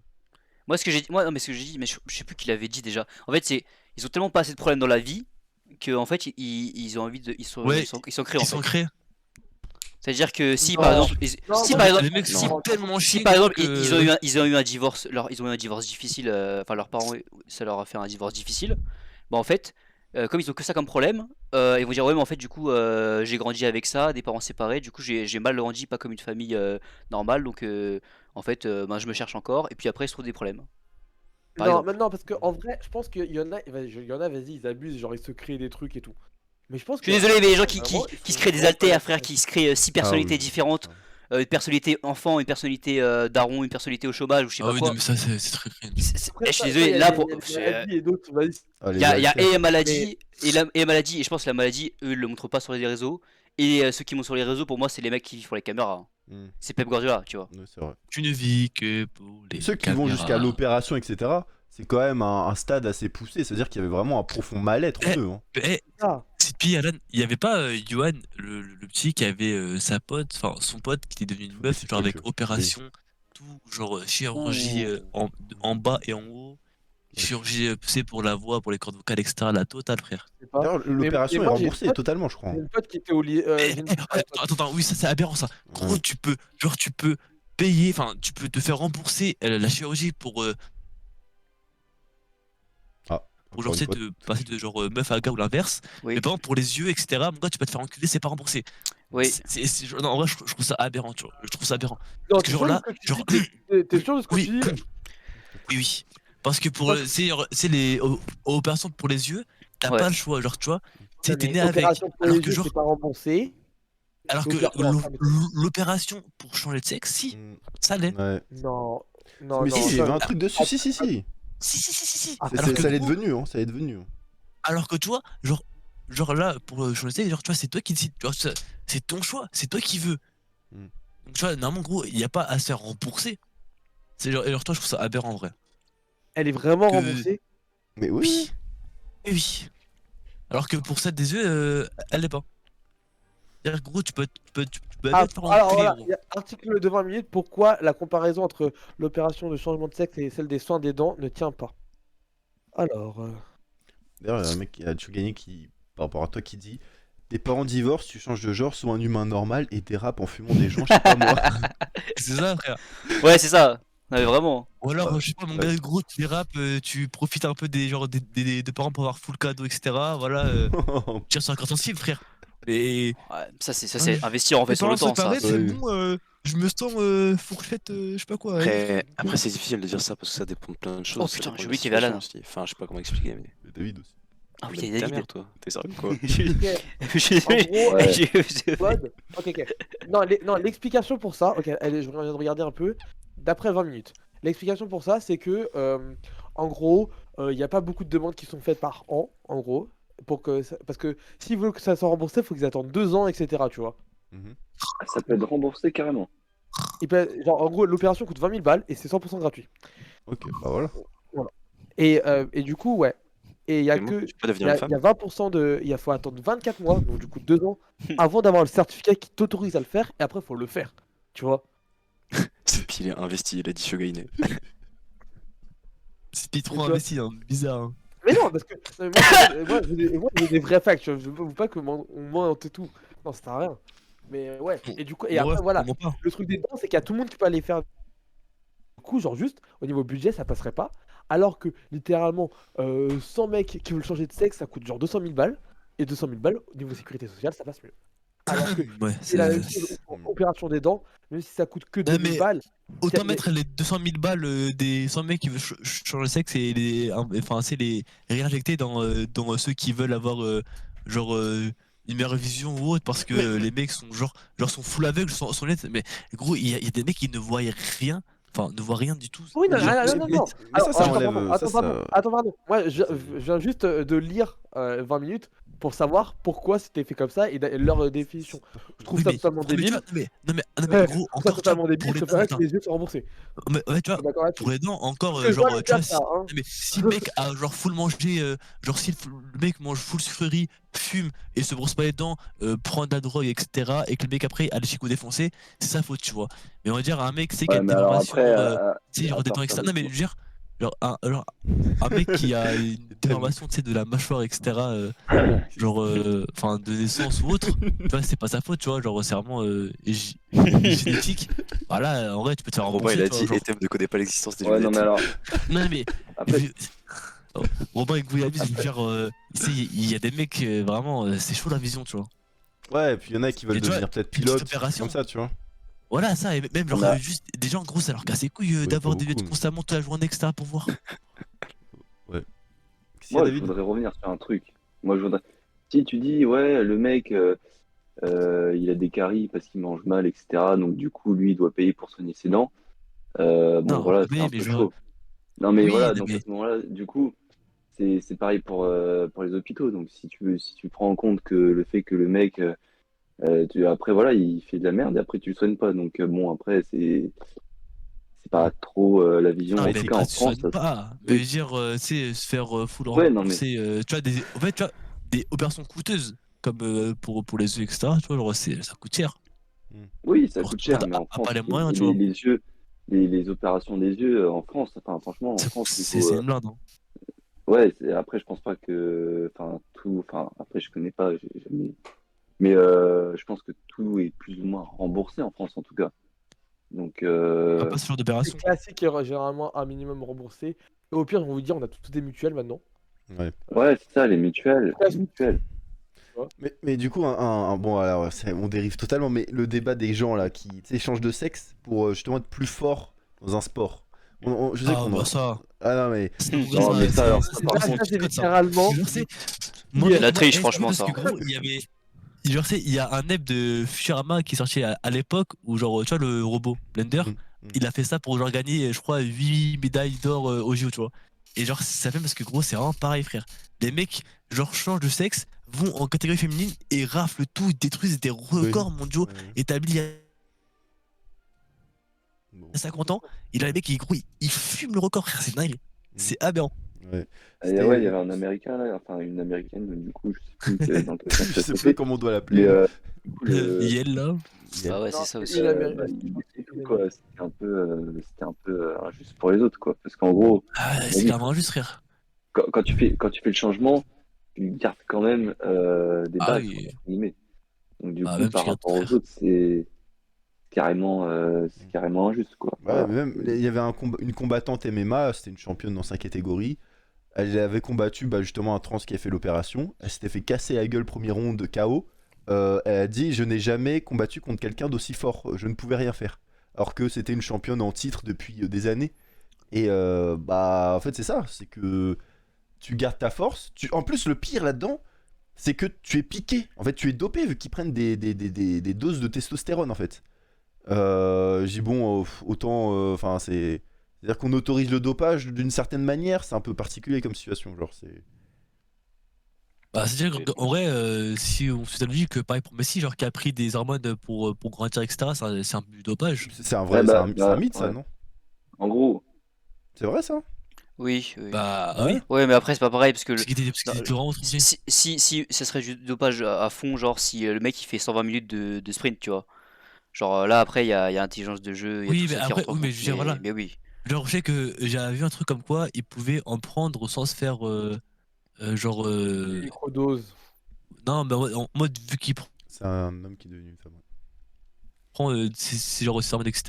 Moi, ce que j'ai dit, non, mais ce que j'ai dit, mais je sais plus qui l'avait dit déjà. En fait, ils ont tellement pas assez de problèmes dans la vie que en fait, ils ont envie de, ils sont créés en Ils sont fait. créés. C'est-à-dire que si Non. par exemple, Non, si moi, par exemple, Les mecs non. sont tellement si chiés. par exemple, que- ils ont eu un divorce, ils ont eu un divorce difficile, enfin leurs parents, ça leur a fait un divorce difficile. Bah en fait, comme ils ont que ça comme problème, ils vont dire ouais mais en fait du coup j'ai grandi avec ça, des parents séparés, du coup j'ai mal grandi, pas comme une famille normale, donc en fait ben, je me cherche encore, et puis après ils se trouvent des problèmes. Par Non, exemple. maintenant, parce qu'en vrai, je pense qu'il y en a, vas-y, ils abusent, genre ils se créent des trucs et tout. Mais je pense Je suis que. désolé, mais les gens Vraiment, ils qui se sont créent des vraiment alters, pas frère, d'accord. qui se créent 6 personnalités oui. différentes, une personnalité enfant, une personnalité daron, une personnalité au chômage, ou je sais Ah pas oui, quoi. non, mais ça, c'est très cringe. Après, Je suis ça, désolé, il y a là les- pour. il y a les maladies et d'autres, vas-y. Ah, les Il y a alters. et la maladie, et maladie, et je pense que la maladie, eux, ils le montrent pas sur les réseaux. Et ceux qui montent sur les réseaux, pour moi, c'est les mecs qui vivent pour les caméras. Hmm. C'est Pep Guardiola, tu vois. Ouais, c'est vrai. Tu ne vis que pour les Ceux qui vont caméras. jusqu'à l'opération, etc., c'est quand même un stade assez poussé. C'est-à-dire qu'il y avait vraiment un profond mal-être en eux. Hein. Eh, Ah, puis Alan, il y avait pas Johan, le petit qui avait sa pote, enfin son pote qui était devenu une meuf, petit genre avec truc, opération, tout, genre chirurgie en bas et en haut, chirurgie c'est pour la voix, pour les cordes vocales, etc. La totale, frère. je sais pas. D'ailleurs, l'opération mais est moi, j'ai remboursée une pote- totalement, je crois. J'ai une pote qui était au lit. Attends, oui, ça c'est aberrant ça. Gros, Ouais. tu peux payer, enfin, tu peux te faire rembourser la chirurgie pour genre, Encore c'est une fois. de passer de genre meuf à gars ou l'inverse. Oui. Mais par exemple, pour les yeux, etc., mon gars, tu peux te faire enculer, c'est pas remboursé. Oui. Non, en vrai, je trouve ça aberrant, tu vois. Je trouve ça aberrant. Non, Parce que genre là, genre. T'es sûr de ce que Oui. tu dis? Oui. Parce que pour c'est les opérations pour les yeux, t'as Ouais. pas le choix. Genre, tu vois, t'es Mais né avec. opération pour Alors les que yeux, genre. c'est pas remboursé. Alors que l'opération pour changer de sexe, si, Hmm. ça l'est. Ouais. Non, non, Mais non. si, il y ça- avait un truc dessus. Si. Si. Ah, C'est- Alors que ça l'est gros, devenu, hein. Ça l'est devenu. Hein. Alors que tu vois, genre là, pour changer de sexe, genre, tu vois, c'est toi qui décides. Tu vois, c'est ton choix, c'est toi qui veux. Mm. Donc, tu vois, normalement, gros, il n'y a pas à se faire rembourser. C'est genre, et alors, toi, je trouve ça aberrant en vrai. Elle est vraiment Que- remboursée. Mais oui. Et oui. Alors que pour celle des yeux, elle l'est pas. C'est-à-dire que gros, tu peux Ah, te faire alors enculer, voilà, gros. il y a article de 20 minutes, pourquoi la comparaison entre l'opération de changement de sexe et celle des soins des dents ne tient pas. Alors, D'ailleurs, il y a un mec qui a tout gagné qui, par rapport à toi, qui dit: tes parents divorcent, tu changes de genre, sois un humain normal et dérapes en fumant des joints, je sais pas moi. C'est ça, frère. Ouais, c'est ça. Non, mais vraiment. Ou alors, je sais pas, mon gars, gros, tu dérapes, tu profites un peu des parents pour avoir full cadeau, etc. Voilà, tire sur un carte sensible, frère. Et. Ouais, ça, c'est investir en fait Mes sur le parents temps, ça. séparés, ça, c'est oui. bon, je me sens fourchette, je sais pas quoi. Après c'est difficile de dire ça parce que ça dépend de plein de choses. Oh, ça putain, dépend j'ai de oublié la qu'il y avait Alan. situation aussi. Enfin, je sais pas comment expliquer, mais. Et David aussi. Ah oui, Mais t'es ta David. mère, toi. T'es sérieux, quoi? ok, J'ai- Pod, ok. Non, l'explication pour ça, ok, je viens de regarder un peu, d'après 20 minutes. L'explication pour ça, c'est que, en gros, il n'y a pas beaucoup de demandes qui sont faites par an, en gros, parce que s'ils veulent que ça soit remboursé, il faut qu'ils attendent 2 ans, etc., tu vois. Mhm. Ça peut être remboursé carrément. Genre, en gros, l'opération coûte 20 000 balles et c'est 100% gratuit. Ok, bah voilà. Et du coup, ouais. Et il y a Et moi, que. je peux pas Il devenir y une a femme? 20% de. Il faut attendre 24 mois, donc du coup 2 ans, avant d'avoir le certificat qui t'autorise à le faire, et après, il faut le faire. Tu vois. Puis il est investi, il a dit Shogaine. C'est trop Tu vois. investi, hein, bizarre. Hein. Mais non, parce que moi, j'ai des vrais facts, tu vois. Je veux pas que on mente et tout. Non, ça sert à rien. Mais ouais. Et du coup, et après, Ouais, voilà. vraiment pas. Le truc des dents, c'est qu'il y a tout le monde qui peut aller faire. Du coup, genre juste, au niveau budget, ça passerait pas. Alors que littéralement, 100 mecs qui veulent changer de sexe, ça coûte genre 200 000 balles. Et 200 000 balles, au niveau sécurité sociale, ça passe mieux. Alors que Ouais, c'est la même chose, opération des dents, même si ça coûte que 2 000 mais balles. autant mais- mettre les 200 000 balles des 100 mecs qui veulent changer le sexe et enfin, c'est les réinjecter dans ceux qui veulent avoir genre une meilleure vision ou autre parce que les mecs sont genre sont full aveugles, sont lunettes. Mais gros, il y a des mecs qui ne voient rien, enfin ne voient rien du tout. Oui, non, Genre, non. mais Alors, ça attends, enlève. pardon, Ça, attends, pardon. Moi, je viens juste de lire 20 minutes pour savoir pourquoi c'était fait comme ça et leur définition. Je trouve Oui, ça mais- totalement non, mais tu débile. vois, non, mais Ouais, gros, je trouve ça encore tu vois, totalement pour débile, les je dents, préfère que attends, les yeux soient remboursés. ouais, tu Je vois, suis d'accord là-dessus. pour les dents, encore, Parce que je genre, vois le tu vois, cas, ça, hein. mais si le mec a genre full mangé, genre si le mec mange full sucrerie, fume et se brosse pas les dents, prend de la drogue, etc., et que le mec après a les chicots défoncés, c'est sa faute, tu vois. Mais on va dire un mec, c'est qui a Ouais, une mais alors déformation, après, tu sais, genre à des dents, partir etc. de Non, mais je veux dire, genre un mec qui a une déformation, tu sais, de la mâchoire, etc., genre, enfin, de naissance ou autre, tu vois, c'est pas sa faute, tu vois, genre, c'est vraiment génétique. Voilà, en vrai, tu peux te faire Robin, il rembourser, a tu vois, dit genre. Etem ne connaît pas l'existence des Ouais, non, mais lunettes. alors, Non, mais. après, Robin avec Williams, je veux dire, tu sais, il y a des mecs, vraiment, c'est chaud la vision, tu vois. Ouais, et puis il y en a qui veulent Et tu vois, devenir peut-être une petite pilotes, opération. comme ça, tu vois. Voilà, ça, et même, genre, On a- juste des gens, en gros, ça leur casse les couilles Oui, d'avoir pas des lunettes beaucoup, mais- constamment toute la journée, etc., pour voir. Qu'est-ce qu'il y a, moi, je David? voudrais revenir sur un truc. Moi, je voudrais. Si tu dis, ouais, le mec, il a des caries parce qu'il mange mal, etc. Donc, du coup, lui, il doit payer pour soigner ses dents. Bon, Non, voilà, c'est oui, un mais peu genre. chaud. Non, mais Oui, voilà, non, donc à mais. ce moment-là, du coup, c'est pareil pour les hôpitaux. Donc, si tu prends en compte que le fait que le mec, après, voilà, il fait de la merde et après, tu le soignes pas. Donc, bon, après, c'est pas trop la vision, Non, en mais tout mais cas pas, en tu France. soignes pas. Mais je veux dire, tu sais, se faire full Ouais, non, mais rembourser, tu vois, en fait, tu vois, des opérations coûteuses, comme pour les yeux, etc., tu vois, genre, ça coûte cher. oui, ça Genre, coûte tout le cher, monde mais en a pas France, les moyens, tu vois. les yeux, les opérations des yeux en France, enfin, franchement, en France, C'est une blinde, hein. ouais, après, je pense pas que, enfin, tout, enfin, après, je connais pas, j'ai jamais, mais je pense que tout est plus ou moins remboursé en France, en tout cas. Donc, Pas ce genre C'est d'opération. classique et généralement un minimum remboursé. Et au pire, on vous dire, on a toutes des mutuelles maintenant. Ouais. ouais, c'est ça, les mutuelles, Ouais, les mutuelles. Mais du coup, bon, alors, on dérive totalement, mais le débat des gens là qui tu sais, changent de sexe pour justement être plus fort dans un sport. Je sais Ah, qu'on bah ça. Ah non, mais. Non, mais ça, alors, c'est par c'est contre, Ça, c'est code, ça. littéralement. Genre, c'est- C'est la triche, c'est franchement, parce ça. que gros, il y avait. Genre, il y a un ep de Futurama qui est sorti à l'époque où, genre, tu vois, le robot Blender, il a fait ça pour, genre, gagner, je crois, 8 médailles d'or au JO, tu vois. Et, genre, ça fait parce que, gros, c'est vraiment pareil, frère. Les mecs, genre, changent de sexe, vont en catégorie féminine et raflent tout, détruisent des records mondiaux Ouais. établis il y a Bon. 50 ans. Et là, les mecs, gros, ils fument le record, frère, c'est dingue. C'est aberrant. Ouais. Et ouais, il y avait un Américain là, enfin une Américaine, du coup, je sais plus dans quel sens Je ça sais s'est plus fait. comment on doit Mais l'appeler. du coup, le, Yel, là. Bah ouais, Non, c'est ça aussi. une Américaine. bah, il était tout, quoi. C'était un peu injuste pour les autres, quoi. Parce qu'en gros, Ah, on c'est dit, carrément injuste, frère. quand tu fais le changement, tu gardes quand même des Ah bases, oui. entre guillemets. Donc du Ah, coup, même par tu gardes, rapport aux frère. autres, c'est carrément injuste, quoi. Ouais, Voilà. mais même, il y avait une combattante MMA, c'était une championne dans sa catégorie. Elle avait combattu justement un trans qui a fait l'opération. Elle s'était fait casser la gueule premier round de KO. Elle a dit je n'ai jamais combattu contre quelqu'un d'aussi fort. Je ne pouvais rien faire. Alors que c'était une championne en titre depuis des années. Et en fait c'est ça, c'est que tu gardes ta force. En plus le pire là-dedans, c'est que tu es piqué. En fait tu es dopé vu qu'ils prennent des doses de testostérone en fait. J'ai bon, autant, enfin c'est-à-dire qu'on autorise le dopage d'une certaine manière, c'est un peu particulier comme situation, genre c'est. Bah, c'est-à-dire qu'en vrai, si on suit la logique, pareil pour Messi, genre qui a pris des hormones pour grandir, etc., c'est un but dopage. C'est un Ouais, vrai, c'est un mythe ça, ouais. non? En gros, C'est vrai ça? Oui, oui. Bah Ouais. oui, Ouais, mais après, c'est pas pareil parce que parce qu'il était vraiment trop bien. si ça serait du dopage à fond, genre si le mec il fait 120 minutes de sprint, tu vois. Genre là, après, il y a intelligence de jeu, il y a Oui, tout mais ça qui après, rentre en oui, mais compte. je veux dire, voilà. Mais oui. Genre, je sais que j'avais vu un truc comme quoi il pouvait en prendre sans se faire, genre, Microdose. non, mais en mode, vu qu'il C'est un homme qui est devenu une femme. prend c'est genre ses hormones, etc.,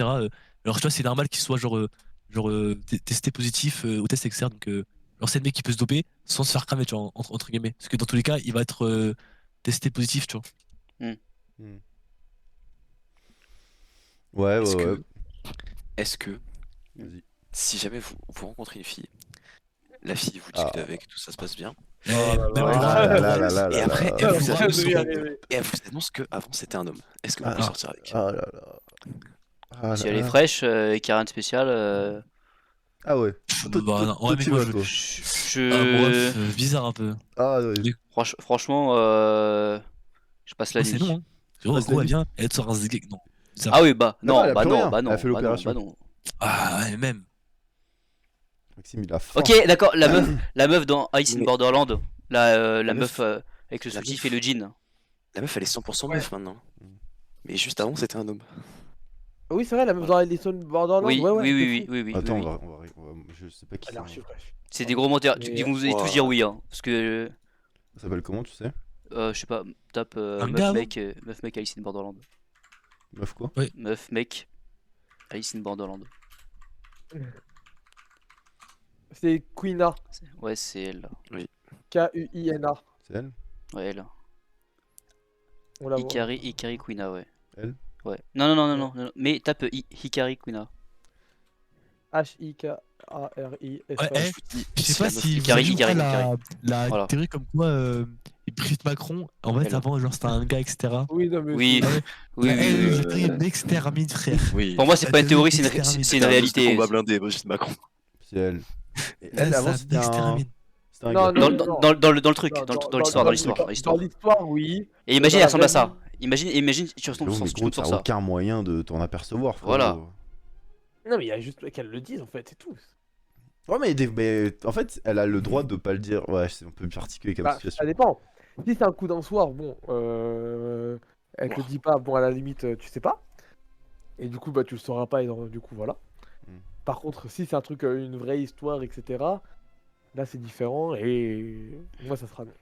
alors tu vois, c'est normal qu'il soit, genre, testé positif au test, etc., donc genre c'est le mec qui peut se doper sans se faire cramer, tu vois, entre guillemets. Parce que dans tous les cas, il va être testé positif, tu vois. Ouais, Est-ce ouais, que, ouais. est-ce que Vas-y. si jamais vous rencontrez une fille, la fille vous discutez avec, tout ça se passe bien, Eh, là même là. pour Ah moi, là là là là et là après là. elle vous Je annonce, vais y arriver. et elle vous annonce que avant c'était un homme, est-ce que vous Ah, pouvez sortir avec? Ah là là. Ah Si là elle est là. fraîche et qu'il n'y a rien de spécial, Ah ouais. Toi, bah, non, ouais, toi, mais t'y moi, vas, je- toi. bref, bizarre un peu. Ah ouais. franchement, je passe la Moi, c'est nuit. non, hein. Gros, Passe la elle nuit. vient, elle te sort un zigzag. Non. Bizarre. Ah oui, bah Non, non, elle a bah plus non, rien. bah Elle a non, fait bah non, l'opération. bah non. Ah, ouais, même. Maxime, il a faim. Ok, d'accord, la meuf dans Alice in Mais- Borderland, la La meuf meuf- avec le la soutif meuf. et le jean. La meuf elle est 100% meuf maintenant. Mais juste avant c'était un homme. Oui, c'est vrai, la meuf dans Alison Borderland. Oui, ouais, ouais, oui, de oui, fou. oui, oui, Attends, oui, oui. je sais pas qui Elle c'est. est archi fraîche. C'est des gros menteurs. Mais, Vous allez tous ouah. dire oui, hein, parce que Ça s'appelle comment, tu sais? je sais pas, tape Un meuf gars, mec, meuf mec Alice in Borderland. Meuf quoi? Meuf mec Alice in Borderland. C'est Quina. Ouais, c'est elle. Là. K-U-I-N-A. C'est elle? Ouais, elle. On la voit. Hikari Quina, ouais. Elle? Ouais. Non. Mais tape Hikari Quina. H-I-K-A-R-I-S. Ouais, Je vous dis, je sais si pas la meuf- si vous Hikari, avez vu Hikari, la Voilà. théorie comme quoi Brigitte Macron, en fait, Elle. avant, genre, c'était un gars, etc. Oui, non, mais Oui, Ah ouais. oui, Bah, oui, elle, oui. la théorie m'extermine, frère. Oui. Pour moi, c'est La pas une théorie, théorie c'est une C'était un réalité. combat blindé, Brigitte Macron. C'est elle. Et Là, elle, avant, ça c'était un. m'extermine. C'était un Non, gars. non. Dans le truc, Non, dans l'histoire, dans l'histoire. Dans l'histoire, oui. Et imagine, Dans elle la ressemble à vraie ça. vie. Imagine, tu J'avoue, mais tu gros, tombes sur t'as ça. aucun moyen de t'en apercevoir, frérot. Voilà. Non, mais il y a juste qu'elle le dise en fait, c'est tout. Ouais, mais en fait, elle a le droit de pas le dire. Ouais, c'est un peu particulier comme Bah, situation. ça dépend. Si c'est un coup d'un soir, bon, elle te le dit pas, bon, à la limite, tu sais pas. Et du coup, bah, tu le sauras pas, et du coup, voilà. Par contre, si c'est un truc, une vraie histoire, etc., là, c'est différent, et moi, ça sera non.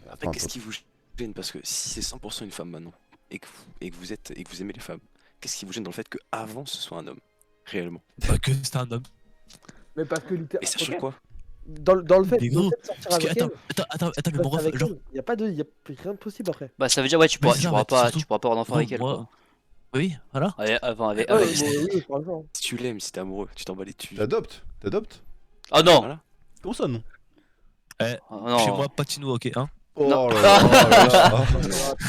Après, qu'est-ce qui vous gêne? Parce que si c'est 100% une femme maintenant, et que vous aimez les femmes, qu'est-ce qui vous gêne dans le fait que avant ce soit un homme? Réellement. Pas que c'était un homme. Mais parce que Et littéralement. ça change quoi? Dans le fait Mais dans le gros, fait de sortir Parce que, avec elle, attends, mais mon ref, genre, il y a pas de, y a rien de possible après. Bah, ça veut dire, ouais, tu Mais pourras, c'est tu ça, pourras mais pas, surtout- tu pourras pas avoir d'enfant gros, avec elle, moi- quoi. oui, voilà. Avant, avec. Ouais, avec- oui, par exemple. Si tu l'aimes, si t'es amoureux, tu t'en bats les dessus. T'adoptes? Ah non! Voilà. Comment ça, non? Ah, non. Chez moi, Patino, ok, hein. Oh Non. là là là là.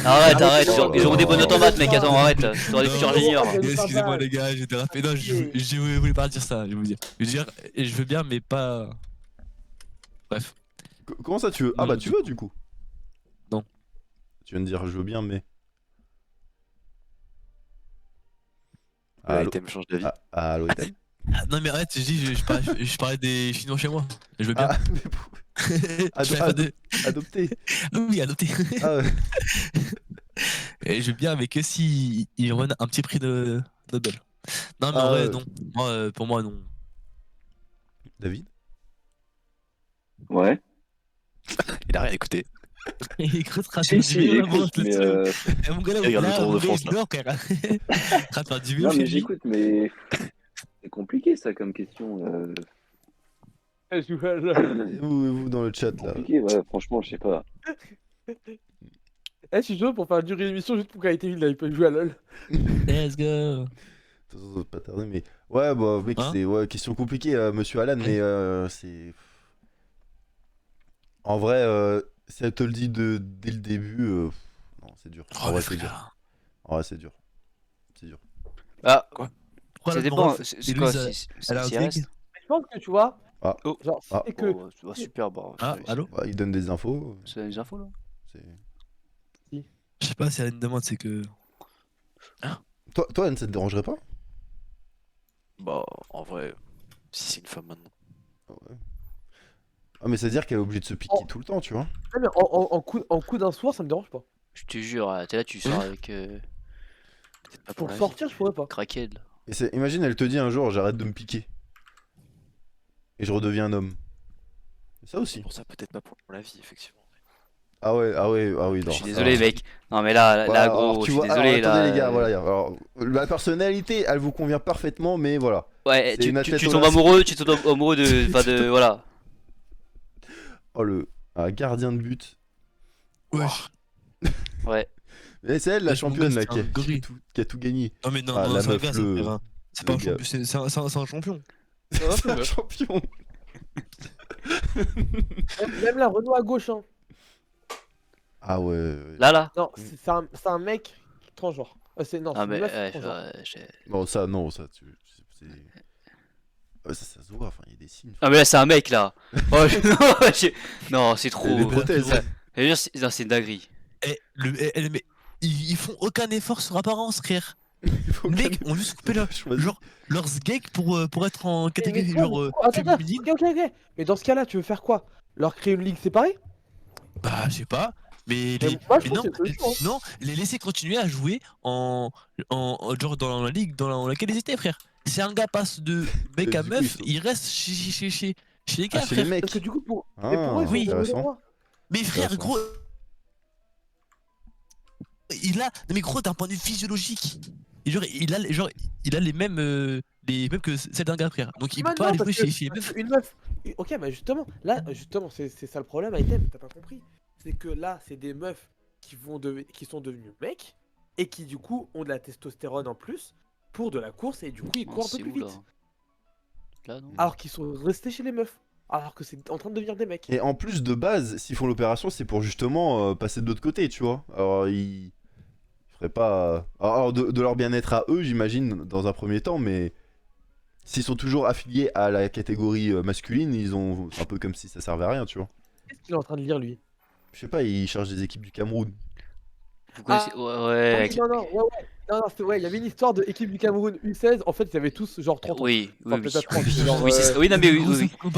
Arrête, Oh là ils ont des là. bonnes notes en maths, mec, attends, arrête. T'aurais des Non. futurs ingénieurs. Excusez-moi les gars, j'ai dérapé. Non, je voulais pas dire ça, je vais vous dire. Je veux dire, et je veux bien, mais pas. Bref. Comment ça, tu veux? Ah Non, bah, du tu veux, du coup? Non. Tu viens de dire, je veux bien, mais. Ouais, Allô? thème change d'avis. Allô, Ethan? Ah, non, mais arrête, je dis, je parlais des Chinois chez moi. Je veux bien. Ah, mais pour- Je fais pas de- adopté. Oui, adopté. Ah ouais. Et je veux bien, mais que si ils reviennent un petit prix de Nobel. Non, mais en Ah, vrai, ouais. non. Moi, pour moi, non. David? Ouais. Il a rien écouté. Il écoute Si, si, j'écoute, mais. Mon gars, là, Il regarde le là, Tour de mon gars, France, il dort, frère. Train de faire du vélo Non, chez mais lui. j'écoute, mais. C'est compliqué ça comme question. Vous dans le chat, là. Compliqué, ouais, franchement, je sais pas. Eh, je suis chaud pour faire durer l'émission juste pour qu'Aïté il n'avait pas joué à LoL. Let's go. Ça va pas tarder, mais. Ouais, bah, mec, Hein c'est. Ouais, question compliquée, monsieur Alan, mais c'est. En vrai, si elle te le dit dès le début, non, c'est dur. Oh, En mais vrai, c'est dur. frère. En vrai, c'est dur. C'est dur. Ah, Pourquoi ça la dépend, meuf, c'est et quoi? Louise, C'est elle a un s'il gig reste? Je pense que tu vois, Ah. Oh. genre, Ah. c'est que. Oh, bah, super, bah. Ah, allô Ouais, il donne des infos. C'est des infos là? c'est- Je sais pas si elle a une demande, c'est que. Toi, Anne, ça te dérangerait pas? Bah, en vrai, si c'est une femme maintenant. Ah ouais. Ah, mais c'est-à-dire qu'elle est obligée de se piquer Oh. tout le temps, tu vois. Non, mais en coup d'un soir, ça me dérange pas. Je te jure, t'es là, tu sors avec Peut-être pas pour Pour la vie. sortir, je pourrais pas. crackhead là. Et imagine, elle te dit un jour, j'arrête de me piquer. Et je redeviens un homme. Ça aussi. Pour ça, peut-être pas pour la vie, effectivement. Ah ouais, ah oui, Je non. suis désolé, mec. Non, mais là, Voilà, gros, alors, je tu suis vois, désolé alors, attendez là. les gars, voilà. Alors, la personnalité, elle vous convient parfaitement, mais voilà. Ouais, C'est une athlète tu tombes amoureux de. Enfin, de. Voilà. Oh, un gardien de but. Wesh. Ouais. Mais c'est elle, la Wesh, mon championne, gars, là, c'est un gorille. qui a tout gagné. Non, mais non, Ah, non, la c'est un meuf, gars, ça, frère, hein. C'est pas un le gars. champion, c'est un champion. C'est un champion. Même la Renault à gauche, hein. Ah ouais. Là. Non, c'est un mec transgenre. Non, Ah, c'est mais. une meuf Ouais, transgenre. Non, ça, ouais, ça se voit, enfin, il y a des signes. Ah, mais là, c'est un mec là. Oh, non, c'est trop. Les prothèses. Non, c'est une dinguerie. Mais ils font aucun effort sur apparence, frère. faut Les mecs qu'elle- ont juste coupé Choisis. leurs sgeeks pour être en Mais catégorie quoi, genre attends, féminine. ok. Mais dans ce cas-là, tu veux faire quoi? Leur créer une ligue séparée? Bah, je sais pas. Mais, Mais les, moi, je mais trouve non, que c'est une solution, non, les laisser continuer à jouer genre dans la ligue dans laquelle ils étaient, frère. Si un gars passe de mec à Du coup, meuf, ils il reste chez les gars, Ah, chez frère. les mecs. Parce que du coup, Ah, mais pour eux, ils oui. ont le intéressant. droit. Mais frère, Intéressant. gros. Non, mais gros, d'un point de vue physiologique, il a les mêmes que celle d'un gars, frère. Donc il peut Maintenant, pas aller parce jouer que- chez les parce meufs. que Une meuf. Ok, bah justement, là, c'est ça le problème, Item, t'as pas compris. C'est que là, c'est des meufs qui sont devenues mecs et qui du coup ont de la testostérone en plus pour de la course et du coup ils Oh, courent un peu c'est plus où là? vite. Là, non? Alors qu'ils sont restés chez les meufs. Alors que c'est en train de devenir des mecs. Et en plus de base, s'ils font l'opération, c'est pour justement passer de l'autre côté, tu vois. Alors ils feraient pas. Alors de leur bien-être à eux, j'imagine, dans un premier temps, mais s'ils sont toujours affiliés à la catégorie masculine, ils ont. C'est un peu comme si ça servait à rien, tu vois. Qu'est-ce qu'il est en train de lire lui? Je sais pas, ils chargent des équipes du Cameroun. Vous connaissez. Ah. Ouais, Ah avec- oui, non, il y avait une histoire de équipe du Cameroun U16. En fait, ils avaient tous genre 30 ans. Oui, Enfin, oui, oui. peut-être 30, genre, Oui, c'est ça. Oui, non, mais oui, oui, oui.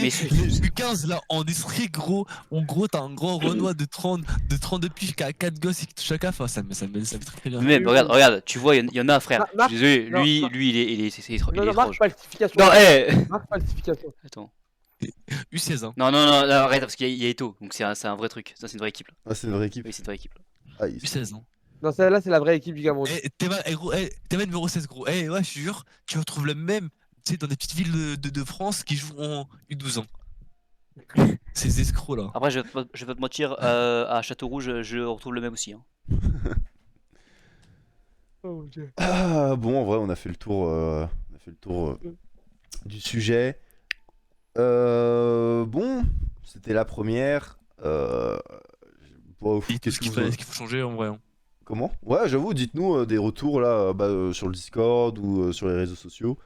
Mais C'est le 15 là, en esprit gros. En gros, t'as un grand Renoir de 32 piges qui a 4 gosses et qui touche à CAF. Ça me fait très bien. Même, regarde, tu vois, il y en a un frère. Marc- Je suis désolé, non, lui, Marc- lui, il est Non, non, étrange. marque falsification. Non, Marque falsification. Attends. U16, hein. Non, arrête, parce qu'il y a Eto, donc c'est un vrai truc. Ça, c'est une vraie équipe. Là. Ah, c'est une vraie équipe. Oui, c'est une vraie équipe. Là. Ah, ils- U16, hein. Non, celle-là, c'est la vraie équipe du Cameroun. Théma numéro 16, gros. Ouais, je te jure, tu retrouves le même, tu sais, dans des petites villes de France qui jouent en U12 ans. Ces escrocs là. Après, je vais pas te mentir, à Châteaurouge, je retrouve le même aussi. Hein. Oh, Dieu. Ah, bon, en vrai, on a fait le tour, du sujet. Bon, c'était la première. Bon, qu'est-ce que vous... Est-ce qu'il faut changer en vrai, hein. Comment? Ouais, j'avoue, dites-nous des retours là, sur le Discord ou sur les réseaux sociaux.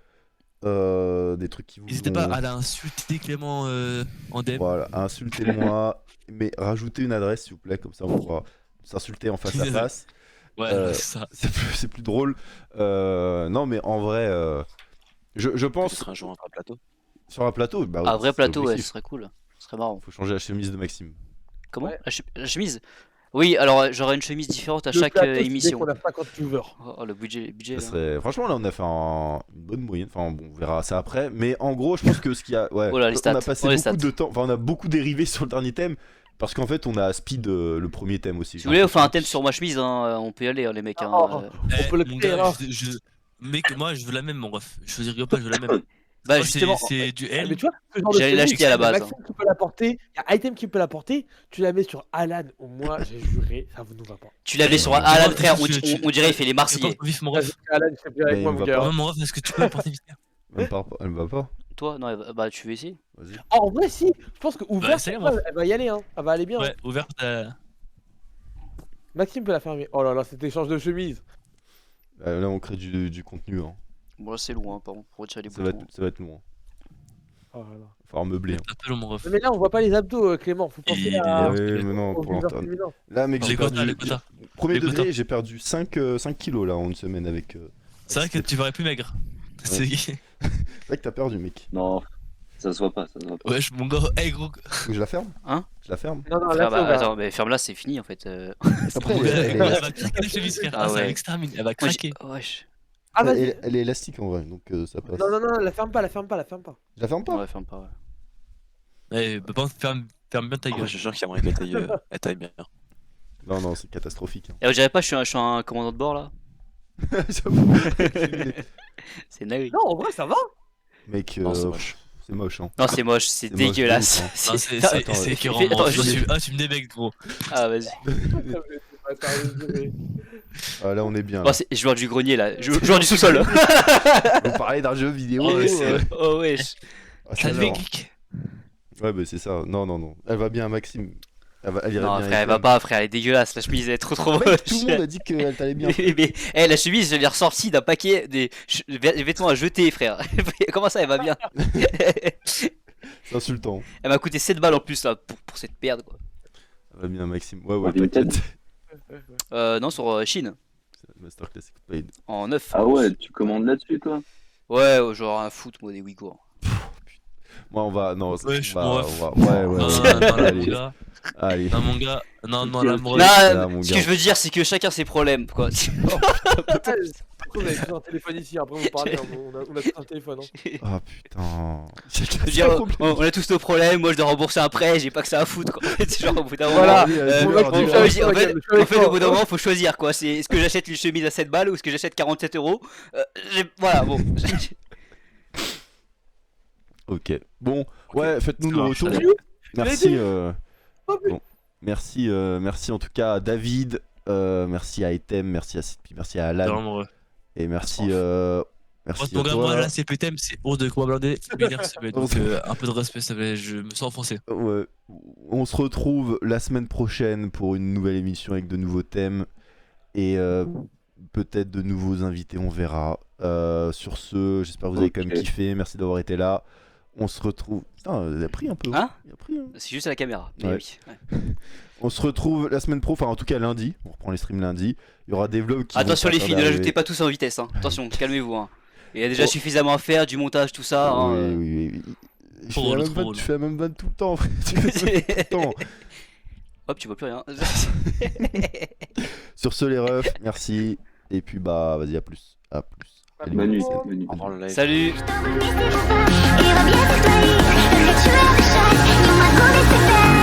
Des trucs qui vous N'hésitez pas à l'insulter Clément en DM. Voilà, insultez-moi, mais rajoutez une adresse s'il vous plaît, comme ça on pourra s'insulter en face à face. Ouais, Euh, c'est ça. C'est plus drôle. Non, mais en vrai, je pense Peut-être un jour entre un plateau. sur un plateau. Bah, Un vrai c'est plateau, ouais, ce l'objectif. serait cool. Ce serait marrant. Faut changer la chemise de Maxime. Comment? Ouais. La chemise? Oui, alors j'aurai une chemise différente à Le chaque plateau, c'est dès émission. qu'on a 50 viewers. Oh, le budget Ça là. serait... Franchement, là, on a fait une bonne moyenne. Enfin, bon, on verra ça après. Mais en gros, je pense que ce qu'il y a. Ouais, Voilà, les on stats. a passé Oh, les beaucoup stats. de temps. Enfin, on a beaucoup dérivé sur le dernier thème. Parce qu'en fait, on a speed le premier thème aussi. Si vous voulez, on fait un thème sur ma chemise, hein, on peut y aller, hein, les mecs. Hein, Oh, Eh, peut le mon créer, gars, hein. Mec, moi je veux la même, mon ref. Je veux dire pas, je veux la même. Bah, Moi, justement, c'est du Ah, L. mais tu vois, ce genre de J'allais chemise, l'acheter à la il y a base, Maxime qui peut la porter, il y a Item qui peut la porter, tu la mets sur Alan, au moins, j'ai juré, ça vous nous va pas. tu l'avais sur Ouais, Alan, ouais, frère, je- on dirait il fait les C'est Marseillais. pas vif, mon Vas-y, ref. Alan, il fait bien avec Mais moi, il mon va gars. Ouais, mon ref, est-ce que tu peux la porter vite? Elle va pas. Toi, non, bah tu veux essayer? Vas-y. Oh, en vrai, si, je pense que ouvert, ça y est, elle va y aller, hein. Elle va aller bien. Ouais, ouverte. Maxime peut la fermer. Oh là là, cet échange de chemise. Là, on crée du contenu. Hein. Bon, là, c'est loin, par contre, pour retirer les Ça va boutons. être long. Oh là là. Il va falloir meubler. Hein. Appelle mon ref. Mais là, on voit pas les abdos, Clément. Faut penser Il- à... il- Ouais, mais non, au pour viewer l'antenne. féminin. Là, mec, j'ai Les quotas, perdu. les quotas. Premier Les degré, quotas. j'ai perdu 5 kilos là en une semaine avec. C'est vrai que tu verrais plus maigre. C'est C'est vrai que t'as perdu, mec. Non, ça se voit pas, ça se voit pas. Wesh, mon gars, hey gros. Je la ferme? Hein? Je la ferme? Non, non, Frère, là, bah, c'est ouvert. attends, mais ferme-là, c'est fini en fait. Après, Mon gars, elle elle est va craquer la chemise, frère. Ah Ah, ça ouais. l'extermine, elle va Moi, j'ai- craquer. Wesh. Ah, vas-y. elle est élastique en vrai, donc ça passe. Non, non, non, la ferme pas, la ferme pas, la ferme pas. Je la ferme pas? Ouais, ferme pas, ouais. Eh, bah, pas ferme bien ta Ouais, gueule. je jure qu'il y a moyen qu'elle taille bien. Non, non, c'est catastrophique. Hein. Et on dirait pas, je suis un commandant de bord là? J'avoue. C'est dingue. Non, en vrai, ça va. Mec, Non, c'est moche. c'est moche, hein. Non, c'est moche, c'est C'est moche de dégueulasse. ouf, hein. Non, c'est Attends, écœurant. Attends, Tu me débectes, gros. Ah, vas-y. Ah, là, on est bien. Oh, c'est joueur du grenier là, joueur du sous-sol. Vous parlez d'un jeu vidéo. Oh, ouais, c'est- Oh, wesh. Ah, ça Ça va. devait geek. Ouais, bah c'est ça. Non. Elle va bien, Maxime. Elle irait Non, bien frère, elle avec va Flamme. pas, frère, elle est dégueulasse. La chemise elle est trop Mec, moche. tout le monde a dit qu'elle t'allait bien. Mais la chemise, je l'ai ressortie d'un paquet des vêtements à jeter, frère. Comment ça, elle va bien? C'est insultant. Elle m'a coûté 7 balles en plus là pour cette perte quoi. Ça va bien, Maxime. Ouais, Vinted. t'inquiète. Non, sur Chine, Masterclass Paid. en 9. Ah ouais, tu commandes là-dessus, toi? Ouais, genre un foot, moi, des Ouïghours. Moi, on va. Non, Ouais, je suis on va. bref. Ouais. Non, là, mon Allez. gars. Allez. Non, mon gars. Non, Ok, la ok. morale. là, mon Non, ce gars. que je veux dire, c'est que chacun ses problèmes quoi. Après, vous avez tous un téléphone ici, après vous parlez, hein, on a tous un téléphone. Hein. Ah putain. Je veux dire, on a tous nos problèmes, moi je dois rembourser un prêt, j'ai pas que ça à foutre quoi. C'est genre au bout d'un moment. Voilà. Allez, Euh, dis-leur, on dis-leur. va- En fait, au bout d'un moment, faut choisir quoi. C'est est-ce que j'achète une chemise à 7 balles ou est-ce que j'achète 47 €? Voilà, bon. Ok. Bon, ouais, faites-nous Ça nos marche, retours. allez. Merci. Oh, putain. Bon. Merci en tout cas à David. Merci à Etem. Merci à Sidpi. Merci à Alan. Vraiment, ouais. Et merci. Moi, Merci mon à gars, toi. moi, là, c'est PTM, c'est hors de quoi blindé. Binaire, s'il te plaît. Donc, un peu de respect, s'il te plaît. Je me sens offensé. Ouais. On se retrouve la semaine prochaine pour une nouvelle émission avec de nouveaux thèmes et peut-être de nouveaux invités, on verra. Sur ce, j'espère que vous avez quand même Ok. kiffé. Merci d'avoir été là. On se retrouve. Putain, il a pris un peu. Hein Il a pris, hein. C'est juste à la caméra. Mais Ouais. oui. Ouais. On se retrouve la semaine pro, enfin en tout cas lundi. On reprend les streams lundi. Il y aura des vlogs qui. Attention vont les pas filles, ne tarder à l'ajoutez arriver. pas tous en vitesse. Hein. Attention, calmez-vous. Hein. Il y a déjà Oh. suffisamment à faire, du montage, tout ça. Hein. Oui. Je fais Trop la drôle, même trop vanne, drôle. tu fais la même vanne tout le temps. Tu fais la même vanne tout le temps. Hop, tu vois plus rien. Sur ce les refs, merci. Et puis bah vas-y, à plus. À plus. Allez, Bonne nuit, salut. bonne nuit. Au revoir le live. Salut. Il va bien se faire, il va bien se faire. Le rituel de chasse, il m'a collé ses fesses.